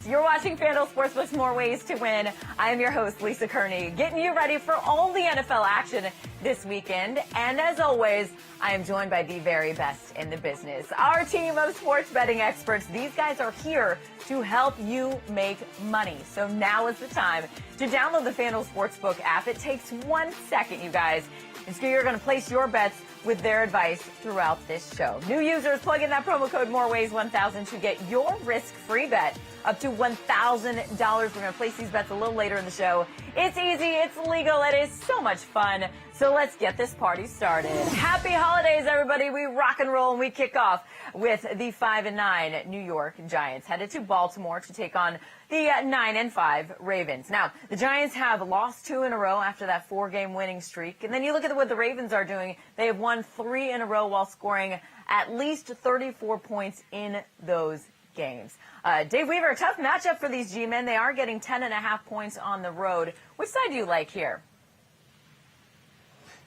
You're watching FanDuel Sportsbook's More Ways to Win. I am your host, Lisa Kerney, getting you ready for all the NFL action this weekend. And as always, I am joined by the very best in the business, our team of sports betting experts. These guys are here to help you make money. So now is the time to download the FanDuel Sportsbook app. It takes 1 second, you guys. And so you're going to place your bets with their advice throughout this show. New users, plug in that promo code MOREWAYS1000 to get your risk-free bet up to $1,000. We're going to place these bets a little later in the show. It's easy, it's legal, it is so much fun. So let's get this party started. Happy holidays, everybody. We rock and roll and we kick off with the 5-9 New York Giants headed to Baltimore to take on the 9-5 Ravens. Now, the Giants have lost 2 in a row after that 4-game winning streak. And then you look at what the Ravens are doing. They have won 3 in a row while scoring at least 34 points in those games. Dave Weaver, a tough matchup for these G-men. They are getting 10.5 points on the road. Which side do you like here?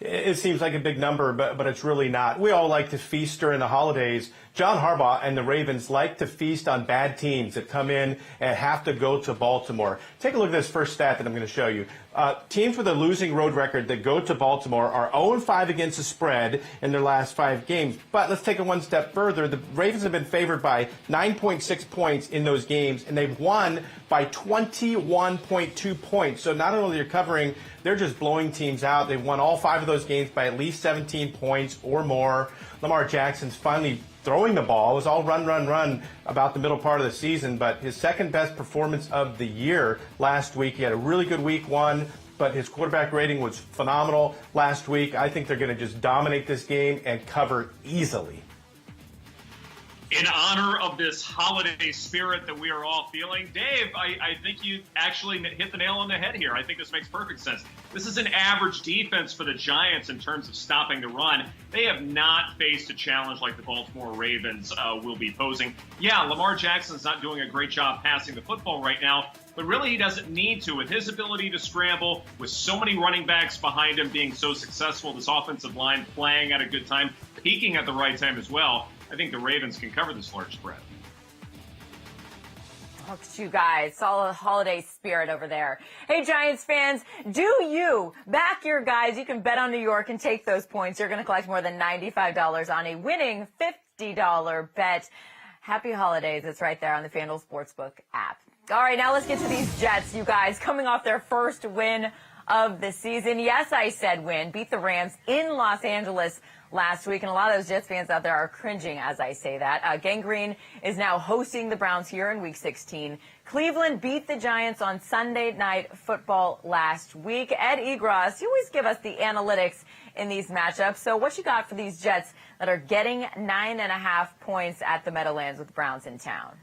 It seems like a big number, but it's really not. We all like to feast during the holidays. John Harbaugh and the Ravens like to feast on bad teams that come in and have to go to Baltimore. Take a look at this first stat that I'm going to show you. Teams with a losing road record that go to Baltimore are 0-5 against the spread in their last 5 games. But let's take it one step further. The Ravens have been favored by 9.6 points in those games, and they've won by 21.2 points. So not only are they covering, they're just blowing teams out. They've won all 5 of those games by at least 17 points or more. Lamar Jackson's finally throwing the ball. It was all run about the middle part of the season, but his second best performance of the year last week. He had a really good week 1, but his quarterback rating was phenomenal last week. I think they're going to just dominate this game and cover easily. In honor of this holiday spirit that we are all feeling, Dave, I think you actually hit the nail on the head here. I think this makes perfect sense. This is an average defense for the Giants in terms of stopping the run. They have not faced a challenge like the Baltimore Ravens will be posing. Yeah, Lamar Jackson's not doing a great job passing the football right now, but really he doesn't need to. With his ability to scramble, with so many running backs behind him being so successful, this offensive line playing at a good time, peaking at the right time as well, I think the Ravens can cover this large spread. Look at you guys, solid holiday spirit over there. Hey, Giants fans, do you back your guys? You can bet on New York and take those points. You're going to collect more than $95 on a winning $50 bet. Happy holidays. It's right there on the FanDuel Sportsbook app. All right, now let's get to these Jets, you guys, coming off their first win of the season. Yes, I said win. Beat the Rams in Los Angeles last week, and a lot of those Jets fans out there are cringing as I say that. Gang Green is now hosting the Browns here in Week 16. Cleveland beat the Giants on Sunday Night Football last week. Ed Egros, you always give us the analytics in these matchups. So what you got for these Jets that are getting 9.5 points at the Meadowlands with the Browns in town?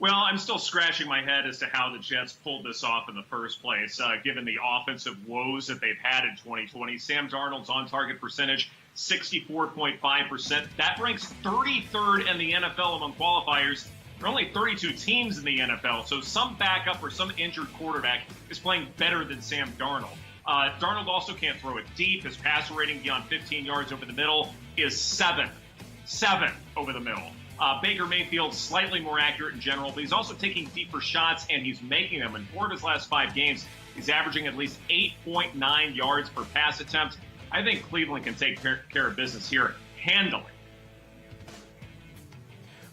Well, I'm still scratching my head as to how the Jets pulled this off in the first place, given the offensive woes that they've had in 2020. Sam Darnold's on-target percentage, 64.5%. That ranks 33rd in the NFL among qualifiers. There are only 32 teams in the NFL, so some backup or some injured quarterback is playing better than Sam Darnold. Darnold also can't throw it deep. His passer rating beyond 15 yards over the middle is 7 over the middle. Baker Mayfield's slightly more accurate in general, but he's also taking deeper shots, and he's making them. In 4 of his last 5 games, he's averaging at least 8.9 yards per pass attempt. I think Cleveland can take care of business here handily.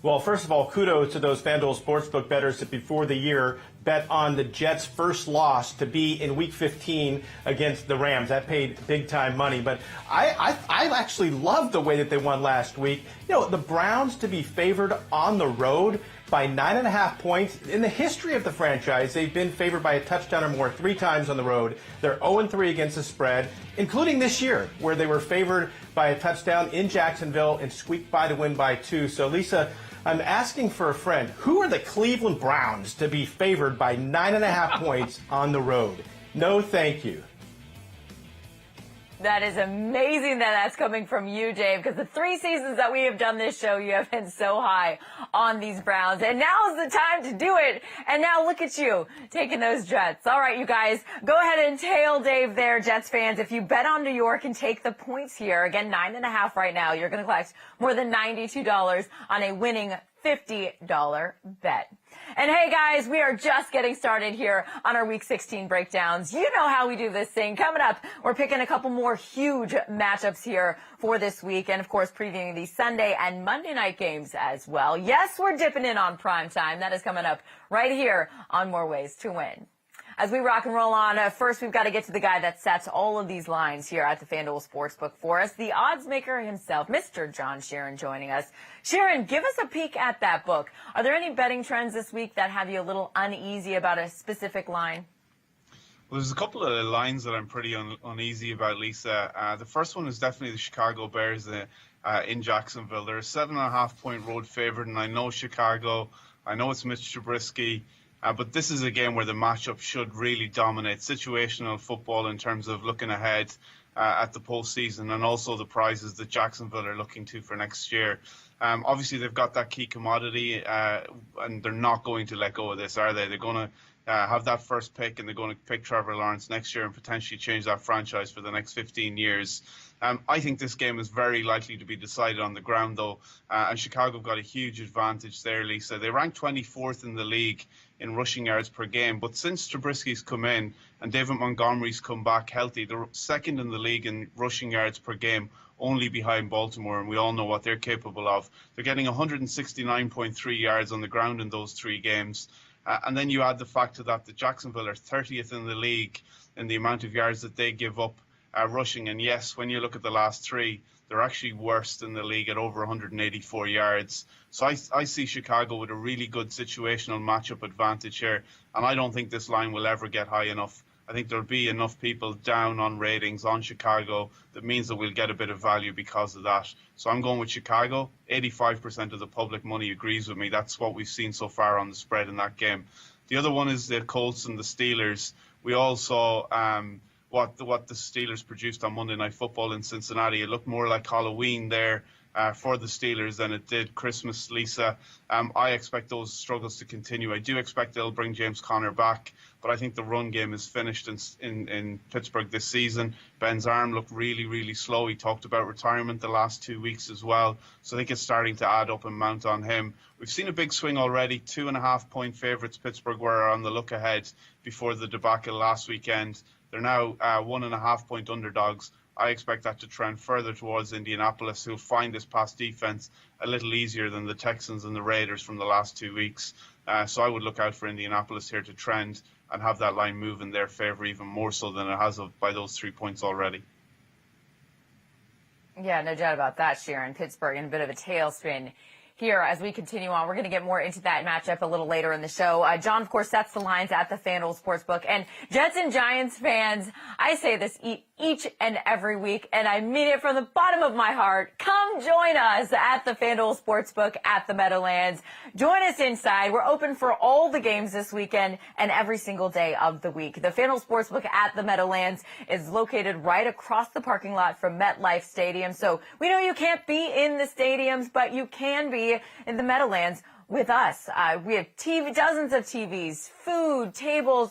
Well, first of all, kudos to those FanDuel Sportsbook bettors that before the year bet on the Jets' first loss to be in Week 15 against the Rams. That paid big-time money. But I actually loved the way that they won last week. You know, the Browns to be favored on the road by 9.5 points. In the history of the franchise, they've been favored by a touchdown or more 3 times on the road. They're 0-3 against the spread, including this year, where they were favored by a touchdown in Jacksonville and squeaked by to win by 2. So, Lisa, I'm asking for a friend. Who are the Cleveland Browns to be favored by 9.5 points on the road? No, thank you. That is amazing that that's coming from you, Dave, because the 3 seasons that we have done this show, you have been so high on these Browns. And now is the time to do it. And now look at you taking those Jets. All right, you guys, go ahead and tail Dave there, Jets fans. If you bet on New York and take the points here, again, 9.5 right now, you're going to collect more than $92 on a winning $50 bet. And hey guys, we are just getting started here on our Week 16 breakdowns. You know how we do this thing. Coming up, we're picking a couple more huge matchups here for this week, and of course previewing the Sunday and Monday night games as well. Yes, we're dipping in on prime time. That is coming up right here on More Ways to Win. As we rock and roll on, first we've got to get to the guy that sets all of these lines here at the FanDuel Sportsbook for us, the odds maker himself, Mr. John Sheeran, joining us. Sheeran, give us a peek at that book. Are there any betting trends this week that have you a little uneasy about a specific line? Well, there's a couple of lines that I'm pretty uneasy about, Lisa. The first one is definitely the Chicago Bears in Jacksonville. They're a 7.5-point road favorite, and I know Chicago. I know it's Mitch Trubisky. But this is a game where the matchup should really dominate situational football in terms of looking ahead at the postseason and also the prizes that Jacksonville are looking to for next year. Obviously, they've got that key commodity, and they're not going to let go of this, are they? They're going to have that first pick, and they're going to pick Trevor Lawrence next year and potentially change that franchise for the next 15 years. I think this game is very likely to be decided on the ground, though, and Chicago have got a huge advantage there, Lisa. They rank 24th in the league in rushing yards per game, but since Trubisky's come in and David Montgomery's come back healthy, they're second in the league in rushing yards per game, only behind Baltimore, and we all know what they're capable of. They're getting 169.3 yards on the ground in those 3 games. And then you add the fact to that Jacksonville are 30th in the league in the amount of yards that they give up rushing. And yes, when you look at the last 3, they're actually worst in the league at over 184 yards. So I see Chicago with a really good situational matchup advantage here. And I don't think this line will ever get high enough. I think there'll be enough people down on ratings on Chicago that means that we'll get a bit of value because of that. So I'm going with Chicago. 85% of the public money agrees with me. That's what we've seen so far on the spread in that game. The other one is the Colts and the Steelers. We all saw what the Steelers produced on Monday Night Football in Cincinnati. It looked more like Halloween there for the Steelers than it did Christmas, Lisa. I expect those struggles to continue. I do expect they'll bring James Conner back, but I think the run game is finished in Pittsburgh this season. Ben's arm looked really, really slow. He talked about retirement the last 2 weeks as well, so I think it's starting to add up and mount on him. We've seen a big swing already. 2.5-point favourites Pittsburgh were on the look ahead before the debacle last weekend. They're now 1.5-point underdogs. I expect that to trend further towards Indianapolis, who'll find this pass defense a little easier than the Texans and the Raiders from the last 2 weeks. So I would look out for Indianapolis here to trend and have that line move in their favor even more so than it has by those 3 points already. Yeah, no doubt about that, Sheeran. Pittsburgh in a bit of a tailspin here as we continue on. We're going to get more into that matchup a little later in the show. John, of course, sets the lines at the FanDuel Sportsbook. And Jets and Giants fans, I say this each and every week, and I mean it from the bottom of my heart. Come join us at the FanDuel Sportsbook at the Meadowlands. Join us inside. We're open for all the games this weekend and every single day of the week. The FanDuel Sportsbook at the Meadowlands is located right across the parking lot from MetLife Stadium. So we know you can't be in the stadiums, but you can be in the Meadowlands with us. We have dozens of TVs, food, table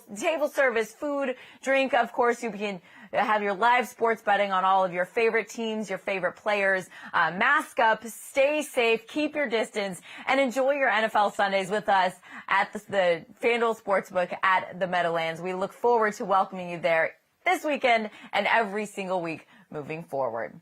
service, food, drink. Of course, you can have your live sports betting on all of your favorite teams, your favorite players. Mask up, stay safe, keep your distance, and enjoy your NFL Sundays with us at the FanDuel Sportsbook at the Meadowlands. We look forward to welcoming you there this weekend and every single week moving forward.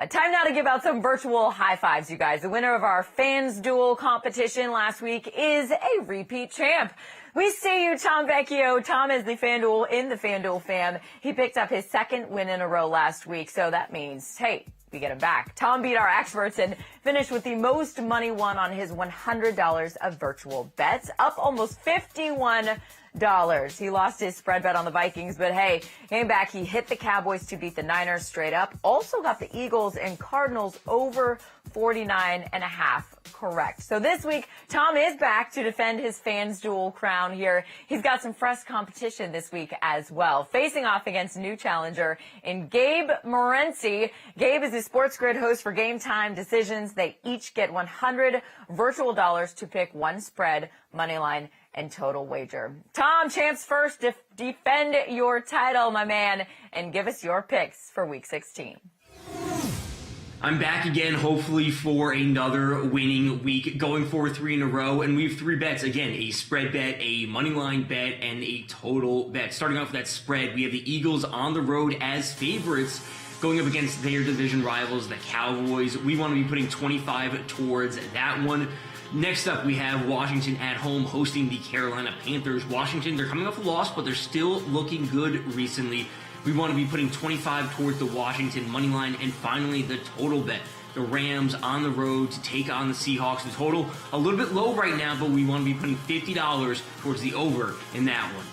Time now to give out some virtual high fives, you guys. The winner of our FanDuel competition last week is a repeat champ. We see you, Tom Vecchio. Tom is the FanDuel in the FanDuel fam. He picked up his 2nd win in a row last week, so that means, hey, we get him back. Tom beat our experts and finished with the most money won on his $100 of virtual bets, up almost $51. He lost his spread bet on the Vikings, but hey, came back. He hit the Cowboys to beat the Niners straight up. Also got the Eagles and Cardinals over 49.5 correct. So this week, Tom is back to defend his FanDuel crown here. He's got some fresh competition this week as well, facing off against new challenger in Gabe Morency. Gabe is the Sports Grid host for Game Time Decisions. They each get 100 virtual dollars to pick one spread, money line, and total wager. Tom, champs first, defend your title, my man, and give us your picks for Week 16. I'm back again, hopefully for another winning week, going for 3 in a row, and we have 3 bets. Again, a spread bet, a money line bet, and a total bet. Starting off with that spread, we have the Eagles on the road as favorites, going up against their division rivals, the Cowboys. We want to be putting 25 towards that one. Next up, we have Washington at home hosting the Carolina Panthers. Washington, they're coming off a loss, but they're still looking good recently. We want to be putting 25 towards the Washington money line. And finally, the total bet. The Rams on the road to take on the Seahawks. The total a little bit low right now, but we want to be putting $50 towards the over in that one.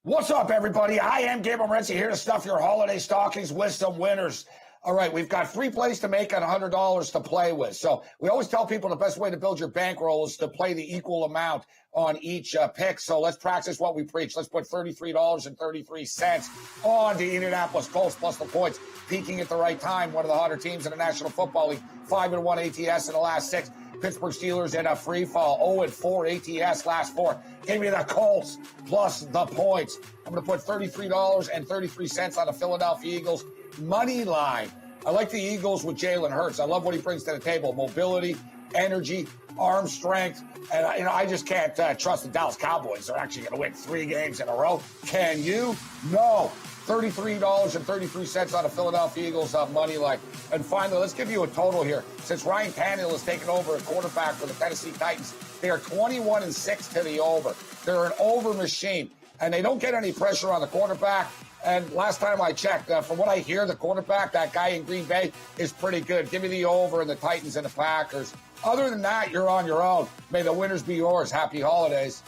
What's up, everybody? I am Gabriel Morency here to stuff your holiday stockings with some winners. All right, we've got 3 plays to make and $100 to play with. So we always tell people the best way to build your bankroll is to play the equal amount on each pick. So let's practice what we preach. Let's put $33.33 on the Indianapolis Colts plus the points. Peaking at the right time, one of the hotter teams in the National Football League. 5-1 ATS in the last 6. Pittsburgh Steelers in a free fall. 0-4 ATS last 4. Give me the Colts plus the points. I'm going to put $33.33 on the Philadelphia Eagles money line. I like the Eagles with Jalen Hurts. I love what he brings to the table. Mobility, energy, arm strength. And I just can't trust the Dallas Cowboys. They're actually going to win 3 games in a row. Can you? No. $33.33 on the Philadelphia Eagles money line. And finally, let's give you a total here. Since Ryan Tannehill has taken over at quarterback for the Tennessee Titans, they are 21-6 to the over. They're an over machine, and they don't get any pressure on the quarterback. And last time I checked, from what I hear, the quarterback, that guy in Green Bay, is pretty good. Give me the over in the Titans and the Packers. Other than that, you're on your own. May the winners be yours. Happy holidays.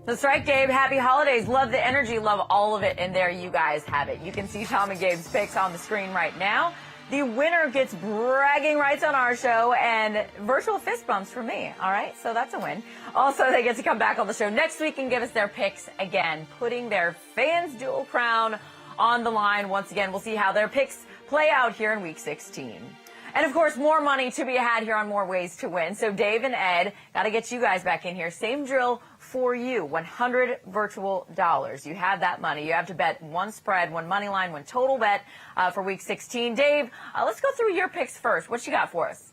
That's right, Gabe. Happy holidays. Love the energy. Love all of it. And there you guys have it. You can see Tom and Gabe's picks on the screen right now. The winner gets bragging rights on our show and virtual fist bumps from me. All right, so that's a win. Also, they get to come back on the show next week and give us their picks again, putting their FanDuel crown on the line. Once again, we'll see how their picks play out here in Week 16. And, of course, more money to be had here on More Ways to Win. So Dave and Ed, got to get you guys back in here. Same drill for you, 100 virtual dollars. You have that money. You have to bet 1 spread, 1 money line, 1 total bet for Week 16. Dave, let's go through your picks first. What you got for us?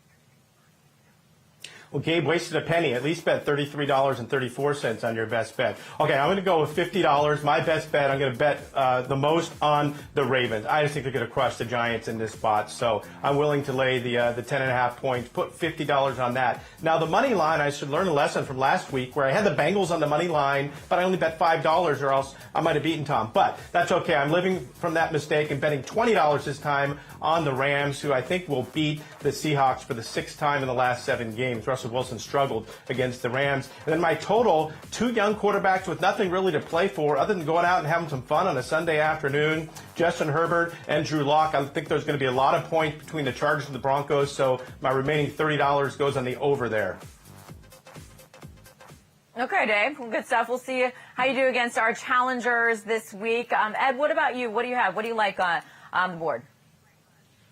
Well, Gabe wasted a penny. At least bet $33.34 on your best bet. Okay, I'm going to go with $50. My best bet, I'm going to bet the most on the Ravens. I just think they're going to crush the Giants in this spot. So I'm willing to lay the 10.5 points, put $50 on that. Now, the money line, I should learn a lesson from last week where I had the Bengals on the money line, but I only bet $5 or else I might have beaten Tom. But that's okay. I'm living from that mistake and betting $20 this time on the Rams, who I think will beat the Seahawks for the 6th time in the last 7 games. Russell Wilson struggled against the Rams. And then my total, 2 young quarterbacks with nothing really to play for other than going out and having some fun on a Sunday afternoon. Justin Herbert and Drew Lock. I think there's going to be a lot of points between the Chargers and the Broncos, so my remaining $30 goes on the over there. Okay, Dave. Well, good stuff. We'll see how you do against our challengers this week. Ed, what about you? What do you have? What do you like on the board?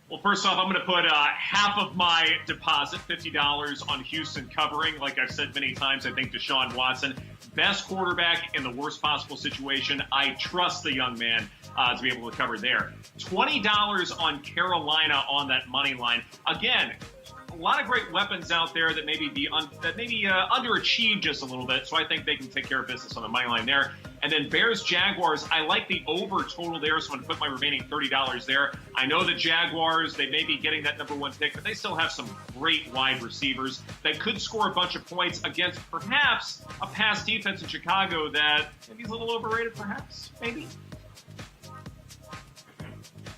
Well, first off, I'm going to put half of my deposit, $50, on Houston covering. Like I've said many times, I think Deshaun Watson, best quarterback in the worst possible situation. I trust the young man to be able to cover there. $20 on Carolina on that money line. Again, a lot of great weapons out there that maybe underachieved just a little bit. So I think they can take care of business on the money line there. And then Bears Jaguars, I like the over total there, so I'm going to put my remaining $30 there. I know the Jaguars, they may be getting that number 1 pick, but they still have some great wide receivers that could score a bunch of points against perhaps a pass defense in Chicago that maybe is a little overrated, perhaps, maybe.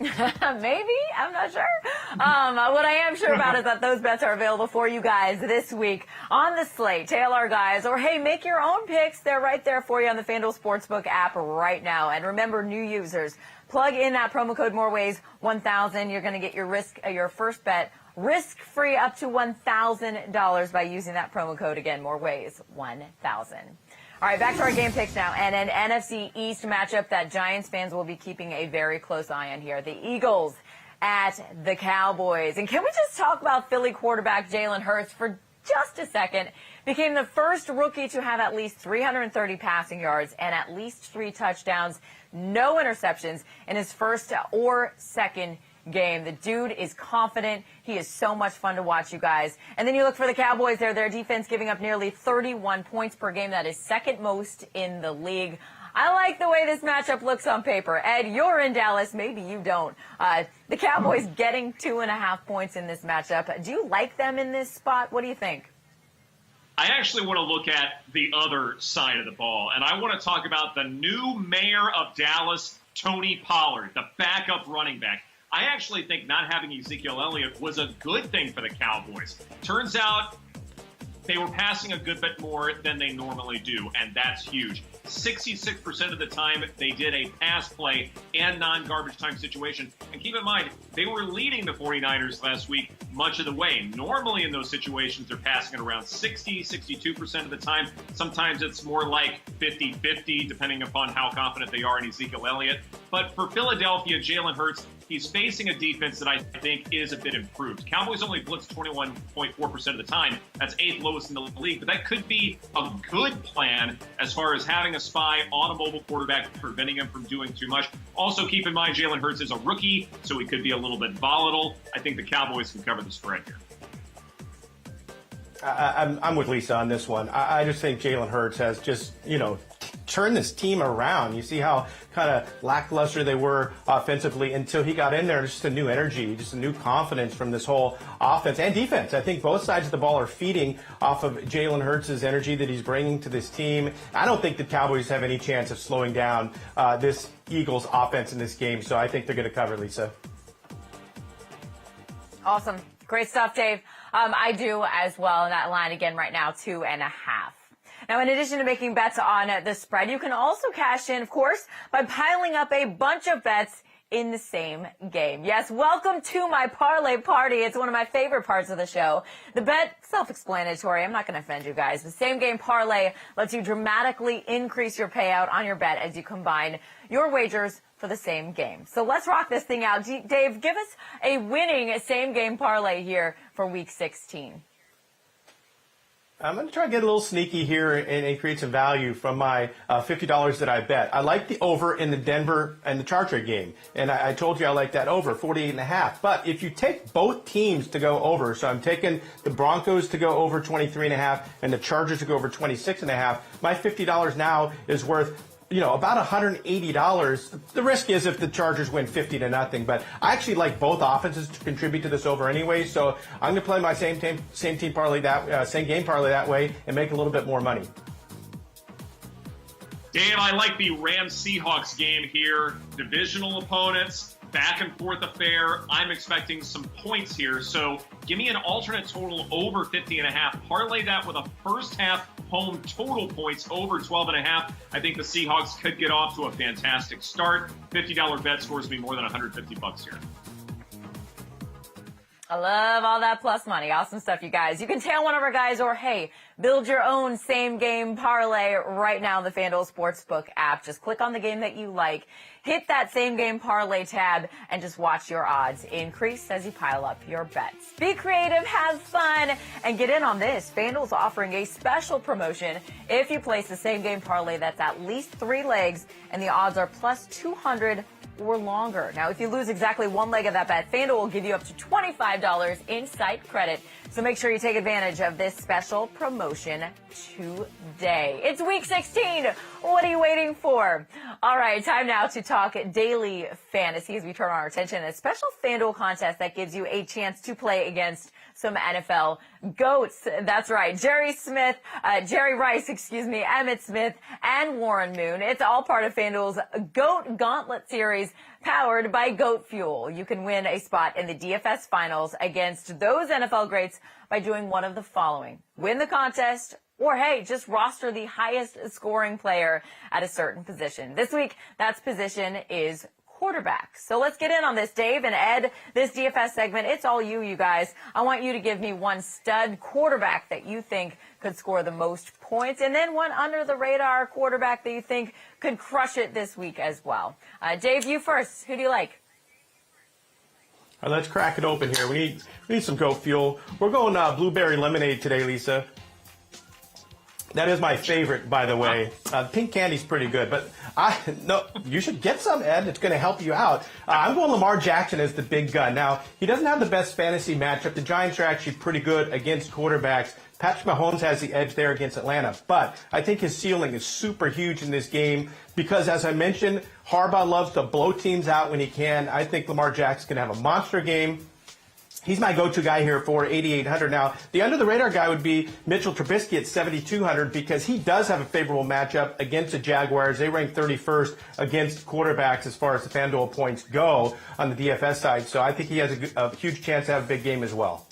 Maybe. I'm not sure. What I am sure about is that those bets are available for you guys this week on the slate. Tail our guys, or hey, make your own picks. They're right there for you on the FanDuel Sportsbook app right now. And remember, new users, plug in that promo code MOREWAYS1000. You're going to get your first bet risk-free up to $1,000 by using that promo code again, MOREWAYS1000. All right, back to our game picks now. And an NFC East matchup that Giants fans will be keeping a very close eye on here. The Eagles at the Cowboys. And can we just talk about Philly quarterback Jalen Hurts for just a second? Became the first rookie to have at least 330 passing yards and at least 3 touchdowns no interceptions in his first or second game. The dude is confident. He is so much fun to watch, you guys. And then you look for the Cowboys there. Their defense giving up nearly 31 points per game. That is second most in the league. I like the way this matchup looks on paper. Ed, you're in Dallas. Maybe you don't. The Cowboys getting 2.5 points in this matchup. Do you like them in this spot? What do you think? I actually want to look at the other side of the ball, and I want to talk about the new mayor of Dallas, Tony Pollard, the backup running back. I actually think not having Ezekiel Elliott was a good thing for the Cowboys. Turns out they were passing a good bit more than they normally do, and that's huge. 66% of the time, they did a pass play and non-garbage time situation. And keep in mind, they were leading the 49ers last week much of the way. Normally in those situations, they're passing it around 60, 62% of the time. Sometimes it's more like 50-50, depending upon how confident they are in Ezekiel Elliott. But for Philadelphia, Jalen Hurts, he's facing a defense that I think is a bit improved. Cowboys only blitz 21.4% of the time. That's 8th lowest in the league. But that could be a good plan as far as having a spy on a mobile quarterback, preventing him from doing too much. Also, keep in mind, Jalen Hurts is a rookie, so he could be a little bit volatile. I think the Cowboys can cover the spread here. I'm with Lisa on this one. I just think Jalen Hurts has just, turned this team around. You see how kind of lackluster they were offensively until he got in there. Just a new energy, just a new confidence from this whole offense and defense. I think both sides of the ball are feeding off of Jalen Hurts' energy that he's bringing to this team. I don't think the Cowboys have any chance of slowing down this Eagles offense in this game, so I think they're going to cover, Lisa. Awesome. Great stuff, Dave. I do as well. And that line again right now, 2.5. Now, in addition to making bets on the spread, you can also cash in, of course, by piling up a bunch of bets in the same game. Yes, welcome to my parlay party. It's one of my favorite parts of the show. The bet, self-explanatory. I'm not going to offend you guys. The same game parlay lets you dramatically increase your payout on your bet as you combine your wagers for the same game. So let's rock this thing out. Dave, give us a winning same game parlay here for week 16. I'm going to try to get a little sneaky here and create some value from my $50 that I bet. I like the over in the Denver and the Charger game. And I told you I like that over, 48.5. But if you take both teams to go over, so I'm taking the Broncos to go over 23.5 and the Chargers to go over 26.5, my $50 now is worth about $180. The risk is if the Chargers win 50-0, but I actually like both offenses to contribute to this over anyway. So I'm going to play my same game parlay that way and make a little bit more money. Dave, I like the Rams-Seahawks game here. Divisional opponents, back and forth affair. I'm expecting some points here. So give me an alternate total over 50.5. Parlay that with a first half home total points over 12.5. I think the Seahawks could get off to a fantastic start. $50 bet scores me more than $150 here. I love all that plus money. Awesome stuff, you guys. You can tail one of our guys or, hey, build your own same game parlay right now in the FanDuel Sportsbook app. Just click on the game that you like, hit that same game parlay tab, and just watch your odds increase as you pile up your bets. Be creative, have fun, and get in on this. FanDuel's offering a special promotion if you place the same game parlay that's at least 3 legs and the odds are plus 200 or longer. Now, if you lose exactly one leg of that bet, FanDuel will give you up to $25 in site credit. So make sure you take advantage of this special promotion today. It's week 16. What are you waiting for? All right, time now to talk daily fantasy as we turn our attention to a special FanDuel contest that gives you a chance to play against some NFL GOATs. That's right. Jerry Rice, Emmitt Smith, and Warren Moon. It's all part of FanDuel's GOAT Gauntlet Series powered by Goat Fuel. You can win a spot in the DFS finals against those NFL greats by doing one of the following. Win the contest, or hey, just roster the highest scoring player at a certain position. This week, that position is quarterback. So let's get in on this, Dave and Ed. This DFS segment, it's all you guys. I want you to give me one stud quarterback that you think could score the most points, and then one under the radar quarterback that you think could crush it this week as well. Dave, you first. Who do you like? All right, let's crack it open here. We need some Goat Fuel. We're going blueberry lemonade today, Lisa. That is my favorite, by the way. Pink candy's pretty good, but No, you should get some, Ed. It's going to help you out. I'm going Lamar Jackson as the big gun. Now, he doesn't have the best fantasy matchup. The Giants are actually pretty good against quarterbacks. Patrick Mahomes has the edge there against Atlanta. But I think his ceiling is super huge in this game because, as I mentioned, Harbaugh loves to blow teams out when he can. I think Lamar Jackson's going to have a monster game. He's my go-to guy here for 8,800. Now, the under-the-radar guy would be Mitchell Trubisky at 7,200 because he does have a favorable matchup against the Jaguars. They rank 31st against quarterbacks as far as the FanDuel points go on the DFS side. So I think he has a huge chance to have a big game as well.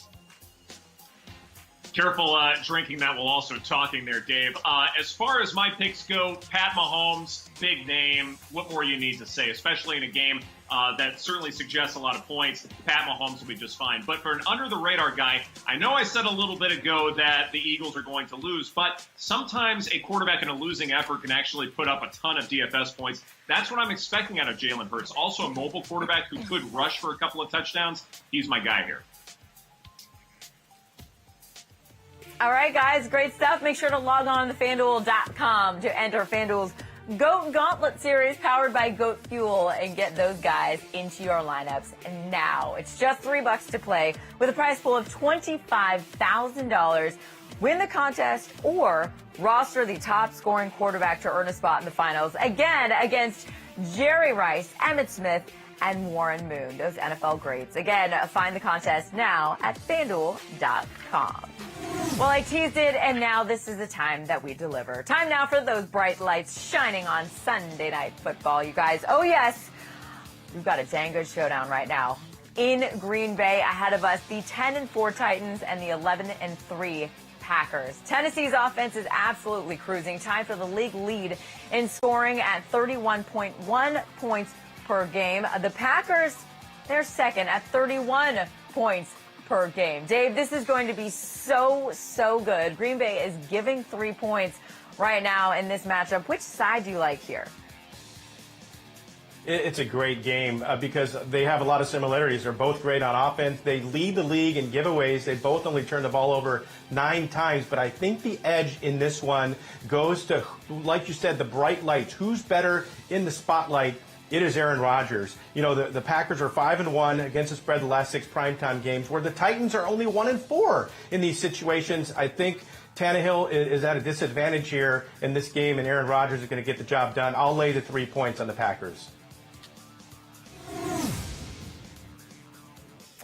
Careful drinking that while also talking there, Dave. As far as my picks go, Pat Mahomes, big name. What more you need to say, especially in a game that certainly suggests a lot of points. Pat Mahomes will be just fine. But for an under-the-radar guy, I know I said a little bit ago that the Eagles are going to lose, but sometimes a quarterback in a losing effort can actually put up a ton of DFS points. That's what I'm expecting out of Jalen Hurts. Also a mobile quarterback who could rush for a couple of touchdowns. He's my guy here. All right, guys, great stuff. Make sure to log on to FanDuel.com to enter FanDuel's GOAT Gauntlet Series powered by Goat Fuel and get those guys into your lineups now. It's just $3 to play with a prize pool of $25,000. Win the contest or roster the top scoring quarterback to earn a spot in the finals. Again, against Jerry Rice, Emmitt Smith, and Warren Moon, those NFL greats. Again, find the contest now at FanDuel.com. Well, I teased it, and now this is the time that we deliver. Time now for those bright lights shining on Sunday Night Football, you guys. Oh, yes, we've got a dang good showdown right now. In Green Bay, ahead of us, the 10-4 Titans and the 11-3 Packers. Tennessee's offense is absolutely cruising, tied for the league lead in scoring at 31.1 points per game. The Packers, they're second at 31 points per game. Dave, this is going to be so good. Green Bay is giving 3 points right now in this matchup. Which side do you like here? It's a great game because they have a lot of similarities. They're both great on offense. They lead the league in giveaways. They both only turn the ball over 9 times. But I think the edge in this one goes to, like you said, the bright lights. Who's better in the spotlight? It is Aaron Rodgers. You know, the Packers are 5-1 against the spread the last 6 primetime games, where the Titans are only 1-4 in these situations. I think Tannehill is at a disadvantage here in this game, and Aaron Rodgers is going to get the job done. I'll lay the 3 points on the Packers.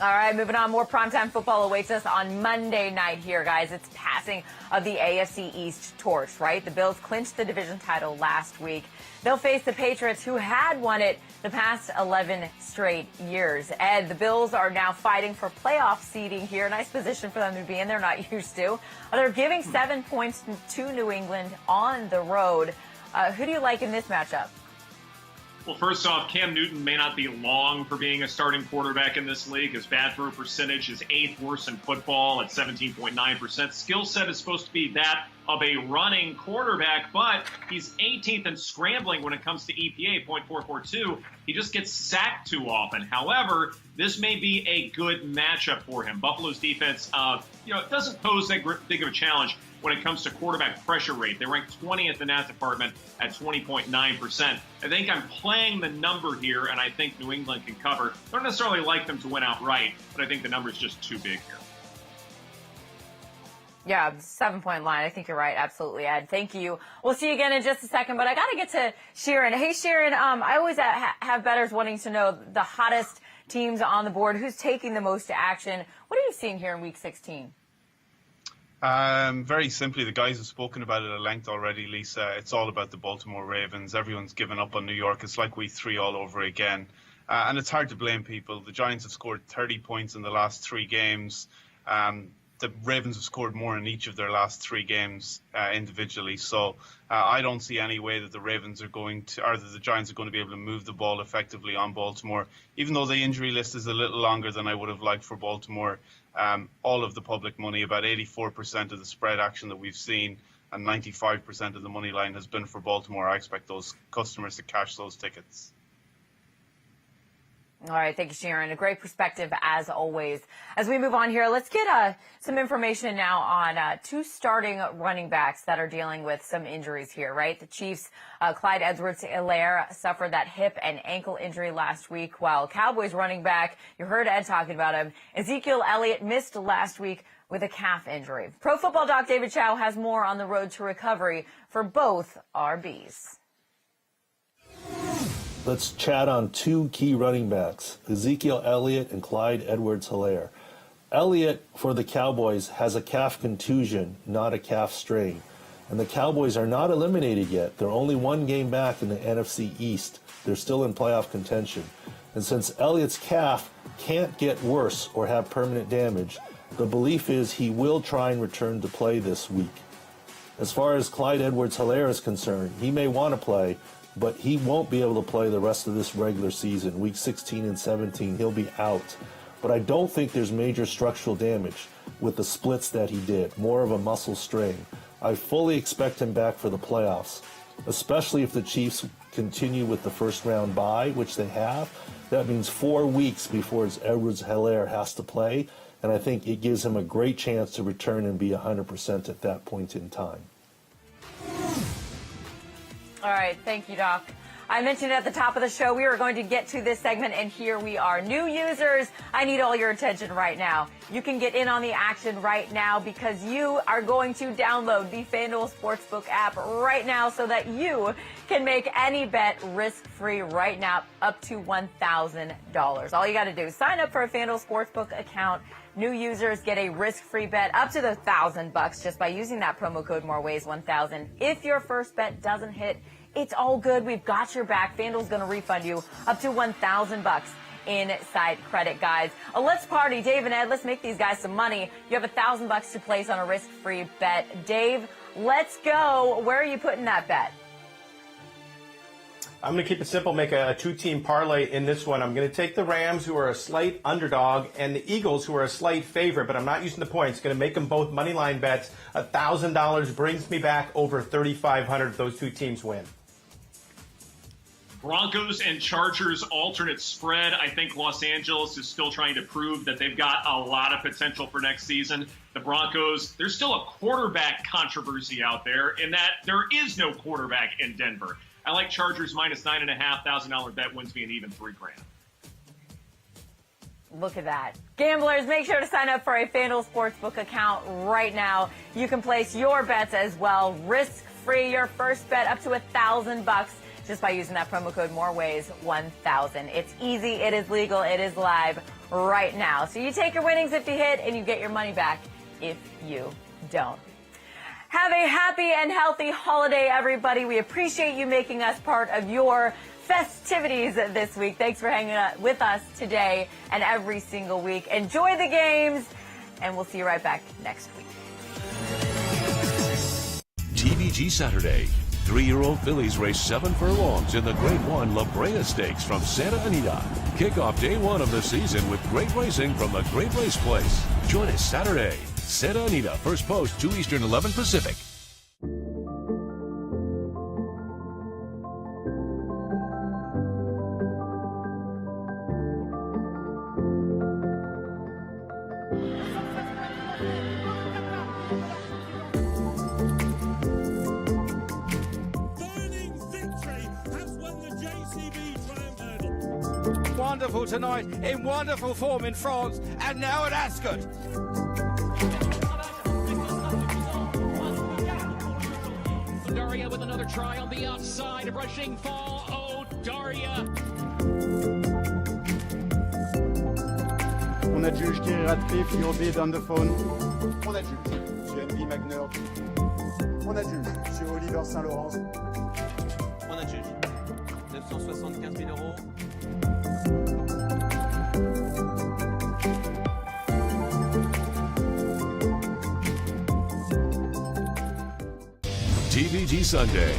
All right, moving on. More primetime football awaits us on Monday night here, guys. It's passing of the AFC East torch, right? The Bills clinched the division title last week. They'll face the Patriots, who had won it the past 11 straight years. Ed, the Bills are now fighting for playoff seeding here. Nice position for them to be in. They're not used to. They're giving 7 points to New England on the road. Who do you like in this matchup? Well, first off, Cam Newton may not be long for being a starting quarterback in this league. His bad throw percentage is 8th worst in football at 17.9%. Skill set is supposed to be that of a running quarterback, but he's 18th in scrambling when it comes to EPA, .442. He just gets sacked too often. However, this may be a good matchup for him. Buffalo's defense, it doesn't pose that big of a challenge when it comes to quarterback pressure rate. They rank 20th in that department at 20.9%. I think I'm playing the number here, and I think New England can cover. I don't necessarily like them to win outright, but I think the number is just too big here. Yeah, 7-point line. I think you're right. Absolutely, Ed. Thank you. We'll see you again in just a second, but I got to get to Sharon. Hey, Sharon, I always have bettors wanting to know the hottest teams on the board. Who's taking the most action? What are you seeing here in Week 16? Very simply, the guys have spoken about it at length already, Lisa. It's all about the Baltimore Ravens. Everyone's given up on New York. It's like Week 3 all over again. And it's hard to blame people. The Giants have scored 30 points in the last 3 games. The Ravens have scored more in each of their last 3 games individually. So I don't see any way that the Ravens are going to, or that the Giants are going to be able to move the ball effectively on Baltimore, even though the injury list is a little longer than I would have liked for Baltimore. All of the public money, about 84% of the spread action that we've seen, and 95% of the money line has been for Baltimore. I expect those customers to cash those tickets. All right. Thank you, Sharon. A great perspective as always. As we move on here, let's get some information now on two starting running backs that are dealing with some injuries here, right? The Chiefs, Clyde Edwards-Helaire suffered that hip and ankle injury last week, while Cowboys running back, you heard Ed talking about him, Ezekiel Elliott missed last week with a calf injury. Pro Football Doc David Chow has more on the road to recovery for both RBs. Let's chat on two key running backs, Ezekiel Elliott and Clyde Edwards-Helaire. Elliott, for the Cowboys, has a calf contusion, not a calf strain. And the Cowboys are not eliminated yet. They're only one game back in the NFC East. They're still in playoff contention. And since Elliott's calf can't get worse or have permanent damage, the belief is he will try and return to play this week. As far as Clyde Edwards-Helaire is concerned, he may want to play, but he won't be able to play the rest of this regular season. Week 16 and 17, he'll be out. But I don't think there's major structural damage with the splits that he did, more of a muscle strain. I fully expect him back for the playoffs, especially if the Chiefs continue with the first round bye, which they have. That means 4 weeks before Edwards-Helaire has to play, and I think it gives him a great chance to return and be 100% at that point in time. All right. Thank you, Doc. I mentioned at the top of the show we were going to get to this segment, and here we are. New users, I need all your attention right now. You can get in on the action right now because you are going to download the FanDuel Sportsbook app right now so that you can make any bet risk-free right now up to $1,000. All you got to do is sign up for a FanDuel Sportsbook account. New users get a risk-free bet up to the $1,000 just by using that promo code MOREWAYS1000. If your first bet doesn't hit, it's all good. We've got your back. FanDuel's going to refund you up to $1,000 in side credit, guys. Let's party. Dave and Ed, let's make these guys some money. You have $1,000 to place on a risk-free bet. Dave, let's go. Where are you putting that bet? I'm going to keep it simple, make a two-team parlay in this one. I'm going to take the Rams, who are a slight underdog, and the Eagles, who are a slight favorite, but I'm not using the points. Going to make them both money line bets. $1,000 brings me back over $3,500 if those two teams win. Broncos and Chargers alternate spread. I think Los Angeles is still trying to prove that they've got a lot of potential for next season. The Broncos, there's still a quarterback controversy out there in that there is no quarterback in Denver. I like Chargers minus $9,500 bet wins me an even $3,000. Look at that. Gamblers, make sure to sign up for a FanDuel Sportsbook account right now. You can place your bets as well, risk-free. Your first bet up to $1,000 just by using that promo code MOREWAYS1000. It's easy, it is legal, it is live right now. So you take your winnings if you hit, and you get your money back if you don't. Have a happy and healthy holiday, everybody. We appreciate you making us part of your festivities this week. Thanks for hanging out with us today and every single week. Enjoy the games, and we'll see you right back next week. TVG Saturday. 3-year-old fillies race 7 furlongs in the Grade 1 La Brea Stakes from Santa Anita. Kick off day 1 of the season with great racing from the Great Race Place. Join us Saturday. Santa Anita, first post, 2 Eastern, 11 Pacific. Wonderful tonight, in wonderful form in France, and now at Ascot. Daria with another try on the outside, a brushing fall. Oh, Daria. On adjuge Kerry Radcliffe, Fiorbe, Dandephone. On adjuge M. Henry Magner. On adjuge M. Oliver Saint-Laurent. On adjuge 975 000 €. TVG Sunday.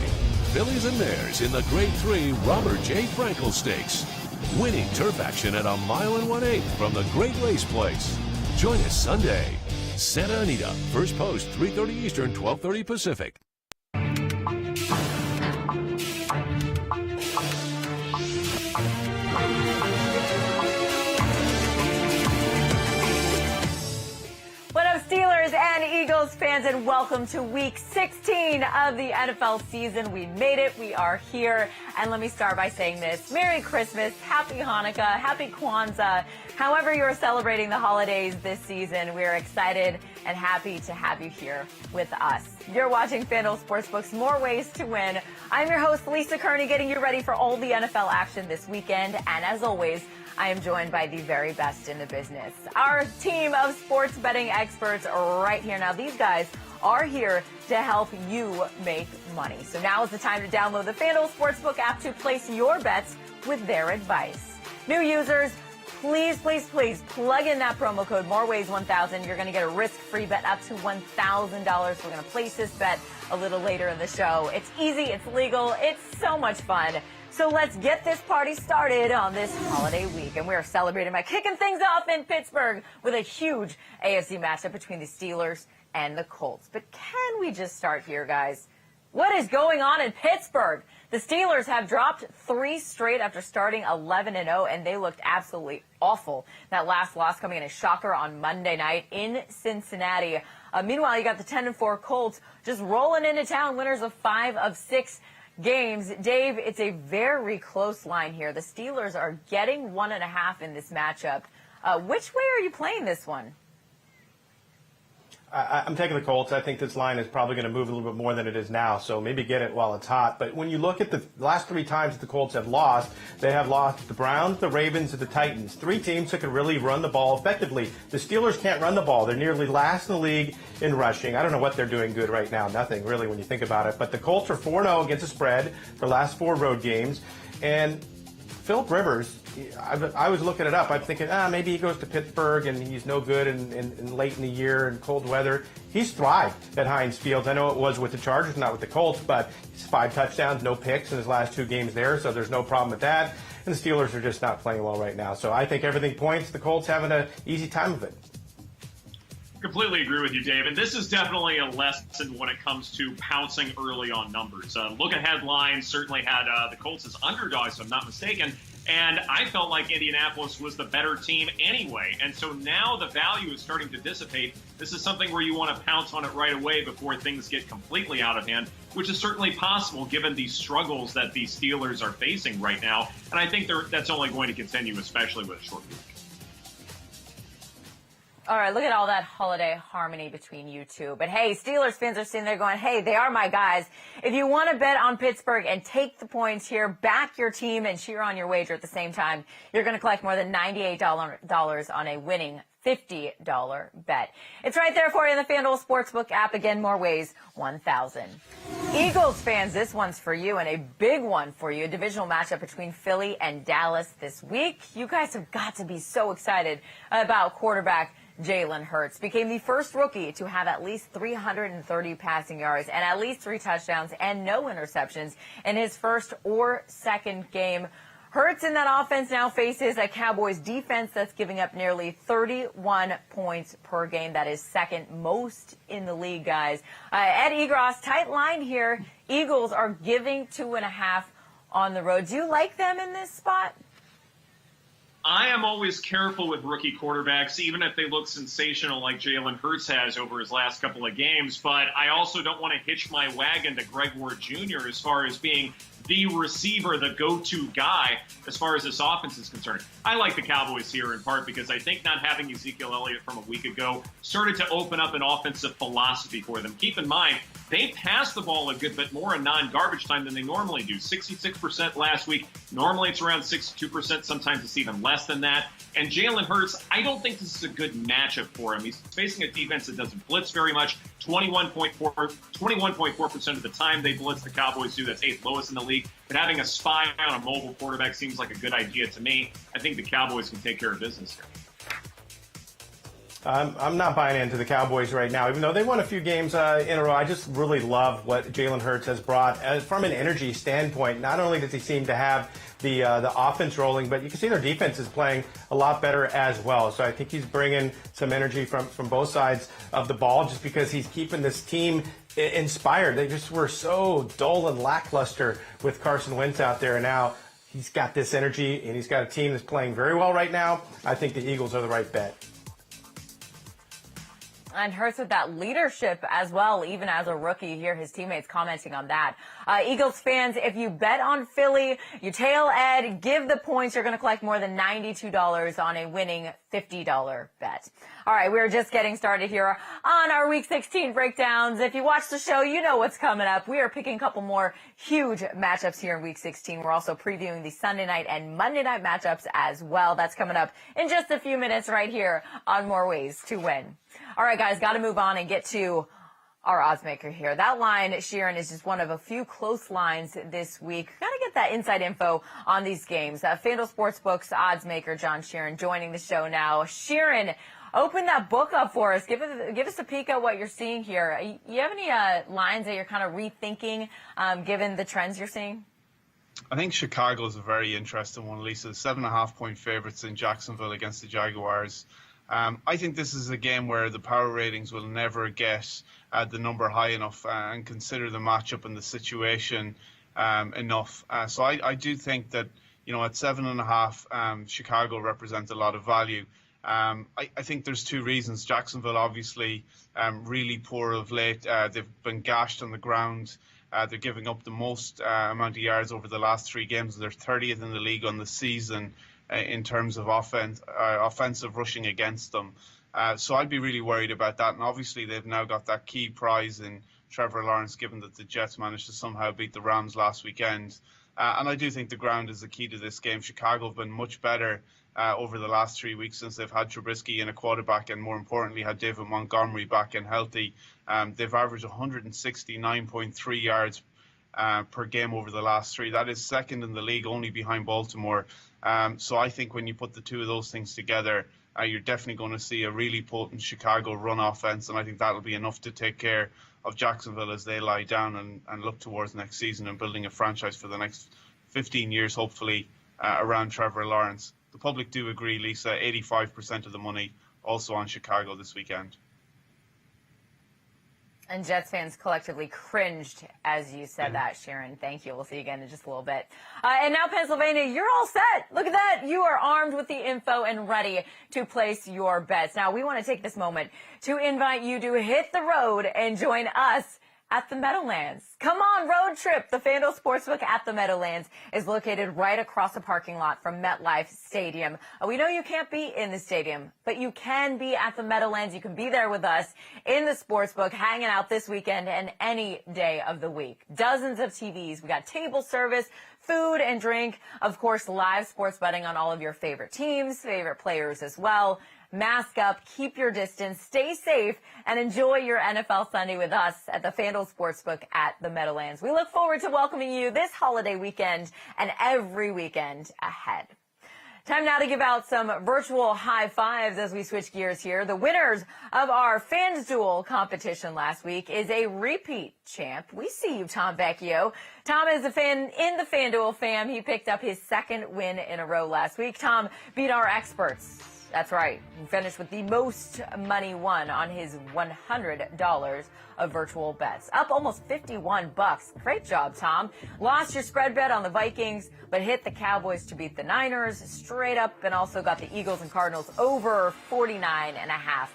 Fillies and Mares in the Grade 3 Robert J. Frankel Stakes. Winning turf action at 1 1/8 from the Great Race Place. Join us Sunday. Santa Anita, first post, 3:30 Eastern, 12:30 Pacific. Eagles fans, and welcome to week 16 of the NFL season. We made it. We are here. And let me start by saying this. Merry Christmas, Happy Hanukkah, Happy Kwanzaa. However you're celebrating the holidays this season, we're excited and happy to have you here with us. You're watching FanDuel Sportsbook's More Ways to Win. I'm your host, Lisa Kerney, getting you ready for all the NFL action this weekend. And as always, I am joined by the very best in the business. Our team of sports betting experts are right here. Now, these guys are here to help you make money. So now is the time to download the FanDuel Sportsbook app to place your bets with their advice. New users, please plug in that promo code MOREWAYS1000. You're going to get a risk-free bet up to $1,000. We're going to place this bet a little later in the show. It's easy, it's legal, it's so much fun. So let's get this party started on this holiday week. And we're celebrating by kicking things off in Pittsburgh with a huge AFC matchup between the Steelers and the Colts. But can we just start here, guys? What is going on in Pittsburgh? The Steelers have dropped 3 straight after starting 11-0, and they looked absolutely awful. That last loss coming in a shocker on Monday night in Cincinnati. Meanwhile, you got the 10-4 Colts just rolling into town, winners of 5 of 6 games. Dave, it's a very close line here. The Steelers are getting 1.5 in this matchup. Which way are you playing this one? I'm taking the Colts. I think this line is probably going to move a little bit more than it is now, so maybe get it while it's hot. But when you look at the last 3 times that the Colts have lost, they have lost the Browns, the Ravens, and the Titans. 3 teams that can really run the ball effectively. The Steelers can't run the ball. They're nearly last in the league in rushing. I don't know what they're doing good right now. Nothing, really, when you think about it. But the Colts are 4-0 against the spread for the last 4 road games. And Philip Rivers, I was looking it up. I'm thinking, maybe he goes to Pittsburgh and he's no good in late in the year in cold weather. He's thrived at Heinz Field. I know it was with the Chargers, not with the Colts, but he's 5 touchdowns, no picks in his last 2 games there, so there's no problem with that. And the Steelers are just not playing well right now. So I think everything points to the Colts having an easy time of it. Completely agree with you, Dave. And this is definitely a lesson when it comes to pouncing early on numbers. Look-ahead lines certainly had the Colts as underdogs, if I'm not mistaken. And I felt like Indianapolis was the better team anyway. And so now the value is starting to dissipate. This is something where you want to pounce on it right away before things get completely out of hand, which is certainly possible given the struggles that the Steelers are facing right now. And I think that's only going to continue, especially with a short week. All right, look at all that holiday harmony between you two. But hey, Steelers fans are sitting there going, hey, they are my guys. If you want to bet on Pittsburgh and take the points here, back your team and cheer on your wager at the same time, you're going to collect more than $98 on a winning $50 bet. It's right there for you in the FanDuel Sportsbook app. Again, more ways, 1,000. Eagles fans, this one's for you and a big one for you. A divisional matchup between Philly and Dallas this week. You guys have got to be so excited about quarterback Jalen Hurts. Became the first rookie to have at least 330 passing yards and at least 3 touchdowns and no interceptions in his first or second game. Hurts in that offense now faces a Cowboys defense that's giving up nearly 31 points per game. That is second most in the league, guys. Ed Egros, tight line here. Eagles are giving 2.5 on the road. Do you like them in this spot? I am always careful with rookie quarterbacks, even if they look sensational like Jalen Hurts has over his last couple of games. But I also don't want to hitch my wagon to Greg Ward Jr. as far as being the receiver, the go-to guy as far as this offense is concerned. I like the Cowboys here in part because I think not having Ezekiel Elliott from a week ago started to open up an offensive philosophy for them. Keep in mind, they pass the ball a good bit more in non-garbage time than they normally do. 66% last week. Normally it's around 62%. Sometimes it's even less than that. And Jalen Hurts, I don't think this is a good matchup for him. He's facing a defense that doesn't blitz very much. 21.4% of the time they blitz, the Cowboys do. That's 8th lowest in the league. But having a spy on a mobile quarterback seems like a good idea to me. I think the Cowboys can take care of business here. I'm not buying into the Cowboys right now, even though they won a few games in a row. I just really love what Jalen Hurts has brought from an energy standpoint. Not only does he seem to have the offense rolling, but you can see their defense is playing a lot better as well. So I think he's bringing some energy from both sides of the ball just because he's keeping this team inspired. They just were so dull and lackluster with Carson Wentz out there, and now he's got this energy and he's got a team that's playing very well right now. I think the Eagles are the right bet. And Hurts with that leadership as well, even as a rookie. Hear his teammates commenting on that. Eagles fans, if you bet on Philly, you tail Ed, give the points. You're going to collect more than $92 on a winning $50 bet. All right, we're just getting started here on our Week 16 breakdowns. If you watch the show, you know what's coming up. We are picking a couple more huge matchups here in Week 16. We're also previewing the Sunday night and Monday night matchups as well. That's coming up in just a few minutes right here on More Ways to Win. All right, guys, got to move on and get to our odds maker here. That line, Sheeran, is just one of a few close lines this week. Got to get that inside info on these games. FanDuel Sportsbook's odds maker, John Sheeran, joining the show now. Sheeran, open that book up for us. Give us a peek at what you're seeing here. You have any lines that you're kind of rethinking given the trends you're seeing? I think Chicago is a very interesting one, Lisa. 7.5-point favorites in Jacksonville against the Jaguars. I think this is a game where the power ratings will never get the number high enough and consider the matchup and the situation enough. So I do think that, at 7.5, Chicago represents a lot of value. I think there's two reasons. Jacksonville, obviously, really poor of late. They've been gashed on the ground. They're giving up the most amount of yards over the last 3 games. They're 30th in the league on the season in terms of offensive rushing against them. So I'd be really worried about that. And obviously they've now got that key prize in Trevor Lawrence, given that the Jets managed to somehow beat the Rams last weekend. And I do think the ground is the key to this game. Chicago have been much better over the last 3 weeks since they've had Trubisky in a quarterback and, more importantly, had David Montgomery back and healthy. They've averaged 169.3 yards per game over the last 3. That is second in the league, only behind Baltimore. So I think when you put the two of those things together, you're definitely going to see a really potent Chicago run offense, and I think that'll be enough to take care of Jacksonville as they lie down and look towards next season and building a franchise for the next 15 years, hopefully, around Trevor Lawrence. The public do agree, Lisa. 85% of the money also on Chicago this weekend. And Jets fans collectively cringed as you said that, Sheeran. Thank you. We'll see you again in just a little bit. And now, Pennsylvania, you're all set. Look at that. You are armed with the info and ready to place your bets. Now, we want to take this moment to invite you to hit the road and join us at the Meadowlands. Come on, road trip. The FanDuel Sportsbook at the Meadowlands is located right across the parking lot from MetLife Stadium. We know you can't be in the stadium, but you can be at the Meadowlands. You can be there with us in the Sportsbook, hanging out this weekend and any day of the week. Dozens of TVs. We got table service, food and drink. Of course, live sports betting on all of your favorite teams, favorite players as well. Mask up, keep your distance, stay safe, and enjoy your NFL Sunday with us at the FanDuel Sportsbook at the Meadowlands. We look forward to welcoming you this holiday weekend and every weekend ahead. Time now to give out some virtual high fives as we switch gears here. The winners of our FanDuel competition last week is a repeat champ. We see you, Tom Vecchio. Tom is a fan in the FanDuel fam. He picked up his second win in a row last week. Tom beat our experts. That's right. He finished with the most money won on his $100 of virtual bets. Up almost $51. Great job, Tom. Lost your spread bet on the Vikings, but hit the Cowboys to beat the Niners straight up, and also got the Eagles and Cardinals over 49.5.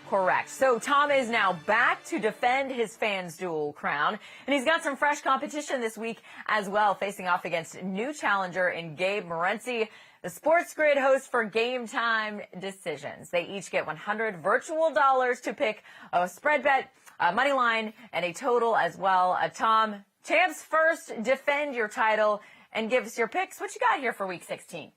Correct. So Tom is now back to defend his FanDuel crown, and he's got some fresh competition this week as well, facing off against new challenger in Gabe Morency, the Sports Grid host for Game Time Decisions. They each get $100 virtual dollars to pick a spread bet, a money line, and a total as well. Tom, champs first, defend your title and give us your picks. What you got here for Week 16?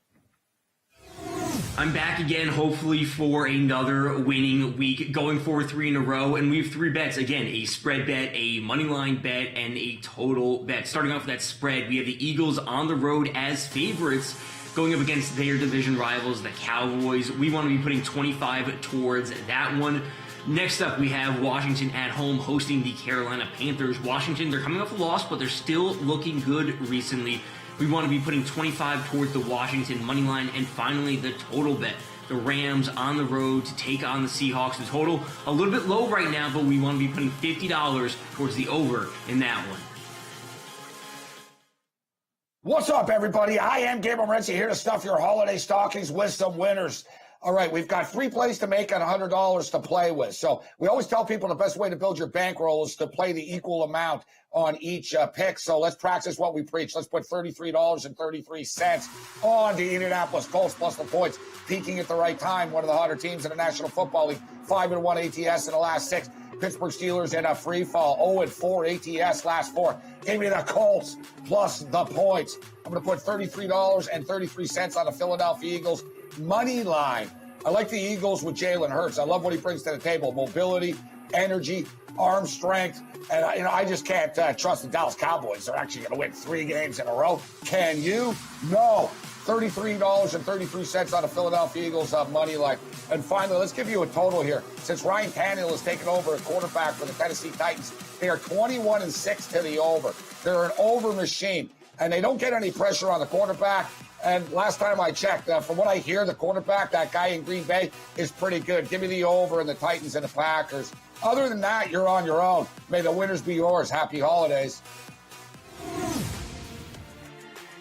I'm back again, hopefully for another winning week, going for 3 in a row, and we have 3 bets. Again, a spread bet, a money line bet, and a total bet. Starting off with that spread, we have the Eagles on the road as favorites, going up against their division rivals, the Cowboys. We want to be putting 25 towards that one. Next up, we have Washington at home hosting the Carolina Panthers. Washington, they're coming off a loss, but they're still looking good recently. We want to be putting 25 towards the Washington money line. And finally, the total bet. The Rams on the road to take on the Seahawks. The total a little bit low right now, but we want to be putting $50 towards the over in that one. What's up, everybody? I am Gabe Morency here to stuff your holiday stockings with some winners. All right, we've got 3 plays to make and $100 to play with. So we always tell people the best way to build your bankroll is to play the equal amount on each pick. So let's practice what we preach. Let's put $33.33 on the Indianapolis Colts plus the points, peaking at the right time. One of the hotter teams in the National Football League. 5-1 ATS in the last 6. Pittsburgh Steelers in a free fall. 0-4 ATS last 4. Give me the Colts plus the points. I'm going to put $33.33 on the Philadelphia Eagles money line. I like the Eagles with Jalen Hurts. I love what he brings to the table. Mobility, energy, arm strength. And, I just can't trust the Dallas Cowboys. They're actually going to win 3 games in a row. Can you? No. $33.33 on the Philadelphia Eagles money line. And finally, let's give you a total here. Since Ryan Tannehill has taken over at quarterback for the Tennessee Titans, they are 21-6 to the over. They're an over machine, and they don't get any pressure on the quarterback. And last time I checked, from what I hear, the quarterback, that guy in Green Bay, is pretty good. Give me the over in the Titans and the Packers. Other than that, you're on your own. May the winners be yours. Happy holidays.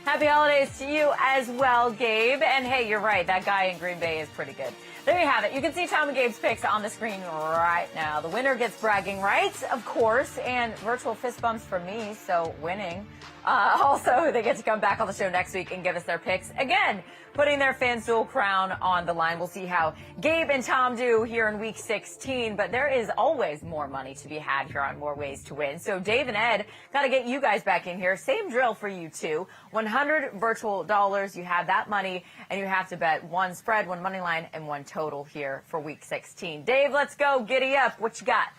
Happy holidays to you as well, Gabe. And hey, you're right. That guy in Green Bay is pretty good. There you have it. You can see Tom and Gabe's picks on the screen right now. The winner gets bragging rights, of course, and virtual fist bumps from me, so winning. Also, they get to come back on the show next week and give us their picks again, putting their FanDuel crown on the line. We'll see how Gabe and Tom do here in Week 16, but there is always more money to be had here on More Ways to Win. So Dave and Ed, got to get you guys back in here. Same drill for you two. 100 virtual dollars. You have that money, and you have to bet 1 spread, 1 money line, and 1 total here for Week 16. Dave, let's go. Giddy up. What you got?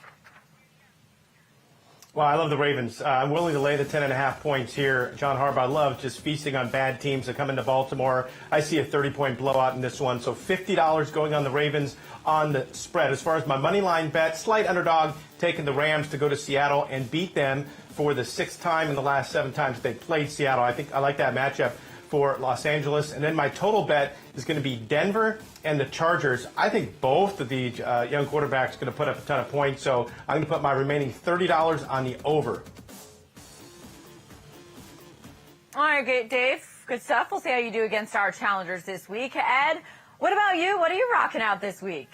Well, I love the Ravens. I'm willing to lay the 10.5 points here. John Harbaugh loves just feasting on bad teams that come into Baltimore. I see a 30-point blowout in this one. So $50 going on the Ravens on the spread. As far as my money line bet, slight underdog, taking the Rams to go to Seattle and beat them for the 6th time in the last 7 times they played Seattle. I think I like that matchup for Los Angeles. And then my total bet is going to be Denver and the Chargers. I think both of the young quarterbacks are going to put up a ton of points, so I'm going to put my remaining $30 on the over. All right, great, Dave. Good stuff. We'll see how you do against our challengers this week. Ed, what about you? What are you rocking out this week?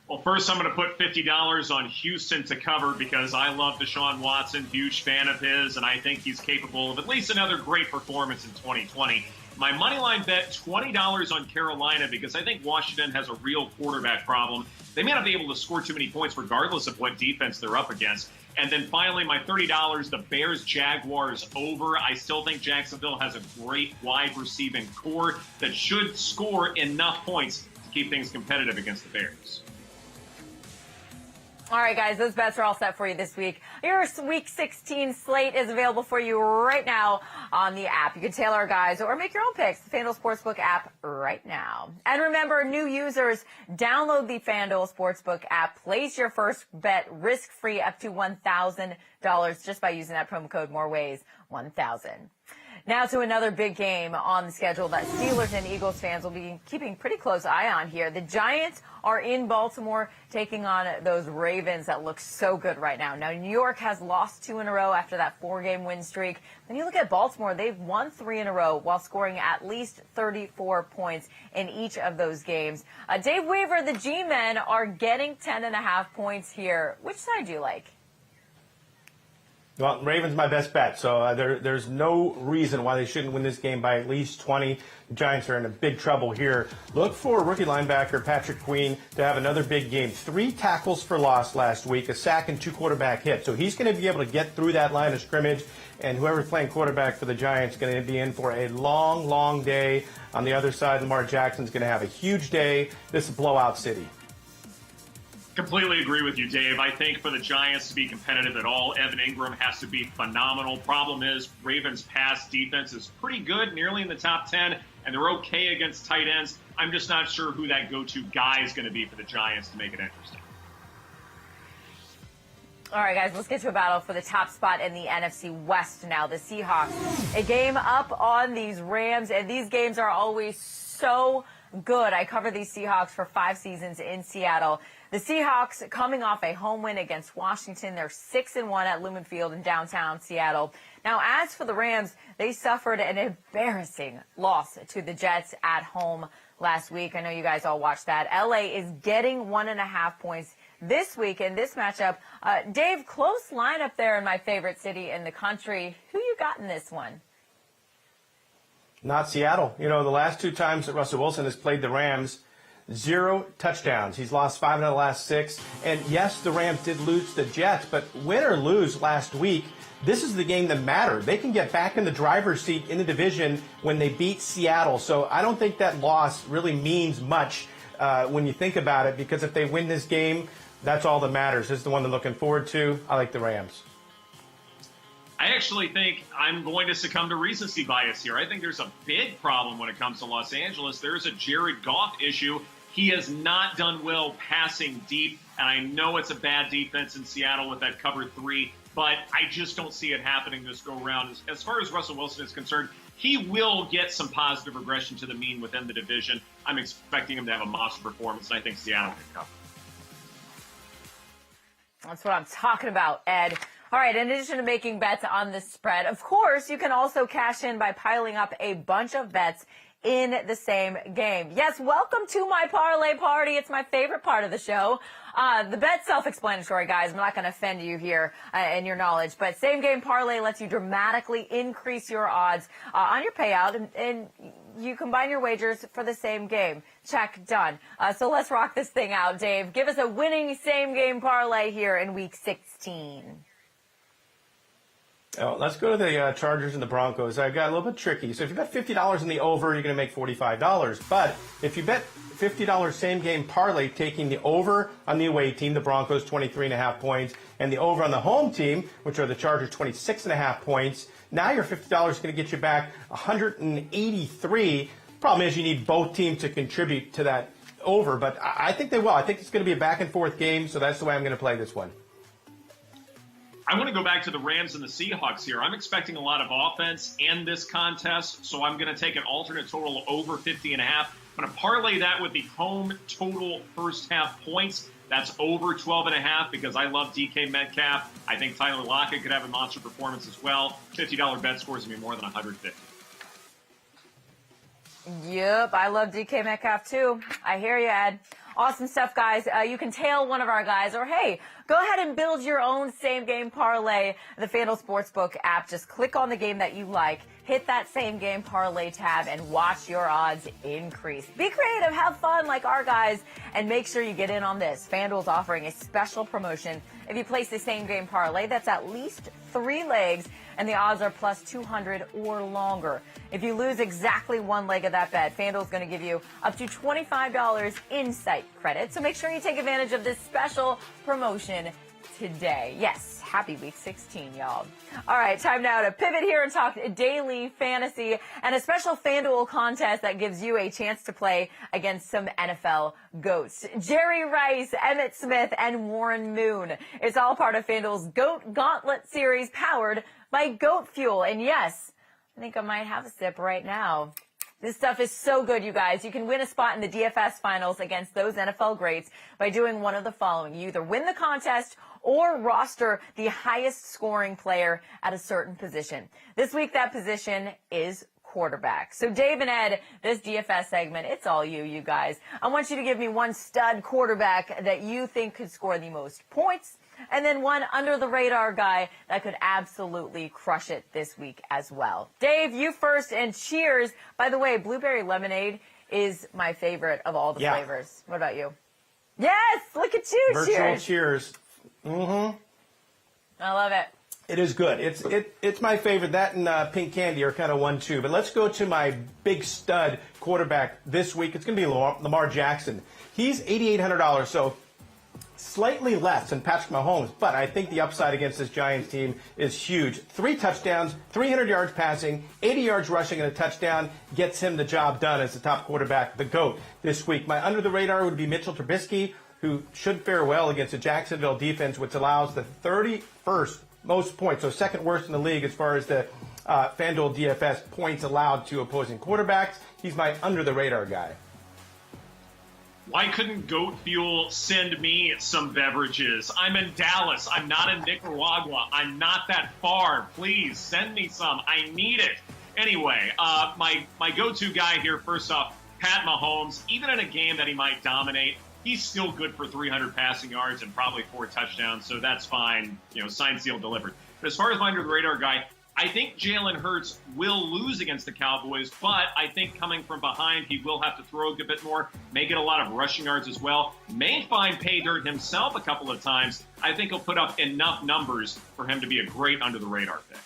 Well, first I'm going to put $50 on Houston to cover because I love Deshaun Watson, huge fan of his, and I think he's capable of at least another great performance in 2020. My moneyline bet, $20 on Carolina because I think Washington has a real quarterback problem. They may not be able to score too many points regardless of what defense they're up against. And then finally, my $30, the Bears-Jaguars over. I still think Jacksonville has a great wide receiving core that should score enough points to keep things competitive against the Bears. All right, guys, those bets are all set for you this week. Your Week 16 slate is available for you right now on the app. You can tailor our guys or make your own picks. The FanDuel Sportsbook app right now. And remember, new users, download the FanDuel Sportsbook app. Place your first bet risk-free up to $1,000 just by using that promo code MOREWAYS1000. Now to another big game on the schedule that Steelers and Eagles fans will be keeping pretty close eye on here. The Giants are in Baltimore taking on those Ravens that look so good right now. Now, New York has lost 2 in a row after that 4-game win streak. When you look at Baltimore, they've won 3 in a row while scoring at least 34 points in each of those games. Dave Weaver, the G-men are getting 10.5 points here. Which side do you like? Well, Ravens my best bet, so there's no reason why they shouldn't win this game by at least 20. The Giants are in a big trouble here. Look for rookie linebacker Patrick Queen to have another big game. 3 tackles for loss last week, a sack and 2 quarterback hits. So he's going to be able to get through that line of scrimmage, and whoever's playing quarterback for the Giants is going to be in for a long, long day. On the other side, Lamar Jackson's going to have a huge day. This is blowout city. Completely agree with you, Dave. I think for the Giants to be competitive at all, Evan Ingram has to be phenomenal. Problem is, Ravens' pass defense is pretty good, nearly in the top 10, and they're okay against tight ends. I'm just not sure who that go-to guy is going to be for the Giants to make it interesting. All right, guys, let's get to a battle for the top spot in the NFC West now. The Seahawks, a game up on these Rams, and these games are always so good. I cover these Seahawks for 5 seasons in Seattle. The Seahawks coming off a home win against Washington. They're 6-1 at Lumen Field in downtown Seattle. Now, as for the Rams, they suffered an embarrassing loss to the Jets at home last week. I know you guys all watched that. LA is getting 1.5 points this week in this matchup. Dave, close lineup there in my favorite city in the country. Who you got in this one? Not Seattle. The last 2 times that Russell Wilson has played the Rams, 0 touchdowns. He's lost 5 out of the last 6. And yes, the Rams did lose to the Jets, but win or lose last week, this is the game that mattered. They can get back in the driver's seat in the division when they beat Seattle. So I don't think that loss really means much when you think about it, because if they win this game, that's all that matters. This is the one they're looking forward to. I like the Rams. I actually think I'm going to succumb to recency bias here. I think there's a big problem when it comes to Los Angeles. There's a Jared Goff issue. He has not done well passing deep, and I know it's a bad defense in Seattle with that cover 3, but I just don't see it happening this go-round. As far as Russell Wilson is concerned, he will get some positive regression to the mean within the division. I'm expecting him to have a monster performance, and I think Seattle can cover. That's what I'm talking about, Ed. All right, in addition to making bets on the spread, of course, you can also cash in by piling up a bunch of bets in the same game. Yes, welcome to my parlay party. It's my favorite part of the show. The bet's self-explanatory, guys. I'm not going to offend you here in your knowledge, but same game parlay lets you dramatically increase your odds on your payout, and you combine your wagers for the same game. Check, done. So let's rock this thing out, Dave. Give us a winning same game parlay here in week 16. Oh, let's go to the Chargers and the Broncos. I got a little bit tricky. So if you bet $50 in the over, you're going to make $45. But if you bet $50 same game parlay, taking the over on the away team, the Broncos, 23.5 points, and the over on the home team, which are the Chargers, 26.5 points, now your $50 is going to get you back 183. Problem is you need both teams to contribute to that over, but I think they will. I think it's going to be a back and forth game, so that's the way I'm going to play this one. I want to go back to the Rams and the Seahawks here. I'm expecting a lot of offense in this contest, so I'm going to take an alternate total over 50.5. I'm going to parlay that with the home total first half points. That's over 12.5 because I love DK Metcalf. I think Tyler Lockett could have a monster performance as well. $50 bet score is going to be more than 150. Yep, I love DK Metcalf too. I hear you, Ed. Awesome stuff, guys. You can tail one of our guys, or hey, go ahead and build your own same game parlay. The FanDuel Sportsbook app. Just click on the game that you like, hit that same game parlay tab, and watch your odds increase. Be creative, have fun like our guys, and make sure you get in on this. FanDuel's offering a special promotion. If you place the same game parlay, that's at least 3 legs, and the odds are plus 200 or longer. If you lose exactly 1 leg of that bet, FanDuel's going to give you up to $25 in site credit. So make sure you take advantage of this special promotion today. Yes, happy week 16, y'all. All right, time now to pivot here and talk daily fantasy and a special FanDuel contest that gives you a chance to play against some NFL GOATs. Jerry Rice, Emmitt Smith, and Warren Moon. It's all part of FanDuel's GOAT Gauntlet series powered by Goat Fuel. And yes, I think I might have a sip right now. This stuff is so good, you guys. You can win a spot in the DFS finals against those NFL greats by doing one of the following. You either win the contest or roster the highest scoring player at a certain position. This week, that position is quarterback. So Dave and Ed, this DFS segment, it's all you guys. I want you to give me one stud quarterback that you think could score the most points, and then one under-the-radar guy that could absolutely crush it this week as well. Dave, you first, and cheers. By the way, blueberry lemonade is my favorite of all the flavors. What about you? Yes, look at you. Virtual cheers. I love it. It is good. It's my favorite. That and pink candy are kind of 1-2. But let's go to my big stud quarterback this week. It's going to be Lamar Jackson. He's $8,800, so slightly less than Patrick Mahomes, but I think the upside against this Giants team is huge. 3 touchdowns, 300 yards passing, 80 yards rushing, and a touchdown gets him the job done as the top quarterback, the GOAT, this week. My under-the-radar would be Mitchell Trubisky, who should fare well against the Jacksonville defense, which allows the 31st most points, so second worst in the league as far as the FanDuel DFS points allowed to opposing quarterbacks. He's my under-the-radar guy. Why couldn't Goat Fuel send me some beverages? I'm in Dallas. I'm not in Nicaragua. I'm not that far. Please send me some. I need it. Anyway, my go-to guy here, first off, Pat Mahomes, even in a game that he might dominate, he's still good for 300 passing yards and probably 4 touchdowns, so that's fine. Signed, sealed, delivered. But as far as my under-the-radar guy, I think Jalen Hurts will lose against the Cowboys, but I think coming from behind, he will have to throw a bit more, may get a lot of rushing yards as well. May find pay dirt himself a couple of times. I think he'll put up enough numbers for him to be a great under-the-radar pick.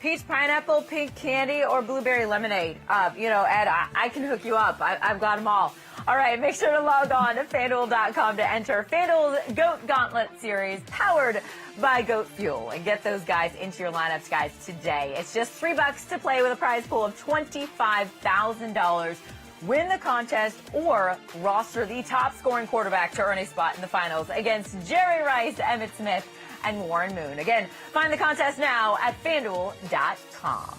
Peach pineapple, pink candy, or blueberry lemonade. Ed, I can hook you up. I've got them all. All right, make sure to log on to FanDuel.com to enter FanDuel's GOAT Gauntlet Series, powered by Goat Fuel, and get those guys into your lineups, guys, today. It's just $3 to play with a prize pool of $25,000. Win the contest or roster the top scoring quarterback to earn a spot in the finals against Jerry Rice, Emmitt Smith, and Warren Moon. Again, find the contest now at FanDuel.com.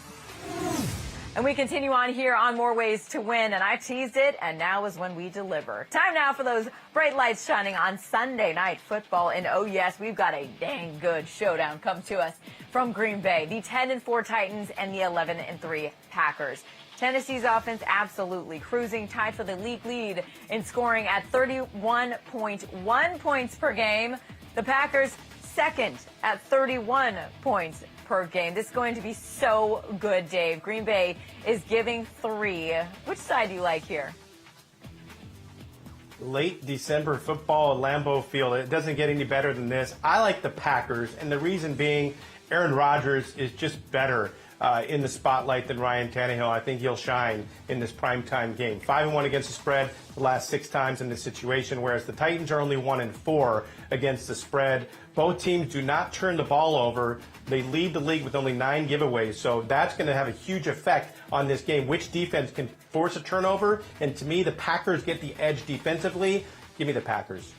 And we continue on here on More Ways to Win, and I teased it, and now is when we deliver. Time now for those bright lights shining on Sunday Night Football, and oh yes, we've got a dang good showdown come to us from Green Bay, the 10-4 Titans and the 11-3 Packers. Tennessee's offense absolutely cruising, tied for the league lead in scoring at 31.1 points per game. The Packers second at 31 points per game. This is going to be so good, Dave. Green Bay is giving 3. Which side do you like here? Late December football at Lambeau Field. It doesn't get any better than this. I like the Packers, and the reason being Aaron Rodgers is just better in the spotlight than Ryan Tannehill. I think he'll shine in this primetime game. 5-1 against the spread the last 6 times in this situation, whereas the Titans are only 1-4 against the spread. Both teams do not turn the ball over. They lead the league with only 9 giveaways, so that's going to have a huge effect on this game. Which defense can force a turnover? And to me, the Packers get the edge defensively. Give me the Packers.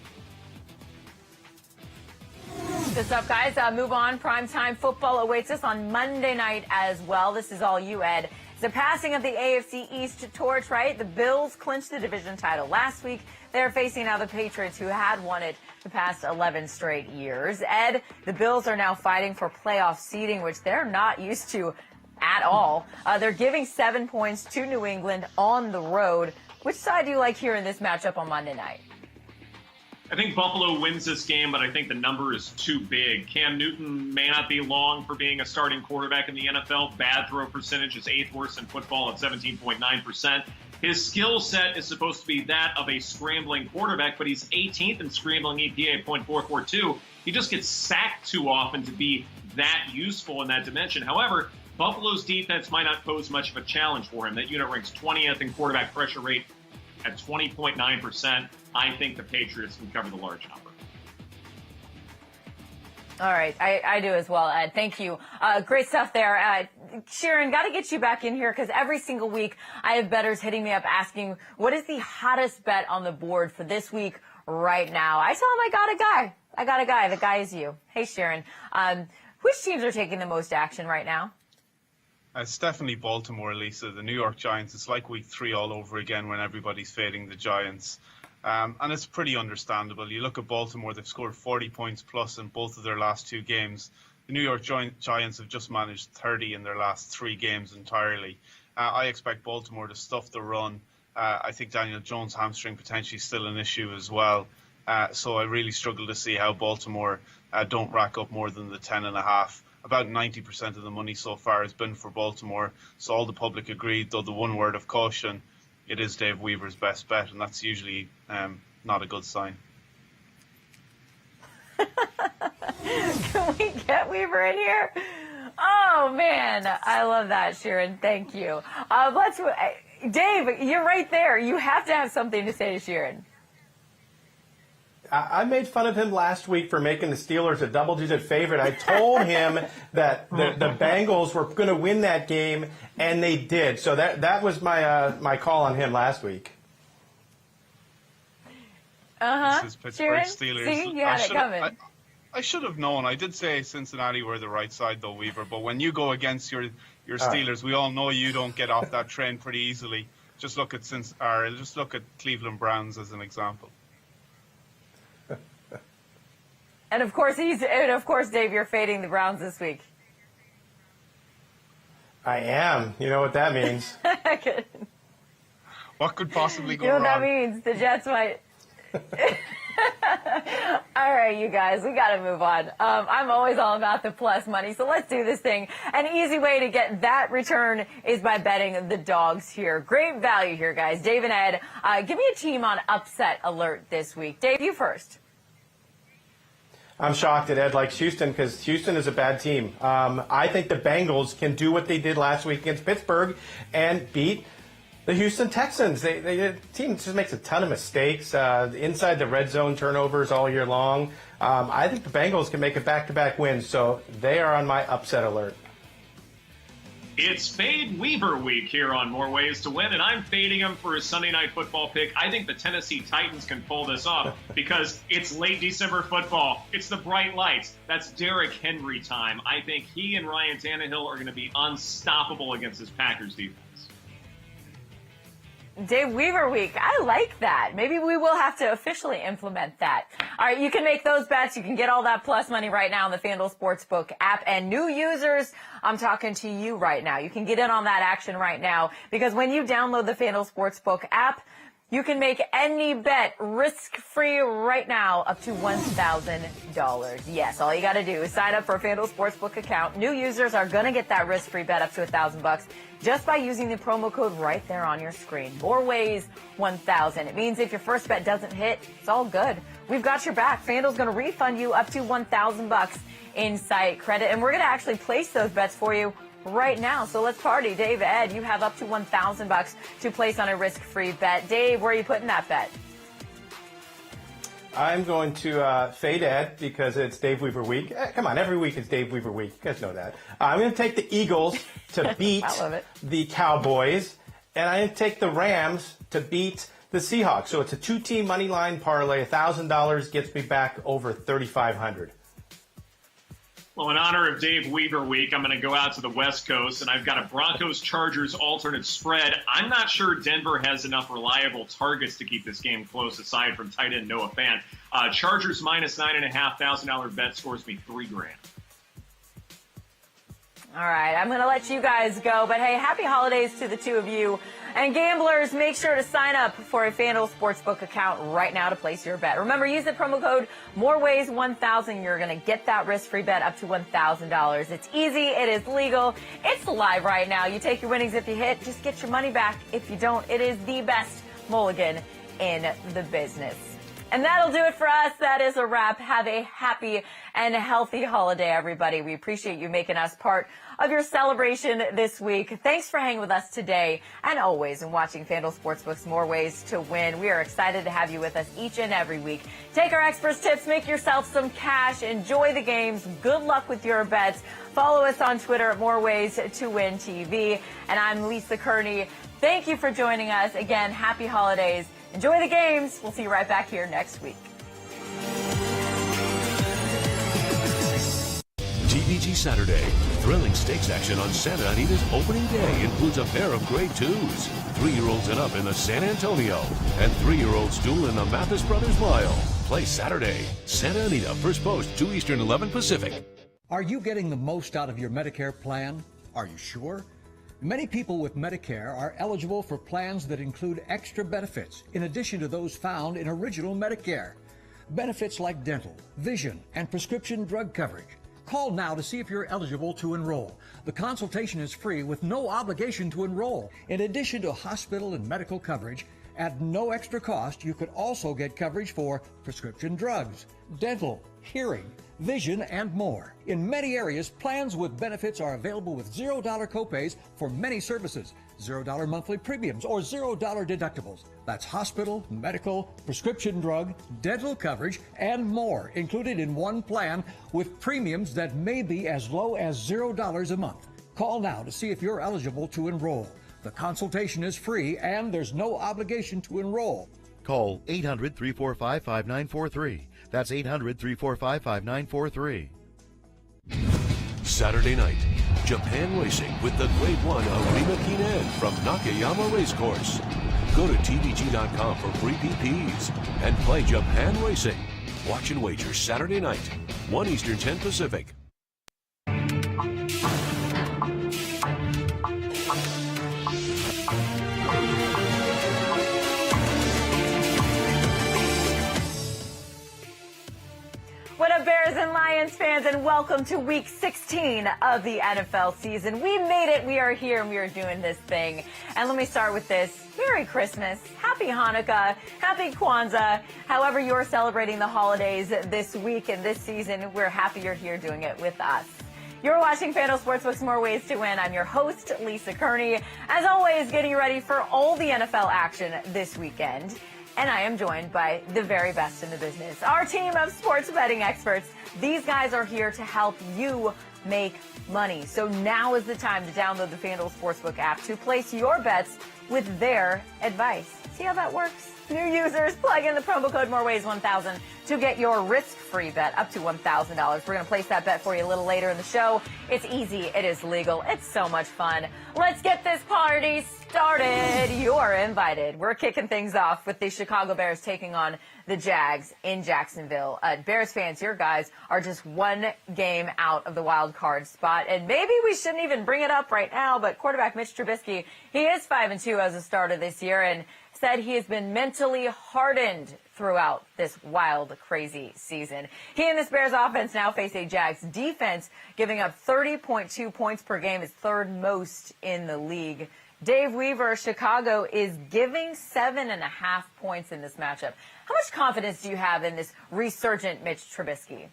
Good stuff, guys. Move on. Primetime football awaits us on Monday night as well. This is all you, Ed. It's the passing of the AFC East torch, right? The Bills clinched the division title last week. They're facing now the Patriots, who had won it the past 11 straight years. Ed, the Bills are now fighting for playoff seeding, which they're not used to at all. They're giving 7 points to New England on the road. Which side do you like here in this matchup on Monday night? I think Buffalo wins this game, but I think the number is too big. Cam Newton may not be long for being a starting quarterback in the NFL. Bad throw percentage is 8th worst in football at 17.9%. His skill set is supposed to be that of a scrambling quarterback, but he's 18th in scrambling EPA, .442. He just gets sacked too often to be that useful in that dimension. However, Buffalo's defense might not pose much of a challenge for him. That unit ranks 20th in quarterback pressure rate at 20.9%. I think the Patriots can cover the large number. All right. I do as well, Ed. Thank you. Great stuff there. Sharon, got to get you back in here because every single week I have bettors hitting me up asking, what is the hottest bet on the board for this week right now? I tell them I got a guy. The guy is you. Hey, Sharon. Which teams are taking the most action right now? It's definitely Baltimore, Lisa. The New York Giants. It's like week 3 all over again when everybody's fading the Giants. And it's pretty understandable. You look at Baltimore, they've scored 40 points plus in both of their last 2 games. The New York Giants have just managed 30 in their last 3 games entirely. I expect Baltimore to stuff the run. I think Daniel Jones' hamstring potentially still an issue as well. So I really struggle to see how Baltimore don't rack up more than the 10.5. About 90% of the money so far has been for Baltimore. So all the public agreed, though the one word of caution, it is Dave Weaver's best bet, and that's usually not a good sign. Can we get Weaver in here? Oh, man. I love that, Sharon. Thank you. Dave, you're right there. You have to have something to say to Sharon. I made fun of him last week for making the Steelers a double-digit favorite. I told him that the Bengals were going to win that game, and they did. So that was my call on him last week. Uh-huh. This is Pittsburgh Sharon? Steelers. See, you had it coming. I should have known. I did say Cincinnati were the right side, though, Weaver. But when you go against your Steelers, we all know you don't get off that train pretty easily. Just look at Cleveland Browns as an example. And of course, Dave, you're fading the Browns this week. I am. You know what that means. What could possibly go You know what wrong? that means? The Jets might. All right, you guys, we got to move on. I'm always all about the plus money, so let's do this thing. An easy way to get that return is by betting the dogs here. Great value here, guys. Dave and Ed, give me a team on upset alert this week. Dave, you first. I'm shocked that Ed likes Houston because Houston is a bad team. I think the Bengals can do what they did last week against Pittsburgh and beat the Houston Texans. The team just makes a ton of mistakes inside the red zone, turnovers all year long. I think the Bengals can make a back-to-back win, so they are on my upset alert. It's Fade Weaver week here on More Ways to Win, and I'm fading him for his Sunday Night Football pick. I think the Tennessee Titans can pull this off because it's late December football. It's the bright lights. That's Derrick Henry time. I think he and Ryan Tannehill are going to be unstoppable against this Packers defense. Dave Weaver week. I like that. Maybe we will have to officially implement that. All right, you can make those bets. You can get all that plus money right now on the FanDuel Sportsbook app. And new users, I'm talking to you right now. You can get in on that action right now because when you download the FanDuel Sportsbook app, you can make any bet risk-free right now up to $1,000. Yes, all you got to do is sign up for a FanDuel Sportsbook account. New users are going to get that risk-free bet up to $1,000 just by using the promo code right there on your screen. More Ways 1000. It means if your first bet doesn't hit, it's all good. We've got your back. FanDuel's going to refund you up to $1,000 in site credit, and we're going to actually place those bets for you right now. So let's party. Dave, Ed, you have up to $1,000 to place on a risk-free bet. Dave, where are you putting that bet? I'm going to fade Ed because it's Dave Weaver week. Come on, every week is Dave Weaver week. You guys know that. I'm going to take the Eagles to beat the Cowboys, and I'm going to take the Rams to beat the Seahawks. So it's a two-team money line parlay. $1,000 gets me back over $3,500. Well, in honor of Dave Weaver week, I'm going to go out to the West Coast, and I've got a Broncos-Chargers alternate spread. I'm not sure Denver has enough reliable targets to keep this game close, aside from tight end Noah Fant. Chargers minus $9,500 bet scores me $3,000. All right, I'm going to let you guys go, but hey, happy holidays to the two of you. And gamblers, make sure to sign up for a FanDuel Sportsbook account right now to place your bet. Remember, use the promo code MOREWAYS1000. You're going to get that risk-free bet up to $1,000. It's easy. It is legal. It's live right now. You take your winnings if you hit. Just get your money back. If you don't, it is the best mulligan in the business. And that'll do it for us. That is a wrap. Have a happy and healthy holiday, everybody. We appreciate you making us part of your celebration this week. Thanks for hanging with us today and always and watching FanDuel Sportsbook's More Ways to Win. We are excited to have you with us each and every week. Take our experts' tips, make yourself some cash, enjoy the games. Good luck with your bets. Follow us on Twitter at More Ways to Win TV. And I'm Lisa Kerney. Thank you for joining us. Again, happy holidays. Enjoy the games. We'll see you right back here next week. TVG Saturday. Thrilling stakes action on Santa Anita's opening day includes a pair of grade 2s, 3-year-olds and up in the San Antonio, and 3-year-olds duel in the Mathis Brothers Mile. Play Saturday. Santa Anita, first post, 2 Eastern, 11 Pacific. Are you getting the most out of your Medicare plan? Are you sure? Many people with Medicare are eligible for plans that include extra benefits in addition to those found in original Medicare. Benefits like dental, vision, and prescription drug coverage. Call now to see if you're eligible to enroll. The consultation is free with no obligation to enroll. In addition to hospital and medical coverage, at no extra cost, you could also get coverage for prescription drugs, dental, hearing, vision, and more. In many areas, plans with benefits are available with $0 copays for many services, $0 monthly premiums, or $0 deductibles. That's hospital, medical, prescription drug, dental coverage, and more included in one plan with premiums that may be as low as $0 a month. Call now to see if you're eligible to enroll. The consultation is free and there's no obligation to enroll. Call 800-345-5943. That's 800-345-5943. Saturday night, Japan Racing with the Grade 1 Arima Kinen from Nakayama Racecourse. Go to TVG.com for free PPs and play Japan Racing. Watch and wager Saturday night, 1 Eastern, 10 Pacific. Ravens fans, and welcome to week 16 of the NFL season. We made it. We are here, and we are doing this thing. And let me start with this. Merry Christmas. Happy Hanukkah. Happy Kwanzaa. However you're celebrating the holidays this week and this season, we're happy you're here doing it with us. You're watching FanDuel Sportsbook's More Ways to Win. I'm your host, Lisa Kerney. As always, getting you ready for all the NFL action this weekend. And I am joined by the very best in the business, our team of sports betting experts. These guys are here to help you make money. So now is the time to download the FanDuel Sportsbook app to place your bets with their advice. See how that works? New users, plug in the promo code MOREWAYS1000 to get your risk-free bet up to $1,000. We're going to place that bet for you a little later in the show. It's easy. It is legal. It's so much fun. Let's get this party started. You're invited. We're kicking things off with the Chicago Bears taking on the Jags in Jacksonville. Bears fans, your guys are just one game out of the wild card spot. And maybe we shouldn't even bring it up right now, but quarterback Mitch Trubisky, he is 5-2 as a starter this year and said he has been mentally hardened throughout this wild, crazy season. He and this Bears offense now face a Jags defense giving up 30.2 points per game, is third most in the league. Dave Weaver, Chicago is giving 7.5 points in this matchup. How much confidence do you have in this resurgent Mitch Trubisky?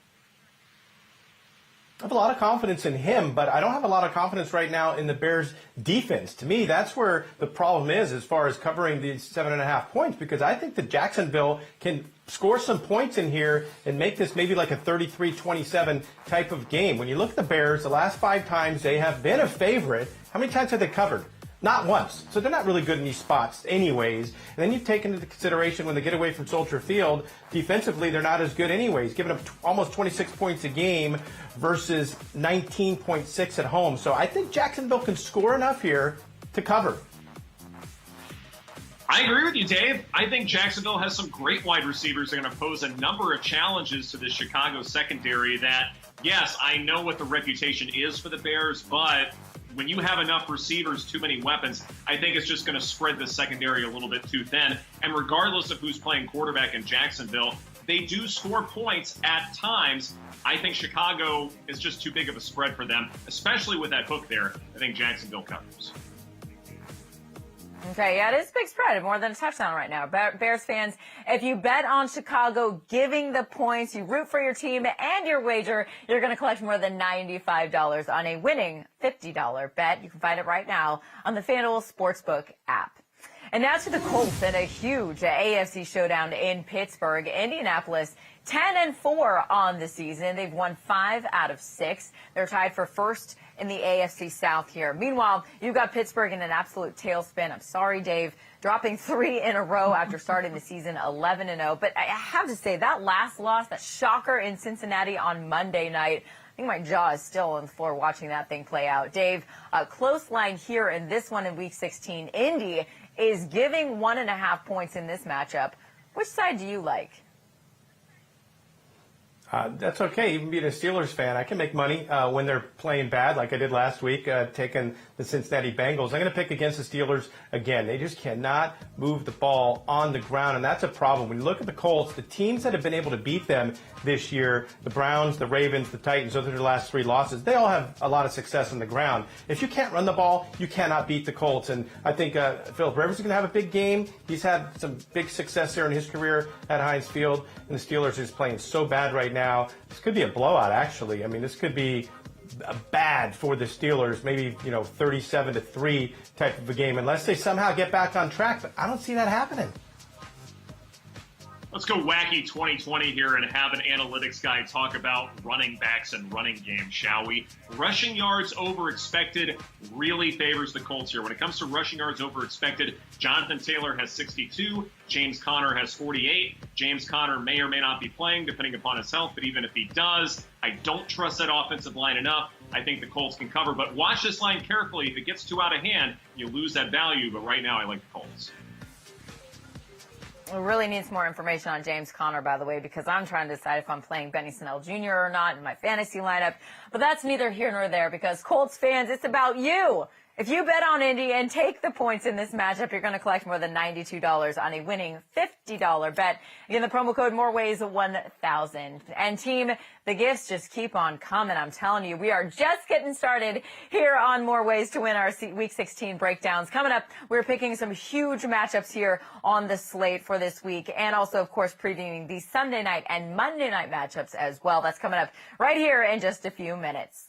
I have a lot of confidence in him, but I don't have a lot of confidence right now in the Bears' defense. To me, that's where the problem is as far as covering these 7.5 points, because I think that Jacksonville can score some points in here and make this maybe like a 33-27 type of game. When you look at the Bears, the last 5 times they have been a favorite, how many times have they covered? Not once. So they're not really good in these spots anyways. And then you take into consideration when they get away from Soldier Field, defensively they're not as good anyways, giving up almost 26 points a game versus 19.6 at home. So I think Jacksonville can score enough here to cover. I agree with you, Dave. I think Jacksonville has some great wide receivers that are going to pose a number of challenges to the Chicago secondary that, yes, I know what the reputation is for the Bears, but when you have enough receivers, too many weapons, I think it's just going to spread the secondary a little bit too thin. And regardless of who's playing quarterback in Jacksonville, they do score points at times. I think Chicago is just too big of a spread for them, especially with that hook there. I think Jacksonville covers. Okay, yeah, it is a big spread, more than a touchdown right now. Bears fans, if you bet on Chicago giving the points, you root for your team and your wager, you're going to collect more than $95 on a winning $50 bet. You can find it right now on the FanDuel Sportsbook app. And now to the Colts and a huge AFC showdown in Pittsburgh. Indianapolis 10-4 on the season. They've won 5 out of 6. They're tied for first in the AFC South here. Meanwhile, you've got Pittsburgh in an absolute tailspin. I'm sorry, Dave, dropping 3 in a row after starting the season 11-0. But I have to say, that last loss, that shocker in Cincinnati on Monday night, I think my jaw is still on the floor watching that thing play out. Dave, a close line here in this one in Week 16. Indy is giving 1.5 points in this matchup. Which side do you like? That's okay. Even being a Steelers fan, I can make money when they're playing bad, like I did last week, taking the Cincinnati Bengals. I'm going to pick against the Steelers again. They just cannot move the ball on the ground, and that's a problem. When you look at the Colts, the teams that have been able to beat them this year, the Browns, the Ravens, the Titans, those are their last 3 losses. They all have a lot of success on the ground. If you can't run the ball, you cannot beat the Colts. And I think Philip Rivers is going to have a big game. He's had some big success there in his career at Heinz Field, and the Steelers is playing so bad right now. This could be a blowout, actually. I mean, this could be bad for the Steelers, maybe 37-3 type of a game, unless they somehow get back on track. But I don't see that happening. Let's go wacky 2020 here and have an analytics guy talk about running backs and running game, shall we? Rushing yards over expected really favors the Colts here. When it comes to rushing yards over expected, Jonathan Taylor has 62, James Conner has 48. James Conner may or may not be playing, depending upon his health, but even if he does, I don't trust that offensive line enough. I think the Colts can cover, but watch this line carefully. If it gets too out of hand, you lose that value, but right now I like the Colts. We really need some more information on James Conner, by the way, because I'm trying to decide if I'm playing Benny Snell Jr. or not in my fantasy lineup. But that's neither here nor there, because Colts fans, it's about you. If you bet on Indy and take the points in this matchup, you're going to collect more than $92 on a winning $50 bet. Again, the promo code MOREWAYS1000. And team, the gifts just keep on coming. I'm telling you, we are just getting started here on More Ways to Win, our Week 16 breakdowns. Coming up, we're picking some huge matchups here on the slate for this week, and also, of course, previewing the Sunday night and Monday night matchups as well. That's coming up right here in just a few minutes.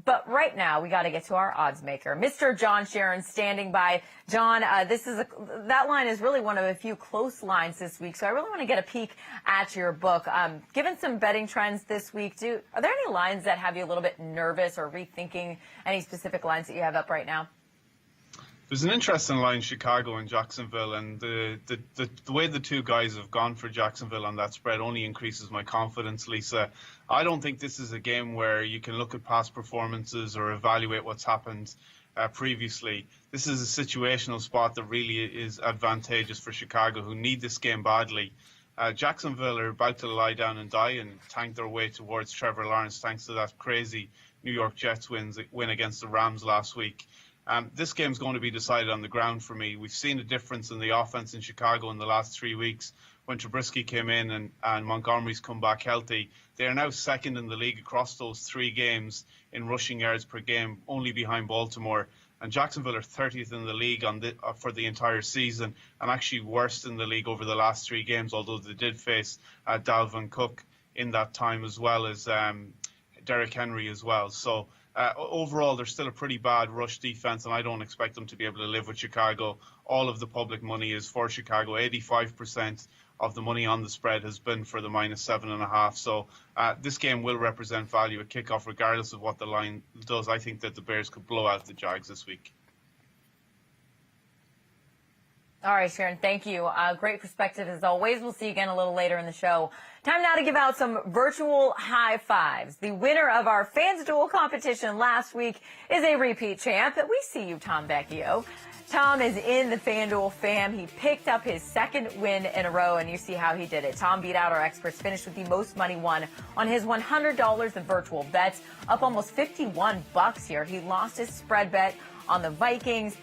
But right now, we got to get to our odds maker, Mr. John Sharon, standing by. John, that line is really one of a few close lines this week, so I really want to get a peek at your book. Given some betting trends this week, are there any lines that have you a little bit nervous or rethinking any specific lines that you have up right now? There's an interesting line, Chicago and Jacksonville, and the way the two guys have gone for Jacksonville on that spread only increases my confidence, Lisa. I don't think this is a game where you can look at past performances or evaluate what's happened previously. This is a situational spot that really is advantageous for Chicago, who need this game badly. Jacksonville are about to lie down and die and tank their way towards Trevor Lawrence thanks to that crazy New York Jets win against the Rams last week. This game's going to be decided on the ground for me. We've seen a difference in the offense in Chicago in the last 3 weeks when Trubisky came in and Montgomery's come back healthy. They are now second in the league across those 3 games in rushing yards per game, only behind Baltimore. And Jacksonville are 30th in the league for the entire season, and actually worst in the league over the last 3 games, although they did face Dalvin Cook in that time, as well as Derrick Henry as well. So overall, they're still a pretty bad rush defense, and I don't expect them to be able to live with Chicago. All of the public money is for Chicago. 85% of the money on the spread has been for the -7.5. So this game will represent value at kickoff, regardless of what the line does. I think that the Bears could blow out the Jags this week. All right, Sharon, thank you. Great perspective as always. We'll see you again a little later in the show. Time now to give out some virtual high fives. The winner of our FanDuel competition last week is a repeat champ. We see you, Tom Vecchio. Tom is in the FanDuel fam. He picked up his 2nd win in a row, and you see how he did it. Tom beat out our experts, finished with the most money won on his $100 in virtual bets, up almost $51 here. He lost his spread bet on the Vikings,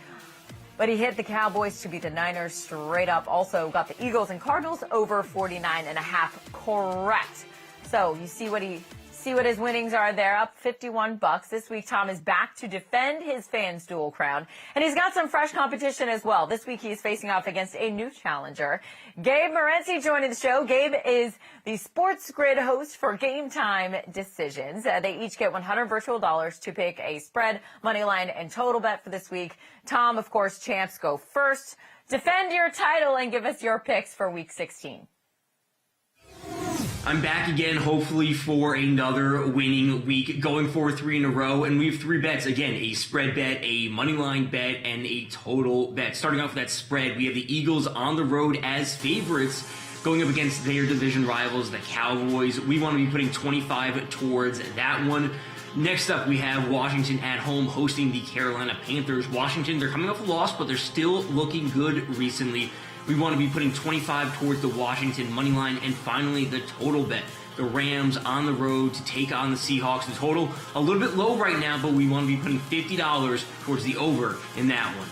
but he hit the Cowboys to beat the Niners straight up. Also got the Eagles and Cardinals over 49.5 correct. So you see what his winnings are there, up $51. This week, Tom is back to defend his FanDuel crown. And he's got some fresh competition as well. This week, he's facing off against a new challenger. Gabe Morency joining the show. Gabe is the Sports Grid host for Game Time Decisions. They each get $100 virtual dollars to pick a spread, money line, and total bet for this week. Tom, of course, champs go first. Defend your title and give us your picks for Week 16. I'm back again, hopefully for another winning week, going for 3 in a row, and we have 3 bets. Again, a spread bet, a money line bet, and a total bet. Starting off with that spread, we have the Eagles on the road as favorites, going up against their division rivals, the Cowboys. We want to be putting 25 towards that one. Next up, we have Washington at home hosting the Carolina Panthers. Washington, they're coming off a loss, but they're still looking good recently. We want to be putting 25 towards the Washington money line. And finally, the total bet. The Rams on the road to take on the Seahawks. The total a little bit low right now, but we want to be putting $50 towards the over in that one.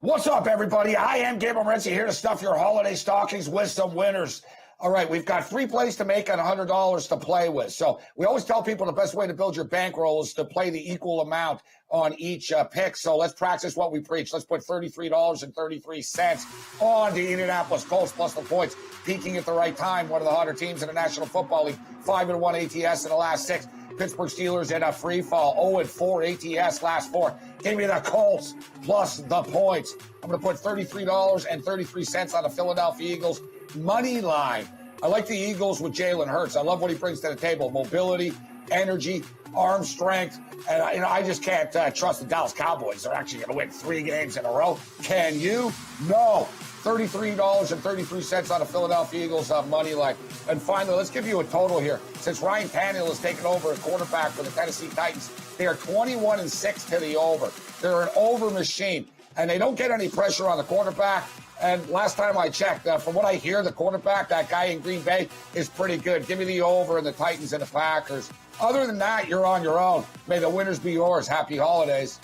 What's up, everybody? I am Gabe Morency, here to stuff your holiday stockings with some winners. All right, we've got 3 plays to make and $100 to play with. So we always tell people the best way to build your bankroll is to play the equal amount on each pick. So let's practice what we preach. Let's put $33.33 on the Indianapolis Colts plus the points, peaking at the right time. One of the hotter teams in the National Football League, 5-1 ATS in the last 6. Pittsburgh Steelers in a free fall, 0-4 ATS last 4. Give me the Colts plus the points. I'm going to put $33.33 on the Philadelphia Eagles money line. I like the Eagles with Jalen Hurts. I love what he brings to the table: mobility, energy, arm strength, and I just can't trust the Dallas Cowboys. They're actually going to win 3 games in a row. Can you? No. $33.33 on the Philadelphia Eagles money line. And finally, let's give you a total here. Since Ryan Tannehill has taken over as quarterback for the Tennessee Titans, they are 21-6 to the over. They're an over machine. and they don't get any pressure on the quarterback. And last time I checked, from what I hear, the quarterback, that guy in Green Bay, is pretty good. Give me the over in the Titans and the Packers. Other than that, you're on your own. May the winners be yours. Happy holidays.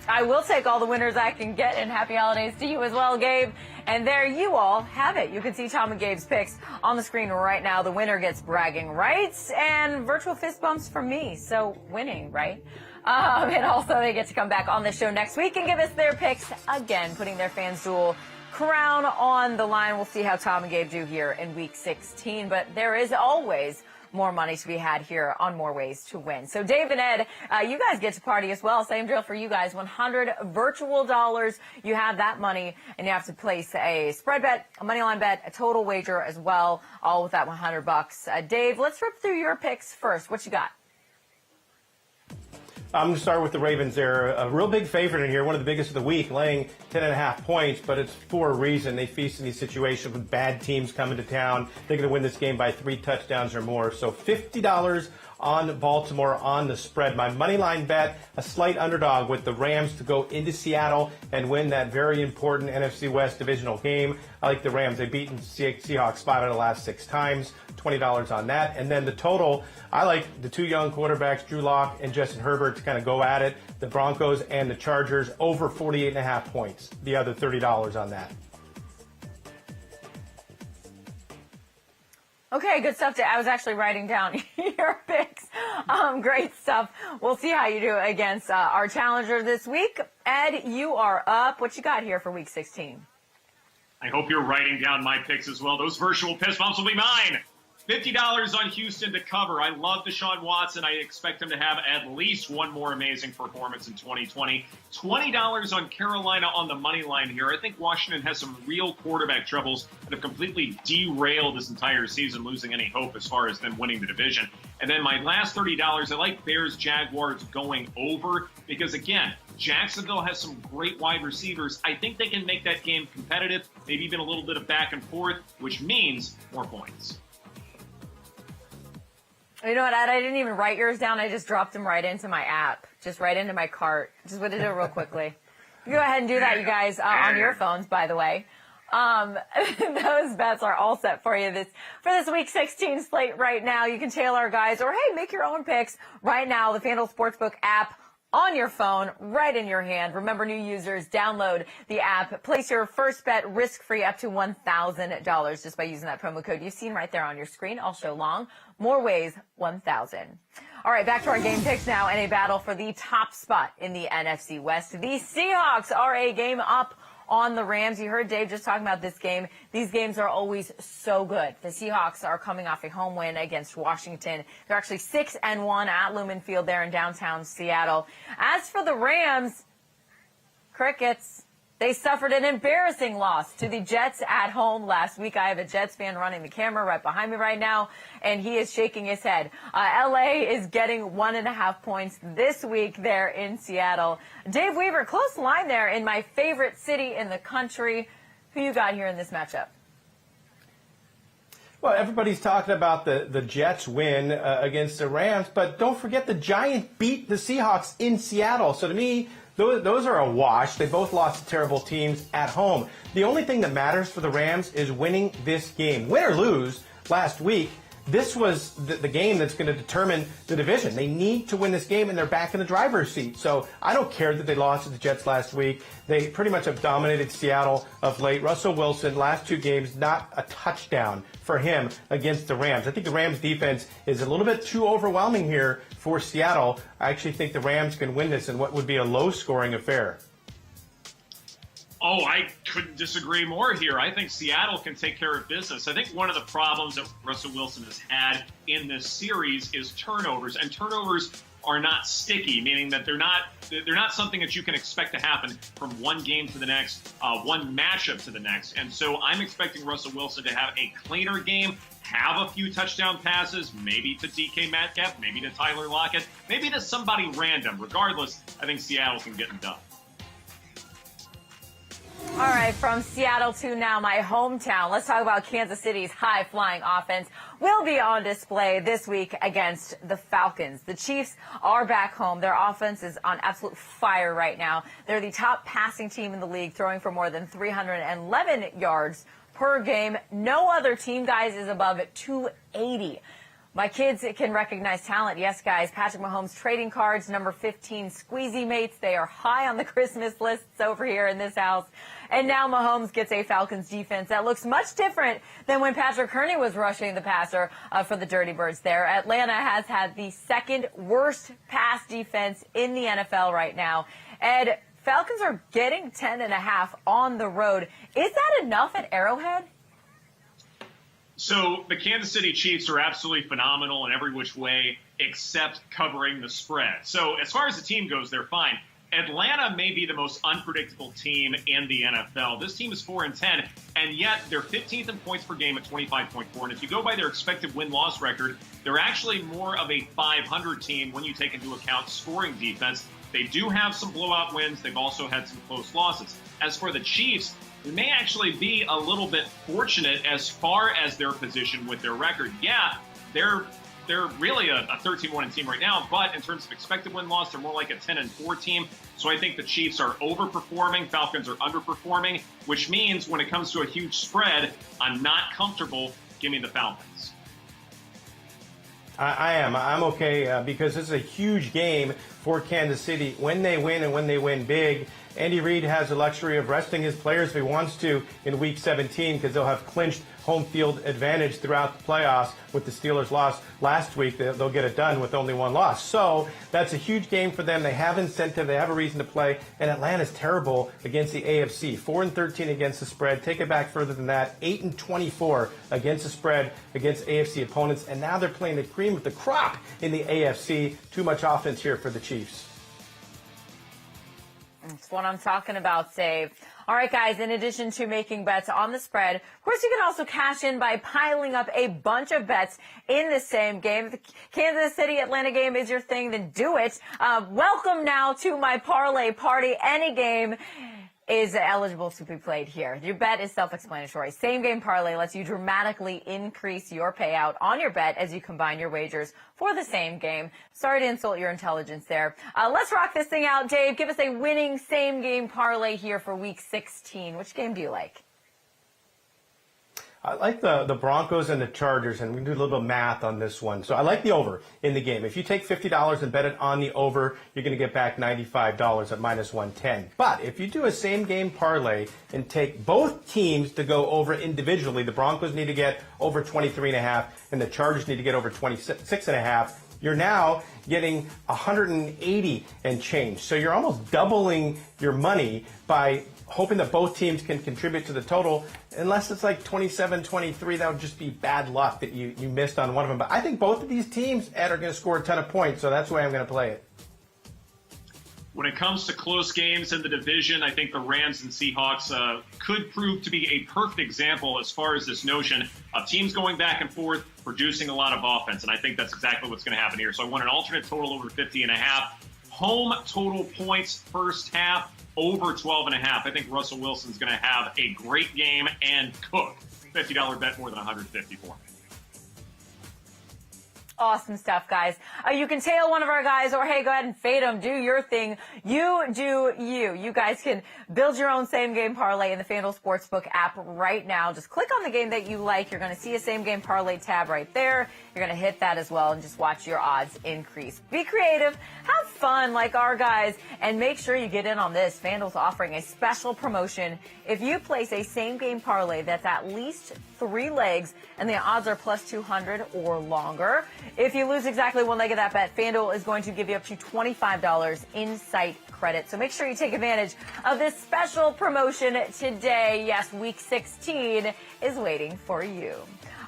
I will take all the winners I can get, and happy holidays to you as well, Gabe. And there you all have it. You can see Tom and Gabe's picks on the screen right now. The winner gets bragging rights and virtual fist bumps from me. So winning, right? And also they get to come back on the show next week and give us their picks again, putting their FanDuel crown on the line. We'll see how Tom and Gabe do here in week 16. But there is always more money to be had here on More Ways to Win. So Dave and Ed, you guys get to party as well. Same drill for you guys. 100 virtual dollars. You have that money, and you have to place a spread bet, a money line bet, a total wager as well, all with that $100. Dave, let's rip through your picks first. What you got? I'm going to start with the Ravens. They're a real big favorite in here, one of the biggest of the week, laying 10.5 points, but it's for a reason. They feast in these situations with bad teams coming to town. They're going to win this game by 3 touchdowns or more. So $50 on Baltimore on the spread. My money line bet, a slight underdog with the Rams to go into Seattle and win that very important NFC West divisional game. I like the Rams. They've beaten Seahawks 5 out of the last 6 times. $20 on that. And then the total, I like the 2 young quarterbacks, Drew Lock and Justin Herbert, to kind of go at it. The Broncos and the Chargers over 48.5 points. The other $30 on that. Okay, good stuff. I was actually writing down your picks. Great stuff. We'll see how you do against our challenger this week. Ed, you are up. What you got here for week 16? I hope you're writing down my picks as well. Those virtual piss bumps will be mine. $50 on Houston to cover. I love Deshaun Watson. I expect him to have at least one more amazing performance in 2020. $20 on Carolina on the money line here. I think Washington has some real quarterback troubles that have completely derailed this entire season, losing any hope as far as them winning the division. And then my last $30, I like Bears-Jaguars going over because, again, Jacksonville has some great wide receivers. I think they can make that game competitive, maybe even a little bit of back and forth, which means more points. You know what, Ed? I didn't even write yours down. I just dropped them right into my app, just right into my cart. Just wanted to do it real quickly. You go ahead and do that, you guys, on your phones, by the way. Those bets are all set for you for this week 16 slate right now. You can tail our guys, or hey, make your own picks right now. The FanDuel Sportsbook app on your phone, right in your hand. Remember, new users, download the app. Place your first bet risk-free up to $1,000 just by using that promo code you've seen right there on your screen all show long. More ways, 1,000. All right, back to our game picks now, and a battle for the top spot in the NFC West. The Seahawks are a game up on the Rams. You heard Dave just talking about this game. These games are always so good. The Seahawks are coming off a home win against Washington. They're actually 6-1 at Lumen Field there in downtown Seattle. As for the Rams, crickets. They suffered an embarrassing loss to the Jets at home last week. I have a Jets fan running the camera right behind me right now, and he is shaking his head. LA is getting 1.5 points this week there in Seattle. Dave Weaver, close line there in my favorite city in the country. Who you got here in this matchup? Well, everybody's talking about the Jets win against the Rams, but don't forget the Giants beat the Seahawks in Seattle. So to me, those are a wash. They both lost to terrible teams at home. The only thing that matters for the Rams is winning this game. Win or lose last week, this was the game that's going to determine the division. They need to win this game, and they're back in the driver's seat. So I don't care that they lost to the Jets last week. They pretty much have dominated Seattle of late. Russell Wilson, last 2 games, not a touchdown for him against the Rams. I think the Rams defense is a little bit too overwhelming here for Seattle. I actually think the Rams can win this in what would be a low-scoring affair. Oh, I couldn't disagree more here. I think Seattle can take care of business. I think one of the problems that Russell Wilson has had in this series is turnovers, and turnovers are not sticky, meaning that they're not something that you can expect to happen from one game to the next, one matchup to the next. And so I'm expecting Russell Wilson to have a cleaner game, have a few touchdown passes, maybe to DK Metcalf, maybe to Tyler Lockett, maybe to somebody random. Regardless, I think Seattle can get them done. All right, from Seattle to now my hometown. Let's talk about Kansas City's high-flying offense. will be on display this week against the Falcons. The Chiefs are back home. Their offense is on absolute fire right now. They're the top passing team in the league, throwing for more than 311 yards per game. No other team, guys, is above 280. My kids can recognize talent. Yes, guys, Patrick Mahomes trading cards, number 15 squeezy mates. They are high on the Christmas lists over here in this house. And now Mahomes gets a Falcons defense that looks much different than when Patrick Kerney was rushing the passer for the Dirty Birds there. Atlanta has had the second worst pass defense in the NFL right now. Ed, Falcons are getting 10.5 on the road. Is that enough at Arrowhead? So the Kansas City Chiefs are absolutely phenomenal in every which way except covering the spread. So as far as the team goes, they're fine. Atlanta may be the most unpredictable team in the NFL. This team is 4-10, and yet they're 15th in points per game at 25.4. And if you go by their expected win-loss record, they're actually more of a 500 team when you take into account scoring defense. They do have some blowout wins. They've also had some close losses. As for the Chiefs, they may actually be a little bit fortunate as far as their position with their record. Yeah, they're really a 13-1 team right now, but in terms of expected win-loss, they're more like a 10-4 team. So I think the Chiefs are overperforming, Falcons are underperforming, which means when it comes to a huge spread, I'm not comfortable. Give me the Falcons. I am. I'm okay because this is a huge game for Kansas City. When they win and when they win big, Andy Reid has the luxury of resting his players if he wants to in Week 17 because they'll have clinched home field advantage throughout the playoffs. With the Steelers' loss last week, they'll get it done with only one loss. So that's a huge game for them. They have incentive. They have a reason to play. And Atlanta's terrible against the AFC. 4-13 against the spread. Take it back further than that. 8-24 against the spread against AFC opponents. And now they're playing the cream of the crop in the AFC. Too much offense here for the Chiefs. That's what I'm talking about, Save. All right, guys, in addition to making bets on the spread, of course, you can also cash in by piling up a bunch of bets in the same game. If the Kansas City-Atlanta game is your thing, then do it. Welcome now to my parlay party. Any game is eligible to be played here. Your bet is self-explanatory. Same game parlay lets you dramatically increase your payout on your bet as you combine your wagers for the same game. Sorry to insult your intelligence there. Let's rock this thing out. Dave, give us a winning same game parlay here for Week 16. Which game do you like? I like the Broncos and the Chargers, and we can do a little bit of math on this one. So I like the over in the game. If you take $50 and bet it on the over, you're going to get back $95 at minus 110. But if you do a same-game parlay and take both teams to go over individually, the Broncos need to get over 23.5, and the Chargers need to get over 26.5. You're now getting 180 and change. So you're almost doubling your money by hoping that both teams can contribute to the total. Unless it's like 27-23, that would just be bad luck that you missed on one of them. But I think both of these teams, Ed, are going to score a ton of points, so that's the way I'm going to play it. When it comes to close games in the division, I think the Rams and Seahawks could prove to be a perfect example as far as this notion of teams going back and forth, producing a lot of offense. And I think that's exactly what's going to happen here. So I want an alternate total over 50.5. Home total points first half over 12.5. I think Russell Wilson's going to have a great game and cook. $50 bet more than 150 for me. Awesome stuff, guys. You can tail one of our guys, or hey, go ahead and fade them. Do your thing. You do you. You guys can build your own same-game parlay in the FanDuel Sportsbook app right now. Just click on the game that you like. You're going to see a same-game parlay tab right there. You're going to hit that as well and just watch your odds increase. Be creative. Have fun like our guys. And make sure you get in on this. FanDuel's offering a special promotion. If you place a same-game parlay that's at least 3 legs and the odds are plus 200 or longer, if you lose exactly one leg of that bet, FanDuel is going to give you up to $25 in site credit. So make sure you take advantage of this special promotion today. Yes, Week 16 is waiting for you.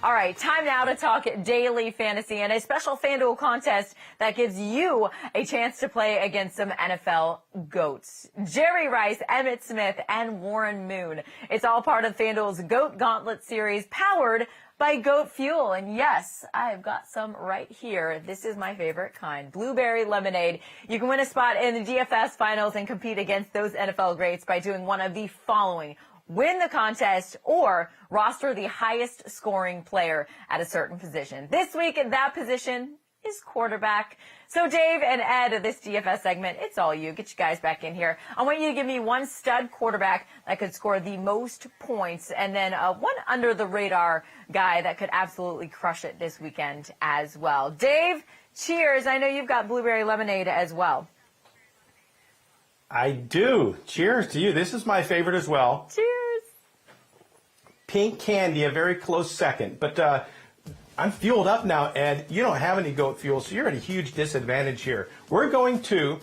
All right, time now to talk daily fantasy and a special FanDuel contest that gives you a chance to play against some NFL GOATs. Jerry Rice, Emmitt Smith, and Warren Moon. It's all part of FanDuel's GOAT Gauntlet series powered by Goat Fuel. And yes, I've got some right here. This is my favorite kind, blueberry lemonade. You can win a spot in the DFS finals and compete against those NFL greats by doing one of the following. win the contest, or roster the highest scoring player at a certain position. This week, that position is quarterback. So Dave and Ed, this DFS segment, it's all you. Get you guys back in here. I want you to give me one stud quarterback that could score the most points, and then one under the radar guy that could absolutely crush it this weekend as well. Dave, cheers. I know you've got blueberry lemonade as well. I do. Cheers to you. This is my favorite as well. Cheers. Pink candy, a very close second. But I'm fueled up now, Ed. You don't have any goat fuel, so you're at a huge disadvantage here. We're going to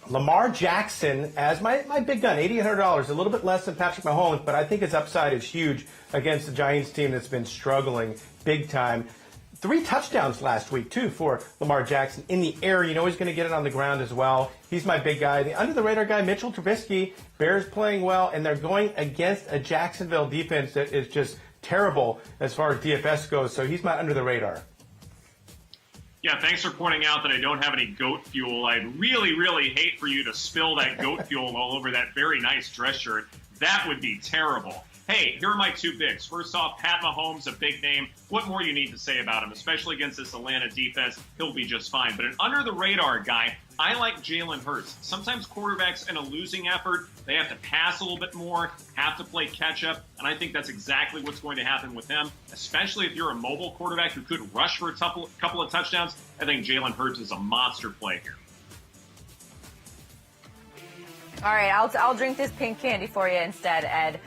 Lamar Jackson as my big gun, $8,800, a little bit less than Patrick Mahomes, but I think his upside is huge against the Giants team that's been struggling big time. 3 touchdowns last week, too, for Lamar Jackson. In the air, you know he's going to get it on the ground as well. He's my big guy. The under-the-radar guy, Mitchell Trubisky, Bears playing well, and they're going against a Jacksonville defense that is just terrible as far as DFS goes, so he's my under-the-radar. Yeah, thanks for pointing out that I don't have any goat fuel. I'd really, really hate for you to spill that goat fuel all over that very nice dress shirt. That would be terrible. Hey, here are my 2 bigs. First off, Pat Mahomes, a big name. What more you need to say about him, especially against this Atlanta defense? He'll be just fine. But an under-the-radar guy, I like Jalen Hurts. Sometimes quarterbacks in a losing effort, they have to pass a little bit more, have to play catch-up, and I think that's exactly what's going to happen with him, especially if you're a mobile quarterback who could rush for a couple of touchdowns. I think Jalen Hurts is a monster play here. All right, I'll drink this pink candy for you instead, Ed.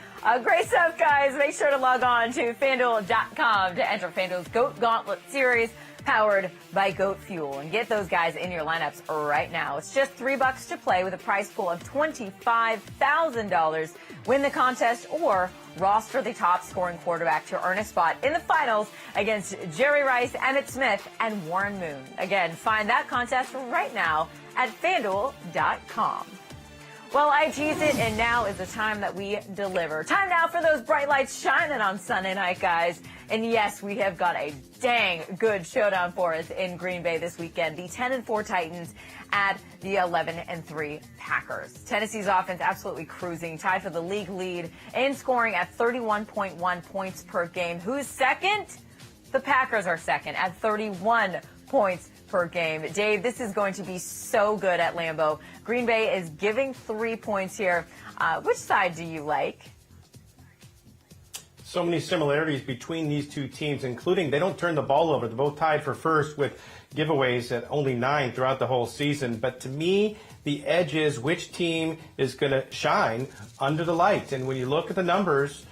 Great stuff, guys. Make sure to log on to FanDuel.com to enter FanDuel's GOAT Gauntlet Series, powered by Goat Fuel, and get those guys in your lineups right now. It's just $3 to play with a prize pool of $25,000. Win the contest or roster the top scoring quarterback to earn a spot in the finals against Jerry Rice, Emmitt Smith, and Warren Moon. Again, find that contest right now at FanDuel.com. Well, I tease it, and now is the time that we deliver. Time now for those bright lights shining on Sunday night, guys. And yes, we have got a dang good showdown for us in Green Bay this weekend. The 10-4 Titans at the 11-3 Packers. Tennessee's offense absolutely cruising, tied for the league lead in scoring at 31.1 points per game. Who's second? The Packers are second at 31 points per game. Dave, this is going to be so good at Lambeau. Green Bay is giving 3 points here. Which side do you like? So many similarities between these two teams, including they don't turn the ball over. They're both tied for first with giveaways at only 9 throughout the whole season. But to me, the edge is which team is going to shine under the light. And when you look at the numbers,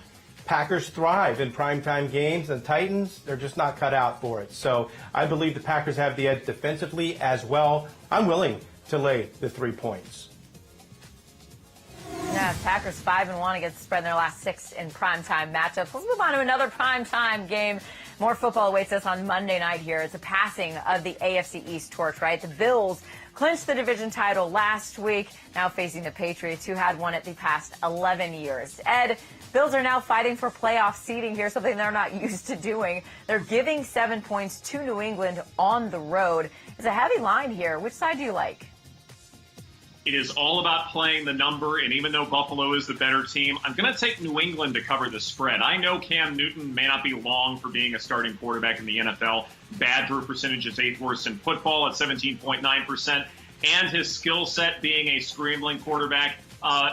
Packers thrive in primetime games, and Titans, they're just not cut out for it. So I believe the Packers have the edge defensively as well. I'm willing to lay the 3 points. Yeah, Packers 5-1 against the spread in their last 6 in primetime matchups. Let's move on to another primetime game. More football awaits us on Monday night here. It's a passing of the AFC East torch, right? The Bills clinched the division title last week, now facing the Patriots, who had won it the past 11 years. Ed, Bills are now fighting for playoff seeding here, something they're not used to doing. They're giving 7 points to New England on the road. It's a heavy line here. Which side do you like? It is all about playing the number, and even though Buffalo is the better team, I'm going to take New England to cover the spread. I know Cam Newton may not be long for being a starting quarterback in the NFL. Bad throw percentage is 8th worst in football at 17.9%, and his skill set being a scrambling quarterback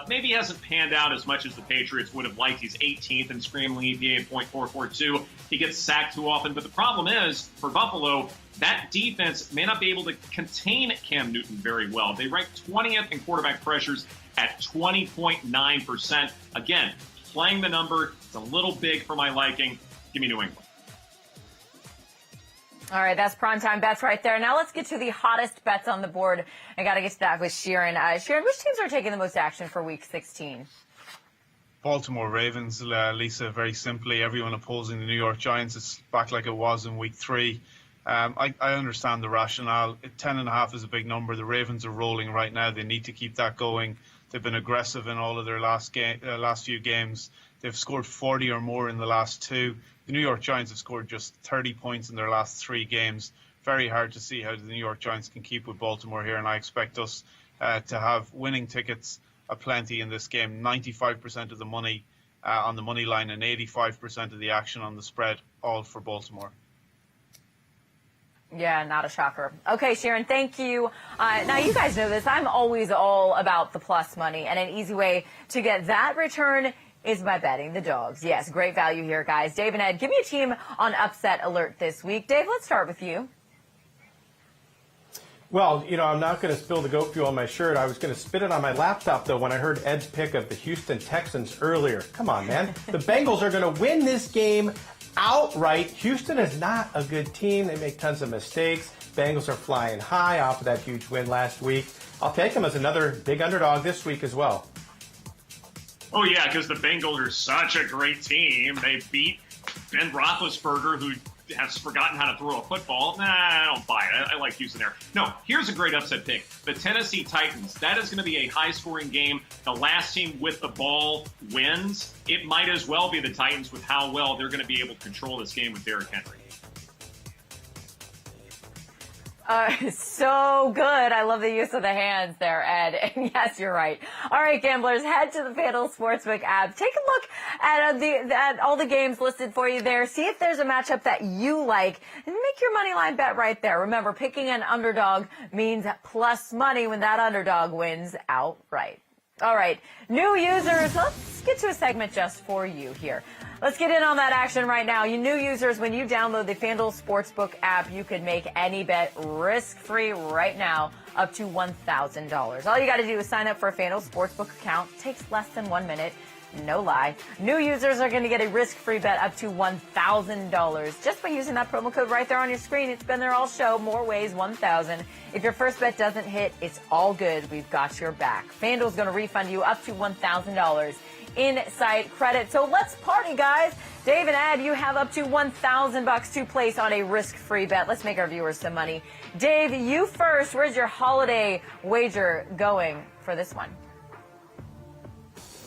maybe hasn't panned out as much as the Patriots would have liked. He's 18th in scrambling EPA at .442. He gets sacked too often, but the problem is, for Buffalo, that defense may not be able to contain Cam Newton very well. They rank 20th in quarterback pressures at 20.9%. Again, playing the number, it's a little big for my liking. Give me New England. All right, that's primetime bets right there. Now let's get to the hottest bets on the board. I got to get to that with Sheeran. Sheeran, which teams are taking the most action for Week 16? Baltimore Ravens, Lisa, very simply. Everyone opposing the New York Giants. It's back like it was in Week 3. I understand the rationale. 10.5 is a big number. The Ravens are rolling right now. They need to keep that going. They've been aggressive in all of their last few games. They've scored 40 or more in the last 2. The New York Giants have scored just 30 points in their last 3 games. Very hard to see how the New York Giants can keep with Baltimore here, and I expect us to have winning tickets aplenty in this game. 95% of the money on the money line and 85% of the action on the spread, all for Baltimore. Yeah, not a shocker. Okay, Sharon, thank you. Now, you guys know this. I'm always all about the plus money, and an easy way to get that return is by betting the dogs. Yes, great value here, guys. Dave and Ed, give me a team on upset alert this week. Dave, let's start with you. Well, I'm not going to spill the goat fuel on my shirt. I was going to spit it on my laptop, though, when I heard Ed's pick of the Houston Texans earlier. Come on, man. The Bengals are going to win this game outright. Houston is not a good team. They make tons of mistakes. Bengals are flying high off of that huge win last week. I'll take them as another big underdog this week as well. Oh, yeah, because the Bengals are such a great team. They beat Ben Roethlisberger, who has forgotten how to throw a football. Nah, I don't buy it. I like Houston there. No, here's a great upset pick. The Tennessee Titans. That is going to be a high-scoring game. The last team with the ball wins. It might as well be the Titans with how well they're going to be able to control this game with Derrick Henry. So good. I love the use of the hands there, Ed. And yes, you're right. All right, gamblers, head to the FanDuel Sportsbook app. Take a look at all the games listed for you there. See if there's a matchup that you like and make your money line bet right there. Remember, picking an underdog means plus money when that underdog wins outright. All right, new users, let's get to a segment just for you here. Let's get in on that action right now. You new users, when you download the FanDuel Sportsbook app, you can make any bet risk-free right now up to $1,000. All you got to do is sign up for a FanDuel Sportsbook account. It takes less than 1 minute. No lie. New users are going to get a risk-free bet up to $1,000 just by using that promo code right there on your screen. It's been there all show. More ways, 1,000. If your first bet doesn't hit, it's all good. We've got your back. FanDuel's going to refund you up to $1,000 in site credit. So let's party, guys. Dave and Ed, you have up to $1,000 to place on a risk-free bet. Let's make our viewers some money. Dave, you first. Where's your holiday wager going for this one?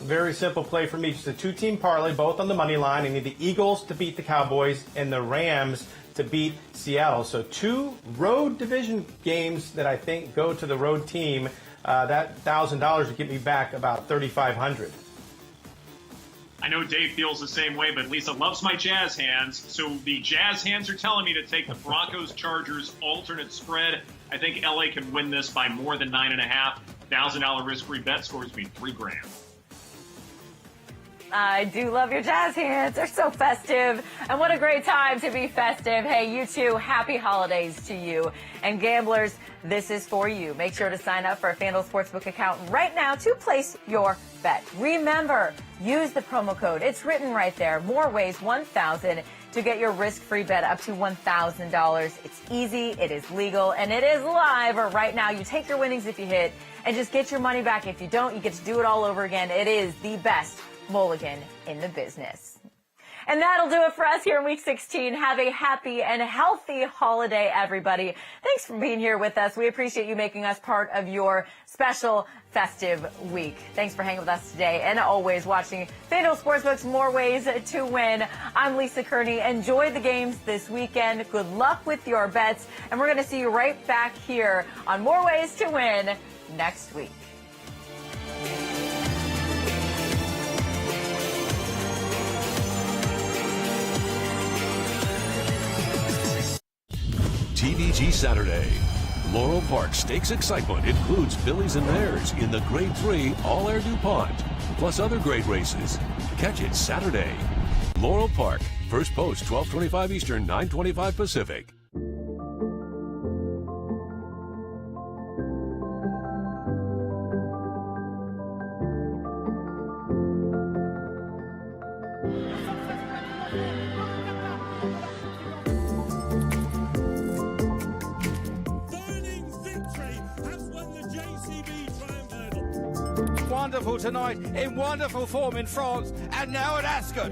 Very simple play for me. Just a two-team parlay, both on the money line. I need the Eagles to beat the Cowboys and the Rams to beat Seattle. So two road division games that I think go to the road team. That $1,000 would get me back about $3,500. I know Dave feels the same way, but Lisa loves my Jazz hands. So the Jazz hands are telling me to take the Broncos-Chargers alternate spread. I think LA can win this by more than 9.5. $1,000 risk-free bet scores me $3,000. I do love your Jazz hands. They're so festive. And what a great time to be festive. Hey, you too. Happy holidays to you. And gamblers, this is for you. Make sure to sign up for a FanDuel Sportsbook account right now to place your bet. Remember, use the promo code. It's written right there. More ways, 1,000 to get your risk-free bet up to $1,000. It's easy, it is legal, and it is live right now. You take your winnings if you hit and just get your money back. If you don't, you get to do it all over again. It is the best mulligan in the business. And that'll do it for us here in Week 16. Have a happy and healthy holiday, everybody. Thanks for being here with us. We appreciate you making us part of your special festive week. Thanks for hanging with us today and always watching FanDuel Sportsbook's More Ways to Win. I'm Lisa Kerney. Enjoy the games this weekend. Good luck with your bets. And we're going to see you right back here on More Ways to Win next week. TVG Saturday. Laurel Park Stakes excitement includes fillies and mares in the Grade 3 All Air DuPont, plus other great races. Catch it Saturday. Laurel Park, first post 12:25 Eastern, 9:25 Pacific. Wonderful tonight, in wonderful form in France, and now at Ascot.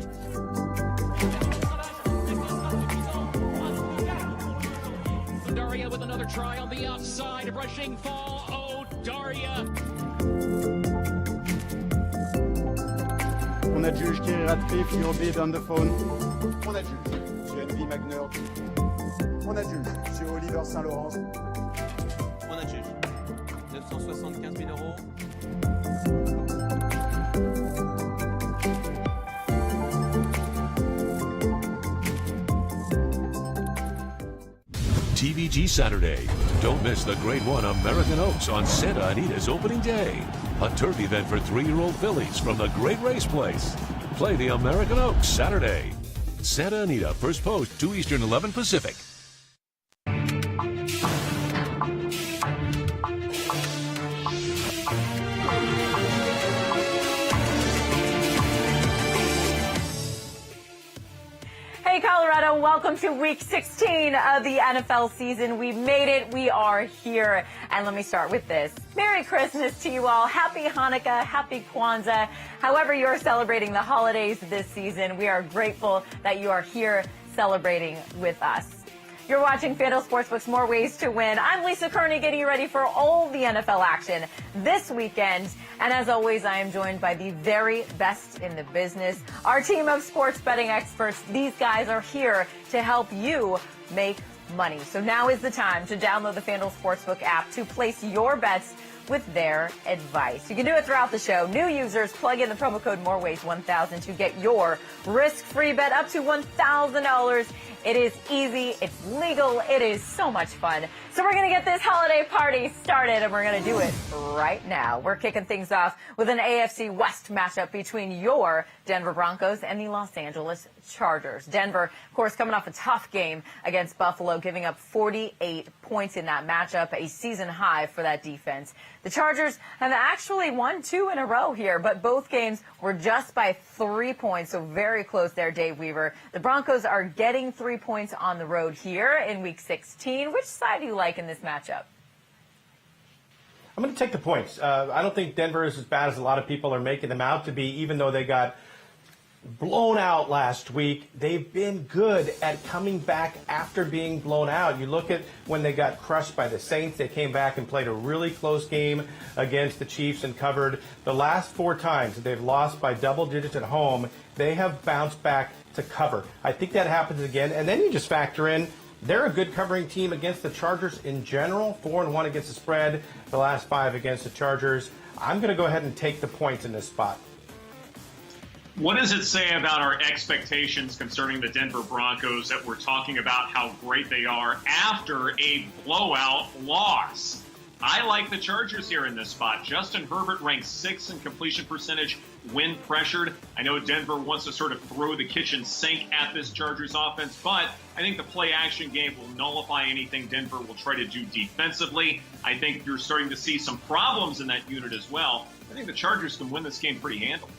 Daria with another try on the outside, rushing fall. Oh, Daria. On a juge Kiri Ratcliffe, you'll be on the phone. On a juge, Geneviève Magner. On a juge, Monsieur Oliver Saint-Laurent. On adjuge. 975 000 €. VG Saturday. Don't miss the Grade 1 American Oaks on Santa Anita's opening day. A turf event for 3-year-old fillies from the Great Race Place. Play the American Oaks Saturday. Santa Anita, first post, 2 Eastern, 11 Pacific. Hey Colorado, welcome to week 16 of the NFL season. We've made it. We are here. And let me start with this. Merry Christmas to you all. Happy Hanukkah. Happy Kwanzaa. However you're celebrating the holidays this season, we are grateful that you are here celebrating with us. You're watching FanDuel Sportsbook's More Ways to Win. I'm Lisa Kerney, getting you ready for all the NFL action this weekend. And as always, I am joined by the very best in the business, our team of sports betting experts. These guys are here to help you make money. So now is the time to download the FanDuel Sportsbook app to place your bets with their advice. You can do it throughout the show. New users, plug in the promo code MOREWAYS1000 to get your risk-free bet up to $1,000. It is easy, it's legal, it is so much fun. So we're going to get this holiday party started, and we're going to do it right now. We're kicking things off with an AFC West matchup between your Denver Broncos and the Los Angeles Chargers. Denver, of course, coming off a tough game against Buffalo, giving up 48 points in that matchup, a season high for that defense. The Chargers have actually won 2 in a row here, but both games were just by 3 points, so very close there, Dave Weaver. The Broncos are getting 3 points on the road here in Week 16. Which side do you like in this matchup? I'm going to take the points. I don't think Denver is as bad as a lot of people are making them out to be, even though they got blown out last week. They've been good at coming back after being blown out. You look at when they got crushed by the Saints, they came back and played a really close game against the Chiefs and covered. The last 4 times that they've lost by double digits at home, they have bounced back to cover. I think that happens again. And then you just factor in they're a good covering team against the Chargers in general. 4-1 against the spread, the last 5 against the Chargers. I'm going to go ahead and take the points in this spot. What does it say about our expectations concerning the Denver Broncos that we're talking about how great they are after a blowout loss? I like the Chargers here in this spot. Justin Herbert ranks 6th in completion percentage when pressured. I know Denver wants to sort of throw the kitchen sink at this Chargers offense, but I think the play-action game will nullify anything Denver will try to do defensively. I think you're starting to see some problems in that unit as well. I think the Chargers can win this game pretty handily.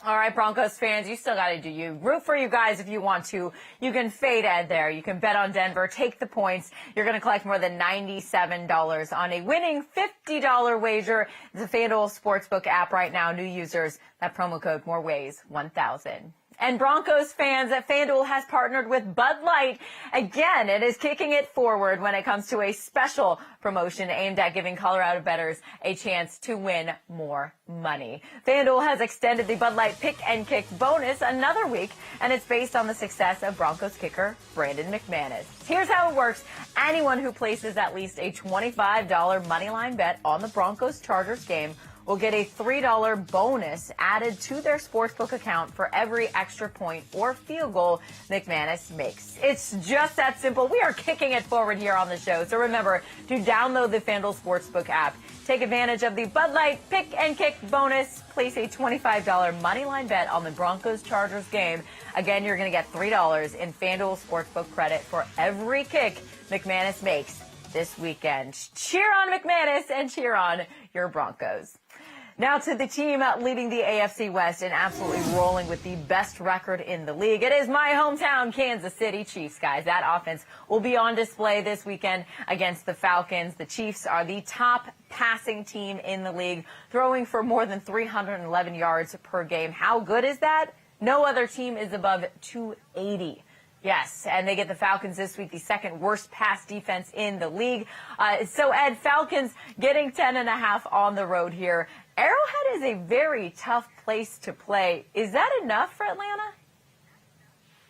All right, Broncos fans, you still got to do you. Root for you guys if you want to. You can fade Ed there. You can bet on Denver. Take the points. You're going to collect more than $97 on a winning $50 wager. It's a FanDuel Sportsbook app right now. New users, that promo code MOREWAYS1000. And Broncos fans, at FanDuel has partnered with Bud Light. Again, it is kicking it forward when it comes to a special promotion aimed at giving Colorado bettors a chance to win more money. FanDuel has extended the Bud Light Pick and Kick bonus another week, and it's based on the success of Broncos kicker Brandon McManus. Here's how it works. Anyone who places at least a $25 moneyline bet on the Broncos-Chargers game will get a $3 bonus added to their sportsbook account for every extra point or field goal McManus makes. It's just that simple. We are kicking it forward here on the show. So remember to download the FanDuel Sportsbook app. Take advantage of the Bud Light Pick and Kick bonus. Place a $25 moneyline bet on the Broncos-Chargers game. Again, you're going to get $3 in FanDuel Sportsbook credit for every kick McManus makes this weekend. Cheer on McManus and cheer on your Broncos. Now to the team leading the AFC West and absolutely rolling with the best record in the league. It is my hometown, Kansas City Chiefs, guys. That offense will be on display this weekend against the Falcons. The Chiefs are the top passing team in the league, throwing for more than 311 yards per game. How good is that? No other team is above 280. Yes, and they get the Falcons this week, the second worst pass defense in the league. So, Ed, Falcons getting 10.5 on the road here. Arrowhead is a very tough place to play. Is that enough for Atlanta?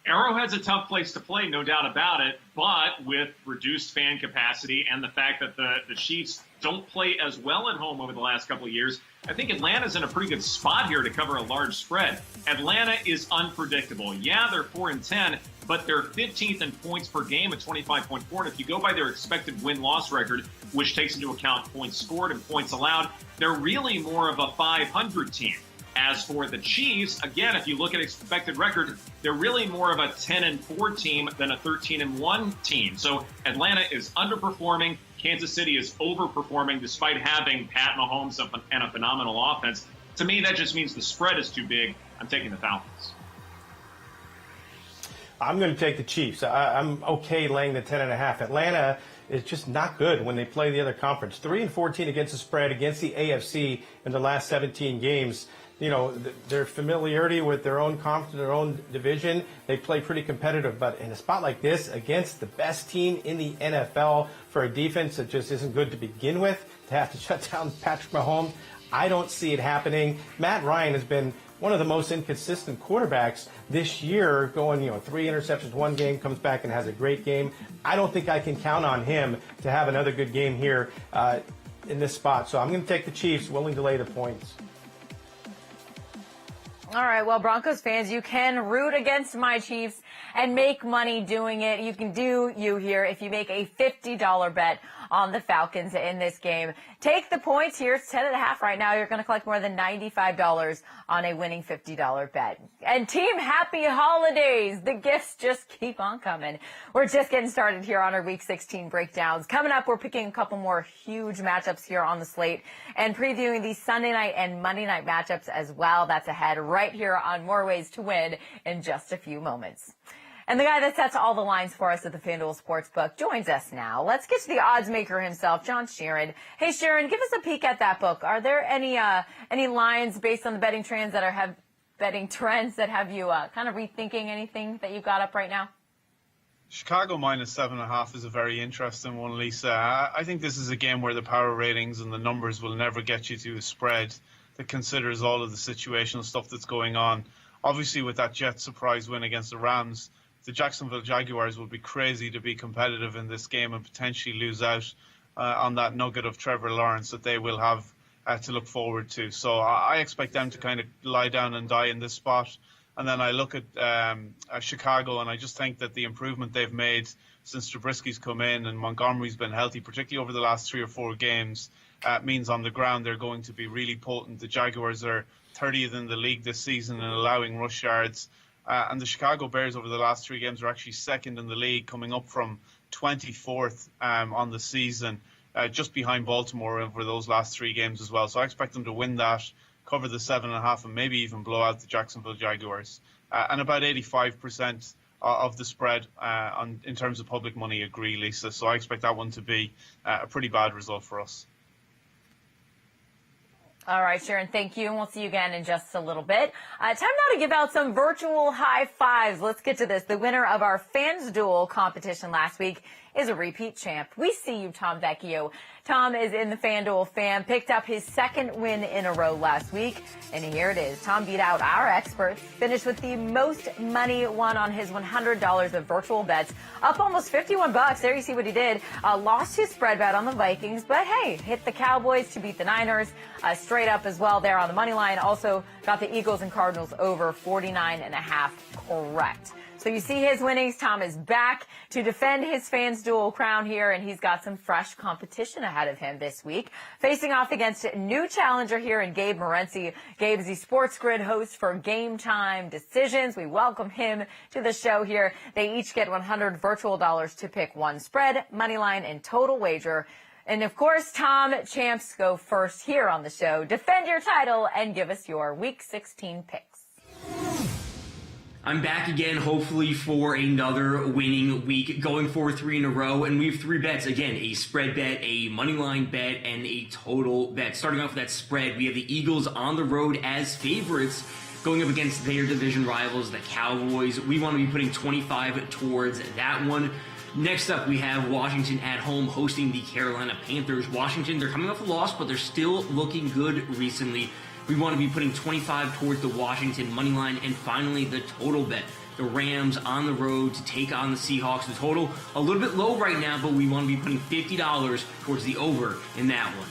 Arrowhead's a tough place to play, no doubt about it, but with reduced fan capacity and the fact that the Chiefs don't play as well at home over the last couple of years. I think Atlanta's in a pretty good spot here to cover a large spread. Atlanta is unpredictable. Yeah, they're 4-10, but they're 15th in points per game at 25.4. And if you go by their expected win-loss record, which takes into account points scored and points allowed, they're really more of a 500 team. As for the Chiefs, again, if you look at expected record, they're really more of a 10-4 team than a 13-1 team. So Atlanta is underperforming. Kansas City is overperforming despite having Pat Mahomes and a phenomenal offense. To me, that just means the spread is too big. I'm taking the Falcons. I'm going to take the Chiefs. I'm okay laying the 10.5. Atlanta is just not good when they play the other conference. 3-14 against the spread against the AFC in the last 17 games. You know, their familiarity with their own conference, their own division, they play pretty competitive. But in a spot like this, against the best team in the NFL, for a defense that just isn't good to begin with, to have to shut down Patrick Mahomes, I don't see it happening. Matt Ryan has been one of the most inconsistent quarterbacks this year, going, 3 interceptions one game, comes back and has a great game. I don't think I can count on him to have another good game here in this spot. So I'm going to take the Chiefs, willing to lay the points. All right, well, Broncos fans, you can root against my Chiefs and make money doing it. You can do you here if you make a $50 bet on the Falcons in this game. Take the points here. It's 10.5 right now. You're going to collect more than $95 on a winning $50 bet. And team, happy holidays. The gifts just keep on coming. We're just getting started here on our Week 16 breakdowns. Coming up, we're picking a couple more huge matchups here on the slate and previewing the Sunday night and Monday night matchups as well. That's ahead right here on More Ways to Win in just a few moments. And the guy that sets all the lines for us at the FanDuel Sportsbook joins us now. Let's get to the odds maker himself, John Sheeran. Hey, Sheeran, give us a peek at that book. Are there any lines based on the betting trends that have you kind of rethinking anything that you got up right now? Chicago minus 7.5 is a very interesting one, Lisa. I think this is a game where the power ratings and the numbers will never get you to a spread that considers all of the situational stuff that's going on. Obviously, with that Jets surprise win against the Rams, the Jacksonville Jaguars will be crazy to be competitive in this game and potentially lose out on that nugget of Trevor Lawrence that they will have to look forward to. So I expect them to kind of lie down and die in this spot. And then I look at Chicago, and I just think that the improvement they've made since Trubisky's come in and Montgomery's been healthy, particularly over the last 3 or 4 games, means on the ground they're going to be really potent. The Jaguars are 30th in the league this season in allowing rush yards. And the Chicago Bears over the last 3 games are actually second in the league, coming up from 24th on the season, just behind Baltimore over those last 3 games as well. So I expect them to win that, cover the 7.5, and maybe even blow out the Jacksonville Jaguars. And about 85% of the spread in terms of public money agree, Lisa. So I expect that one to be a pretty bad result for us. All right, Sharon, thank you, and we'll see you again in just a little bit. Time now to give out some virtual high fives. Let's get to this. The winner of our FanDuel competition last week is a repeat champ. We see you, Tom Vecchio. Tom is in the FanDuel fam, picked up his 2nd win in a row last week, and here it is. Tom beat out our experts, finished with the most money won on his $100 of virtual bets, up almost $51. There you see what he did. Lost his spread bet on the Vikings, but hey, hit the Cowboys to beat the Niners, straight up as well there on the money line. Also got the Eagles and Cardinals over 49.5 correct. So you see his winnings. Tom is back to defend his FanDuel crown here, and he's got some fresh competition ahead of him this week. Facing off against a new challenger here in Gabe Morency. Gabe is the Sports Grid host for Game Time Decisions. We welcome him to the show here. They each get $100 virtual dollars to pick one spread, money line, and total wager. And of course, Tom, champs go first here on the show. Defend your title and give us your Week 16 picks. I'm back again, hopefully for another winning week, going for 3 in a row, and we have 3 bets. Again, a spread bet, a money line bet, and a total bet. Starting off with that spread, we have the Eagles on the road as favorites, going up against their division rivals, the Cowboys. We want to be putting 25 towards that one. Next up, we have Washington at home hosting the Carolina Panthers. Washington, they're coming off a loss, but they're still looking good recently. We want to be putting 25 towards the Washington money line, and finally the total bet. the Rams on the road to take on the Seahawks. The total a little bit low right now, but we want to be putting $50 towards the over in that one.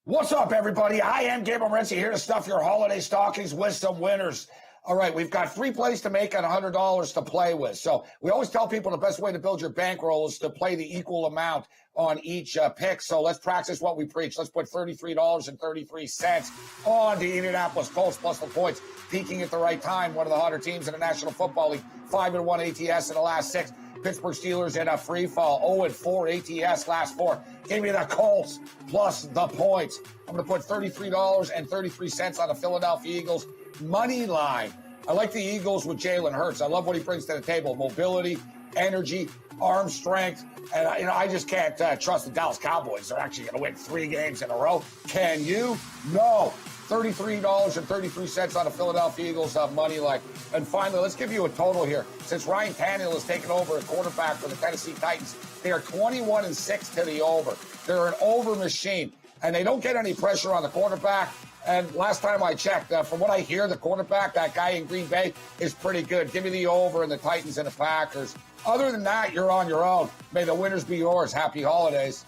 What's up, everybody? I am Gabe Morency here to stuff your holiday stockings with some winners. All right, we've got 3 plays to make and $100 to play with. So we always tell people the best way to build your bankroll is to play the equal amount on each pick. So let's practice what we preach. Let's put $33.33 on the Indianapolis Colts plus the points, peaking at the right time. One of the hotter teams in the National Football League. 5-1 ATS in the last 6. Pittsburgh Steelers in a free fall. 0-4 ATS last 4. Give me the Colts plus the points. I'm going to put $33.33 on the Philadelphia Eagles money line. I like the Eagles with Jalen Hurts. I love what he brings to the table. Mobility, energy, arm strength. And, I just can't trust the Dallas Cowboys. They're actually going to win 3 games in a row. Can you? No. $33.33 on the Philadelphia Eagles money line. And finally, let's give you a total here. Since Ryan Tannehill has taken over at quarterback for the Tennessee Titans, they are 21-6 to the over. They're an over machine, and they don't get any pressure on the quarterback. And last time I checked, from what I hear, the quarterback, that guy in Green Bay, is pretty good. Give me the over in the Titans and the Packers. Other than that, you're on your own. May the winners be yours. Happy holidays.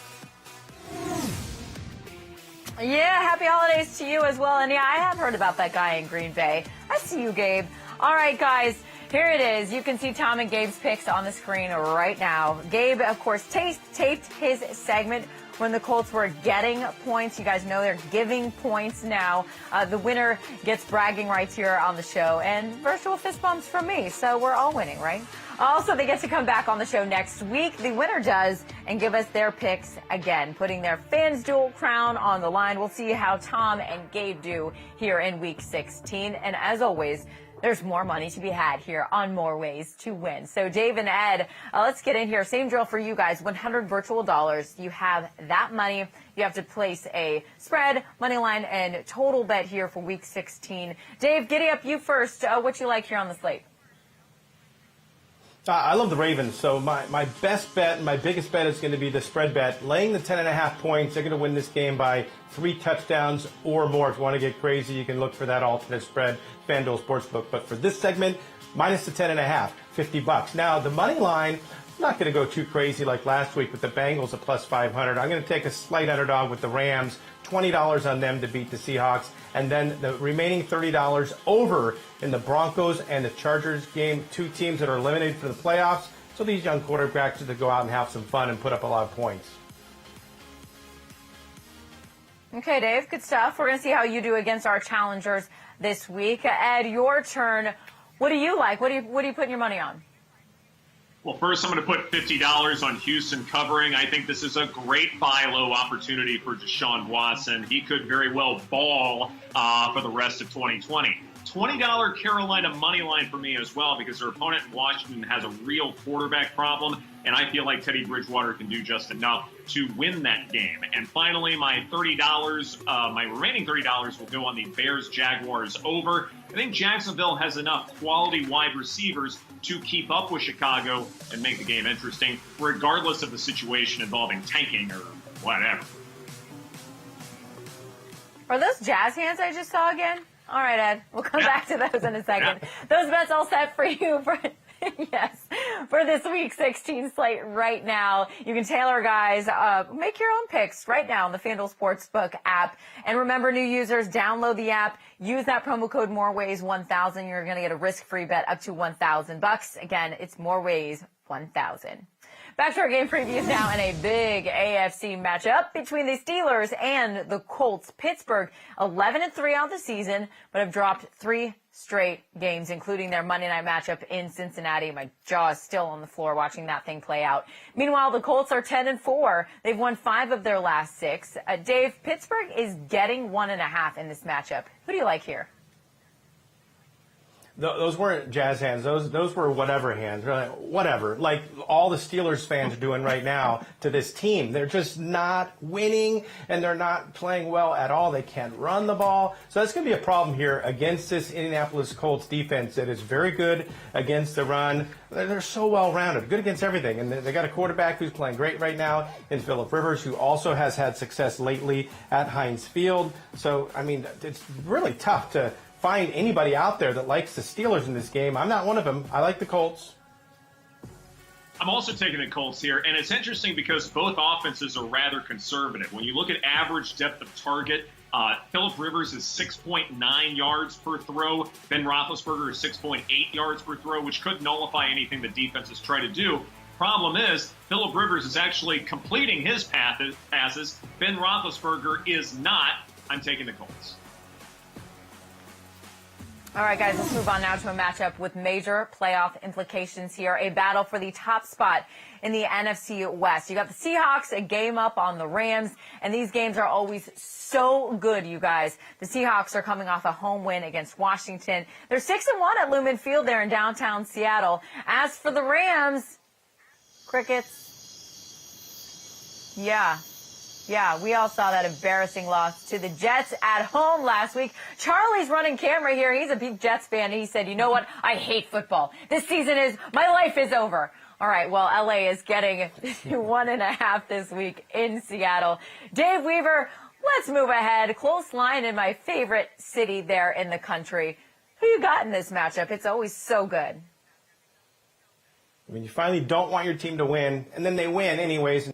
Yeah, happy holidays to you as well. And yeah, I have heard about that guy in Green Bay. I see you, Gabe. All right, guys, here it is. You can see Tom and Gabe's picks on the screen right now. Gabe, of course, taped his segment when the Colts were getting points. You guys know they're giving points now. The winner gets bragging rights here on the show and virtual fist bumps from me. So we're all winning, right? Also, they get to come back on the show next week. The winner does and give us their picks again, putting their FanDuel crown on the line. We'll see how Tom and Gabe do here in Week 16. And as always, there's more money to be had here on More Ways to Win. So Dave and Ed, let's get in here. Same drill for you guys. 100 virtual dollars. You have that money. You have to place a spread, money line, and total bet here for Week 16. Dave, giddy up you first. What you like here on the slate? I love the Ravens, so my best bet, my biggest bet is going to be the spread bet. Laying the 10.5 points, they're going to win this game by 3 touchdowns or more. If you want to get crazy, you can look for that alternate spread, FanDuel Sportsbook. But for this segment, minus the 10.5, $50. Now, the money line, I'm not going to go too crazy like last week with the Bengals at plus 500. I'm going to take a slight underdog with the Rams, $20 on them to beat the Seahawks. And then the remaining $30 over in the Broncos and the Chargers game, 2 teams that are eliminated for the playoffs. So these young quarterbacks are to go out and have some fun and put up a lot of points. Okay, Dave, good stuff. We're going to see how you do against our challengers this week. Ed, your turn. What do you like? What are you putting your money on? Well, first, I'm going to put $50 on Houston covering. I think this is a great buy low opportunity for Deshaun Watson. He could very well ball for the rest of 2020. $20 Carolina money line for me as well, because their opponent in Washington has a real quarterback problem, and I feel like Teddy Bridgewater can do just enough to win that game. And finally, my $30, my remaining $30 will go on the Bears-Jaguars over. I think Jacksonville has enough quality wide receivers to keep up with Chicago and make the game interesting, regardless of the situation involving tanking or whatever. Are those jazz hands I just saw again? All right, Ed. We'll come back to those in a second. Yeah. Those bets all set for you for for this Week 16 slate right now. You can tailor, guys, make your own picks right now on the FanDuel Sportsbook app. And remember, new users, download the app. Use that promo code MOREWAYS1000. You're going to get a risk-free bet up to $1,000. Again, it's MOREWAYS1000. Back to our game previews now, and a big AFC matchup between the Steelers and the Colts. Pittsburgh, 11-3 on the season, but have dropped 3 straight games, including their Monday night matchup in Cincinnati. My jaw is still on the floor watching that thing play out. Meanwhile, the Colts are 10-4. They've won 5 of their last 6. Dave, Pittsburgh is getting 1.5 in this matchup. Who do you like here? Those weren't jazz hands. Those were whatever hands. Whatever. Like all the Steelers fans are doing right now to this team. They're just not winning, and they're not playing well at all. They can't run the ball. So that's going to be a problem here against this Indianapolis Colts defense that is very good against the run. They're so well-rounded, good against everything. And they got a quarterback who's playing great right now in Phillip Rivers, who also has had success lately at Heinz Field. So, I mean, it's really tough to find anybody out there that likes the Steelers in this game. I'm not one of them. I like the Colts. I'm also taking the Colts here, and it's interesting because both offenses are rather conservative. When you look at average depth of target, Phillip Rivers is 6.9 yards per throw. Ben Roethlisberger is 6.8 yards per throw, which could nullify anything the defenses try to do. Problem is, Phillip Rivers is actually completing his passes. Ben Roethlisberger is not. I'm taking the Colts. All right, guys, let's move on now to a matchup with major playoff implications here. A battle for the top spot in the NFC West. You got the Seahawks, a game up on the Rams, and these games are always so good, you guys. The Seahawks are coming off a home win against Washington. They're 6-1 at Lumen Field there in downtown Seattle. As for the Rams, crickets. Yeah, we all saw that embarrassing loss to the Jets at home last week. Charlie's running camera here. He's a big Jets fan, and he said, you know what? I hate football. This season my life is over. All right, well, LA is getting 1.5 this week in Seattle. Dave Weaver, let's move ahead. Close line in my favorite city there in the country. Who you got in this matchup? It's always so good. I mean, you finally don't want your team to win, and then they win anyways.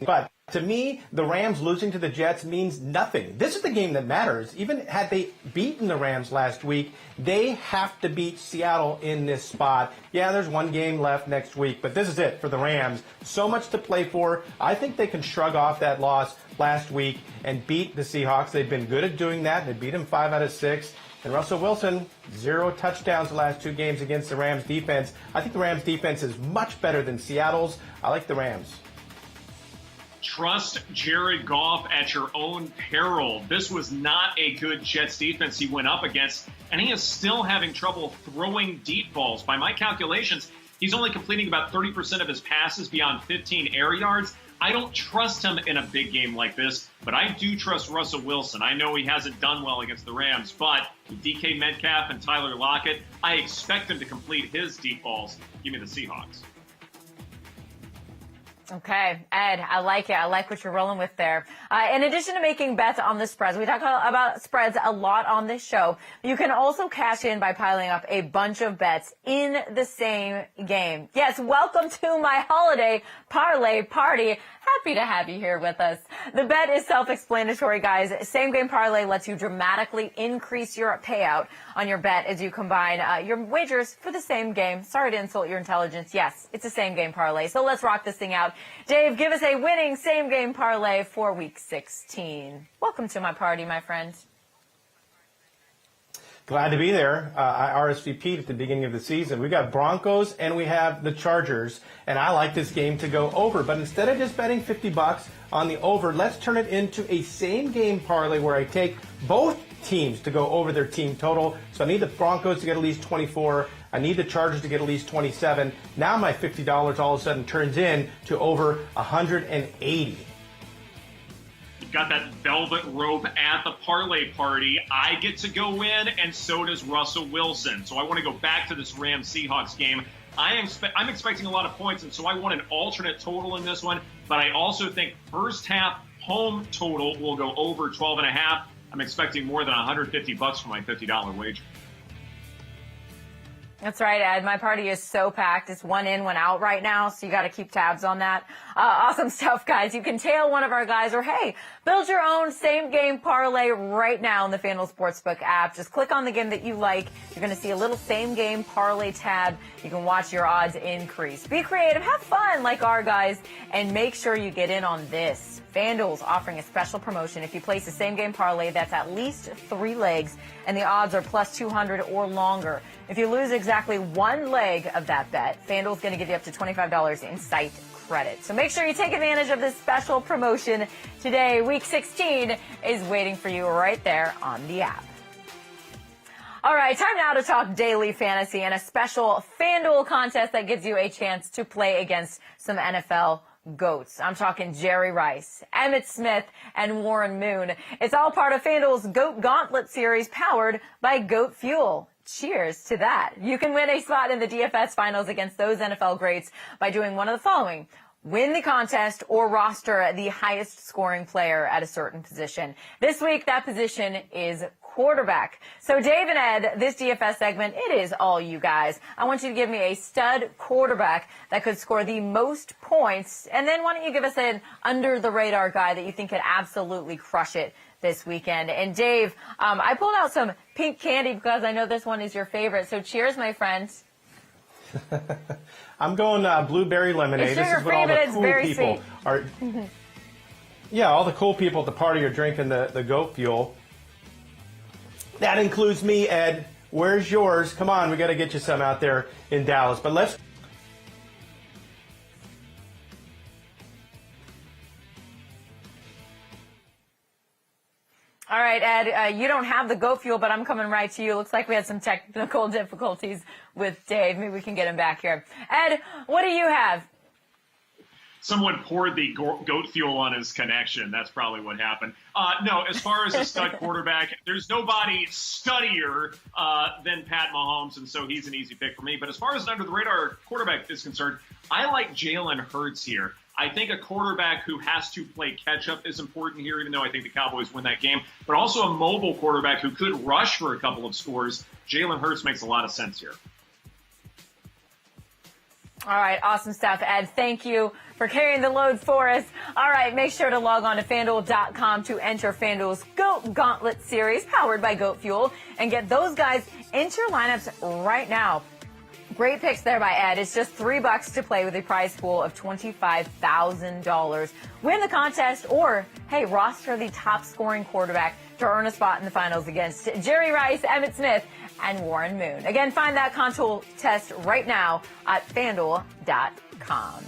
But to me, the Rams losing to the Jets means nothing. This is the game that matters. Even had they beaten the Rams last week, they have to beat Seattle in this spot. Yeah, there's one game left next week, but this is it for the Rams. So much to play for. I think they can shrug off that loss last week and beat the Seahawks. They've been good at doing that. They beat them 5 out of 6. And Russell Wilson, 0 touchdowns the last 2 games against the Rams defense. I think the Rams defense is much better than Seattle's. I like the Rams. Trust Jared Goff at your own peril. This was not a good Jets defense he went up against, and he is still having trouble throwing deep balls. By my calculations, he's only completing about 30% of his passes beyond 15 air yards. I don't trust him in a big game like this, but I do trust Russell Wilson. I know he hasn't done well against the Rams, but with DK Metcalf and Tyler Lockett, I expect him to complete his deep balls. Give me the Seahawks. Okay, Ed, I like it. I like what you're rolling with there. In addition to making bets on the spreads, we talk about spreads a lot on this show. You can also cash in by piling up a bunch of bets in the same game. Yes, welcome to my holiday parlay party. Happy to have you here with us. The bet is self-explanatory, guys. Same game parlay lets you dramatically increase your payout on your bet as you combine your wagers for the same game. Sorry to insult your intelligence. Yes, it's a same game parlay. So let's rock this thing out. Dave, give us a winning same game parlay for week 16. Welcome to my party, my friend. Glad to be there. I RSVP'd at the beginning of the season. We got Broncos and we have the Chargers, and I like this game to go over. But instead of just betting $50 on the over, let's turn it into a same game parlay where I take both teams to go over their team total. So I need the Broncos to get at least 24. I need the Chargers to get at least 27. Now my $50 all of a sudden turns in to over 180. Got that velvet rope at the parlay party. I get to go in, and so does Russell Wilson. So I want to go back to this Rams-Seahawks game. I'm expecting a lot of points, and so I want an alternate total in this one. But I also think first half home total will go over 12.5. I'm expecting more than $150 for my $50 wager. That's right, Ed. My party is so packed. It's one in, one out right now, so you got to keep tabs on that. Awesome stuff, guys. You can tail one of our guys, or hey, build your own same game parlay right now in the FanDuel Sportsbook app. Just click on the game that you like. You're going to see a little same game parlay tab. You can watch your odds increase. Be creative, have fun like our guys, and make sure you get in on this. FanDuel's offering a special promotion. If you place a same game parlay that's at least 3 legs and the odds are plus 200 or longer. If you lose exactly 1 leg of that bet, FanDuel's going to give you up to $25 in site credit. So make sure you take advantage of this special promotion today. Week 16 is waiting for you right there on the app. All right, time now to talk daily fantasy and a special FanDuel contest that gives you a chance to play against some NFL GOATs. I'm talking Jerry Rice, Emmitt Smith, and Warren Moon. It's all part of FanDuel's GOAT Gauntlet series powered by GOAT Fuel. Cheers to that. You can win a spot in the DFS finals against those NFL greats by doing one of the following. Win the contest or roster the highest scoring player at a certain position. This week, that position is quarterback. So Dave and Ed, this DFS segment, it is all you guys. I want you to give me a stud quarterback that could score the most points. And then why don't you give us an under-the-radar guy that you think could absolutely crush it this weekend. And Dave, I pulled out some pink candy because I know this one is your favorite. So cheers, my friends. I'm going blueberry lemonade. This is what all the cool people are. Yeah, all the cool people at the party are drinking the goat fuel. That includes me, Ed. Where's yours? Come on, we got to get you some out there in Dallas. But let's. All right, Ed, you don't have the goat fuel, but I'm coming right to you. Looks like we had some technical difficulties with Dave. Maybe we can get him back here. Ed, what do you have? Someone poured the goat fuel on his connection. That's probably what happened. No, as far as a stud quarterback, there's nobody studdier than Pat Mahomes, and so he's an easy pick for me. But as far as an under-the-radar quarterback is concerned, I like Jalen Hurts here. I think a quarterback who has to play catch-up is important here, even though I think the Cowboys win that game. But also a mobile quarterback who could rush for a couple of scores. Jalen Hurts makes a lot of sense here. All right, awesome stuff, Ed. Thank you for carrying the load for us. All right, make sure to log on to FanDuel.com to enter FanDuel's GOAT Gauntlet Series, powered by Goat Fuel, and get those guys into your lineups right now. Great picks there by Ed. It's just $3 to play with a prize pool of $25,000. Win the contest or, hey, roster the top scoring quarterback to earn a spot in the finals against Jerry Rice, Emmitt Smith, and Warren Moon. Again, find that contest right now at FanDuel.com.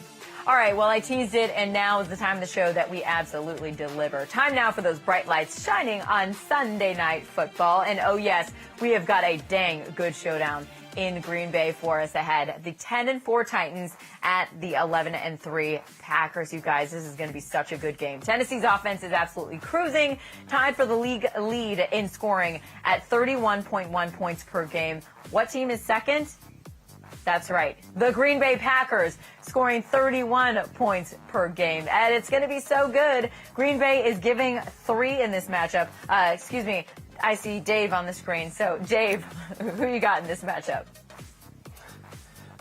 All right, well, I teased it, and now is the time of the show that we absolutely deliver. Time now for those bright lights shining on Sunday Night Football. And, oh, yes, we have got a dang good showdown in Green Bay for us ahead. The 10-4 Titans at the 11-3 Packers. You guys, this is going to be such a good game. Tennessee's offense is absolutely cruising, tied for the league lead in scoring at 31.1 points per game. What team is second? That's right. The Green Bay Packers scoring 31 points per game. And it's going to be so good. Green Bay is giving 3 in this matchup. Excuse me. I see Dave on the screen. So, Dave, who you got in this matchup?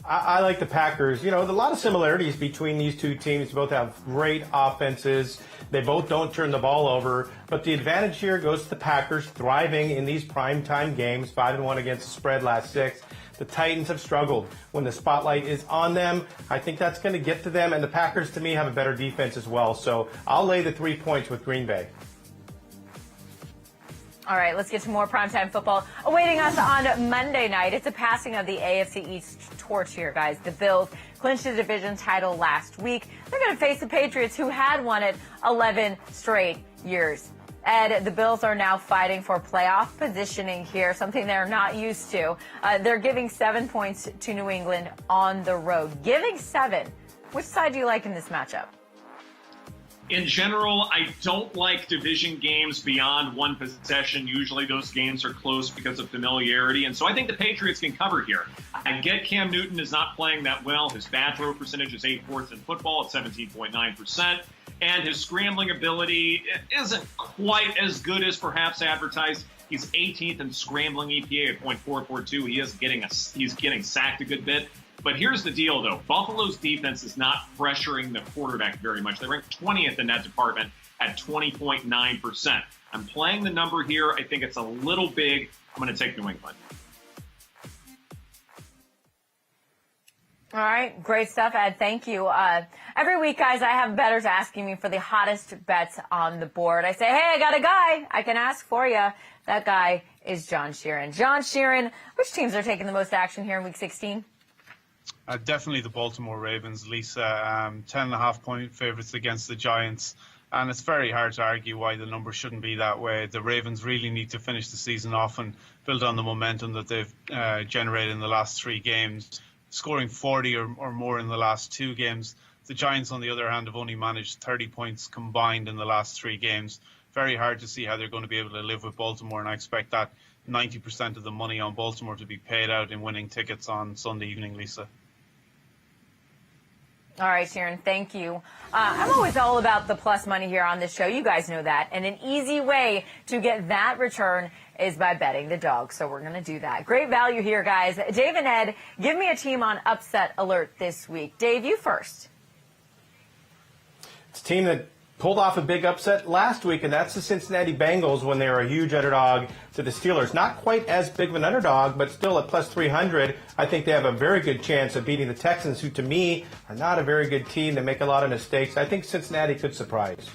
I like the Packers. You know, a lot of similarities between these two teams. Both have great offenses. They both don't turn the ball over. But the advantage here goes to the Packers, thriving in these primetime games, 5-1 against the spread last 6. The Titans have struggled when the spotlight is on them. I think that's going to get to them. And the Packers, to me, have a better defense as well. So I'll lay the 3 points with Green Bay. All right, let's get to more primetime football awaiting us on Monday night. It's a passing of the AFC East torch here, guys. The Bills clinched the division title last week. They're going to face the Patriots, who had won it 11 straight years. Ed, the Bills are now fighting for playoff positioning here, something they're not used to. They're giving 7 points to New England on the road. Giving 7. Which side do you like in this matchup? In general, I don't like division games beyond one possession. Usually those games are close because of familiarity, and so I think the Patriots can cover here. I get Cam Newton is not playing that well. His bad throw percentage is 8/4 in football at 17.9%, and his scrambling ability isn't quite as good as perhaps advertised. He's 18th in scrambling EPA at .442. He's getting sacked a good bit. But here's the deal, though. Buffalo's defense is not pressuring the quarterback very much. They rank 20th in that department at 20.9%. I'm playing the number here. I think it's a little big. I'm going to take New England. All right, great stuff, Ed. Thank you. Every week, guys, I have bettors asking me for the hottest bets on the board. I say, hey, I got a guy I can ask for you. That guy is John Sheeran. John Sheeran, which teams are taking the most action here in Week 16? Definitely the Baltimore Ravens, Lisa. 10.5-point favorites against the Giants. And it's very hard to argue why the number shouldn't be that way. The Ravens really need to finish the season off and build on the momentum that they've generated in the last 3 games, scoring 40 or more in the last 2 games. The Giants, on the other hand, have only managed 30 points combined in the last 3 games. Very hard to see how they're going to be able to live with Baltimore, and I expect that 90% of the money on Baltimore to be paid out in winning tickets on Sunday evening, Lisa. All right, Sharon, thank you. I'm always all about the plus money here on this show. You guys know that. And an easy way to get that return is by betting the dog. So we're going to do that. Great value here, guys. Dave and Ed, give me a team on upset alert this week. Dave, you first. It's a team that pulled off a big upset last week, and that's the Cincinnati Bengals when they were a huge underdog to the Steelers. Not quite as big of an underdog, but still at plus 300. I think they have a very good chance of beating the Texans, who to me are not a very good team. They make a lot of mistakes. I think Cincinnati could surprise.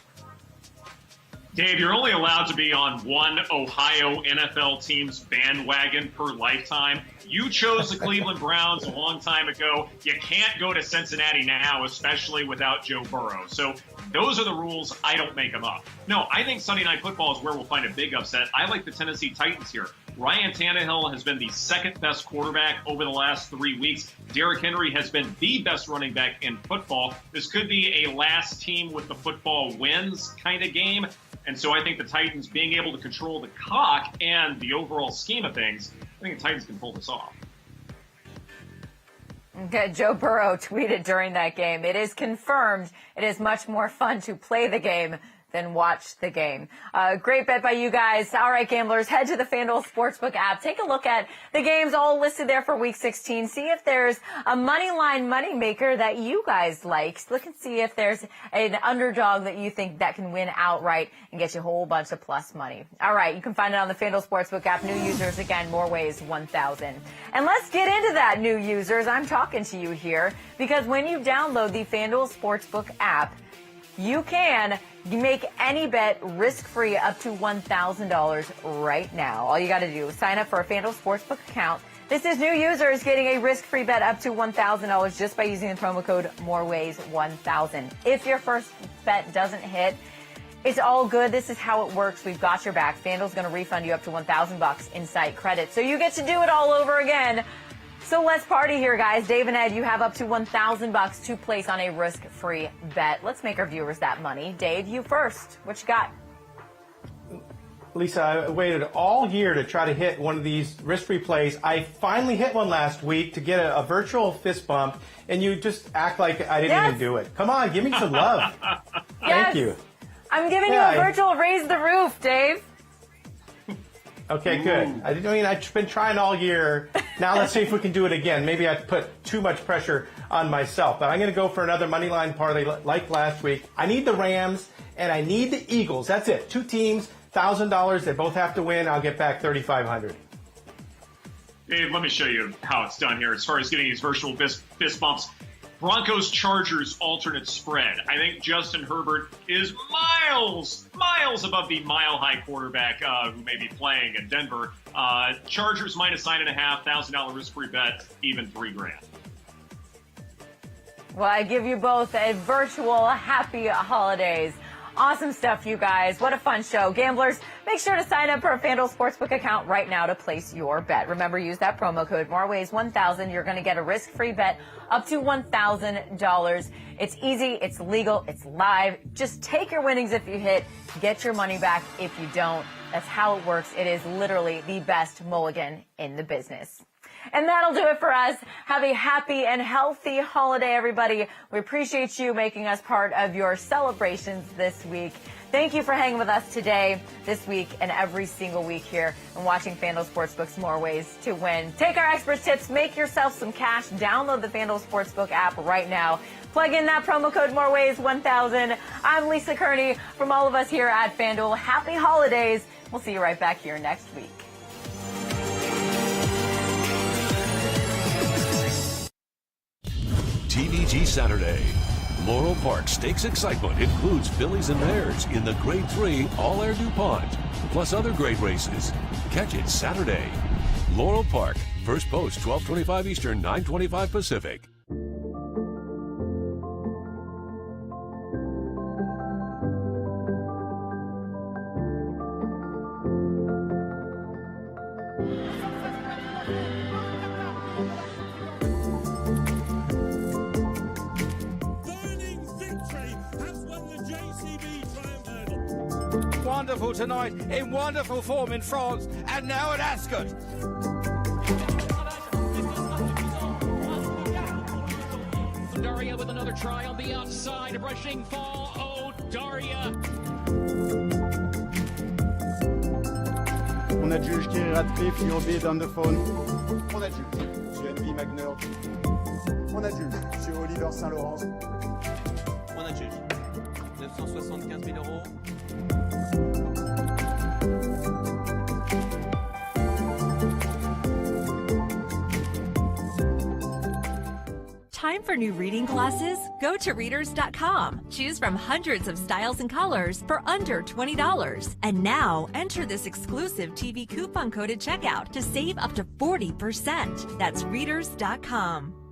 Dave, you're only allowed to be on one Ohio NFL team's bandwagon per lifetime. You chose the Cleveland Browns a long time ago. You can't go to Cincinnati now, especially without Joe Burrow. So those are the rules. I don't make them up. No, I think Sunday Night Football is where we'll find a big upset. I like the Tennessee Titans here. Ryan Tannehill has been the second best quarterback over the last 3 weeks. Derrick Henry has been the best running back in football. This could be a last team with the football wins kind of game. And so I think the Titans being able to control the clock and the overall scheme of things, I think the Titans can pull this off. Okay, Joe Burrow tweeted during that game, "It is confirmed it is much more fun to play the game than watch the game." Great bet by you guys. All right, gamblers, head to the FanDuel Sportsbook app. Take a look at the games all listed there for Week 16. See if there's a money line money maker that you guys like. Look and see if there's an underdog that you think that can win outright and get you a whole bunch of plus money. All right, you can find it on the FanDuel Sportsbook app. New users, again, more ways, 1,000. And let's get into that, new users. I'm talking to you here because when you download the FanDuel Sportsbook app, you can make any bet risk-free up to $1,000 right now. All you got to do is sign up for a FanDuel Sportsbook account. This is new users getting a risk-free bet up to $1,000 just by using the promo code MOREWAYS1000. If your first bet doesn't hit, it's all good. This is how it works. We've got your back. FanDuel's going to refund you up to $1,000 in site credit. So you get to do it all over again. So let's party here, guys. Dave and Ed, you have up to $1,000 to place on a risk-free bet. Let's make our viewers that money. Dave, you first. What you got? Lisa, I waited all year to try to hit one of these risk-free plays. I finally hit one last week to get a virtual fist bump, and you just act like I didn't even do it. Come on, give me some love. Thank you. I'm giving you a virtual raise the roof, Dave. Okay, good. I've been trying all year. Now let's see if we can do it again. Maybe I put too much pressure on myself. But I'm going to go for another money line parlay like last week. I need the Rams and I need the Eagles. That's it. Two teams, $1,000. They both have to win. I'll get back $3,500. Dave, let me show you how it's done here as far as getting these virtual fist bumps. Broncos-Chargers alternate spread. I think Justin Herbert is miles above the mile-high quarterback who may be playing in Denver. Chargers minus 9.5, $1,000 risk-free bet, even $3,000. Well, I give you both a virtual happy holidays. Awesome stuff, you guys. What a fun show. Gamblers, make sure to sign up for a FanDuel Sportsbook account right now to place your bet. Remember, use that promo code MOREWAYS1000. You're going to get a risk-free bet up to $1,000. It's easy, it's legal, it's live. Just take your winnings if you hit, get your money back if you don't. That's how it works. It is literally the best mulligan in the business. And that'll do it for us. Have a happy and healthy holiday, everybody. We appreciate you making us part of your celebrations this week. Thank you for hanging with us today, this week, and every single week here and watching FanDuel Sportsbook's More Ways to Win. Take our expert tips, make yourself some cash, download the FanDuel Sportsbook app right now. Plug in that promo code MOREWAYS1000. I'm Lisa Kerney. From all of us here at FanDuel, happy holidays. We'll see you right back here next week. TVG Saturday. Laurel Park Stakes excitement includes Phillies and Bears in the Grade 3 All-Air DuPont, plus other great races. Catch it Saturday. Laurel Park, first post 12:25 Eastern, 9:25 Pacific. Wonderful tonight, in wonderful form in France, and now at Ascot. Daria with another try on the outside. A brushing fall. Oh, Daria. On adjuge Kiri Radcliffe, you'll be on the phone. On adjuge, Monsieur Henry McNeur. On adjuge, Monsieur Oliver Saint-Laurent. On adjuge. 975 000 euros. Time for new reading glasses? Go to readers.com. Choose from hundreds of styles and colors for under $20. And now enter this exclusive TV coupon code at checkout to save up to 40%. That's readers.com.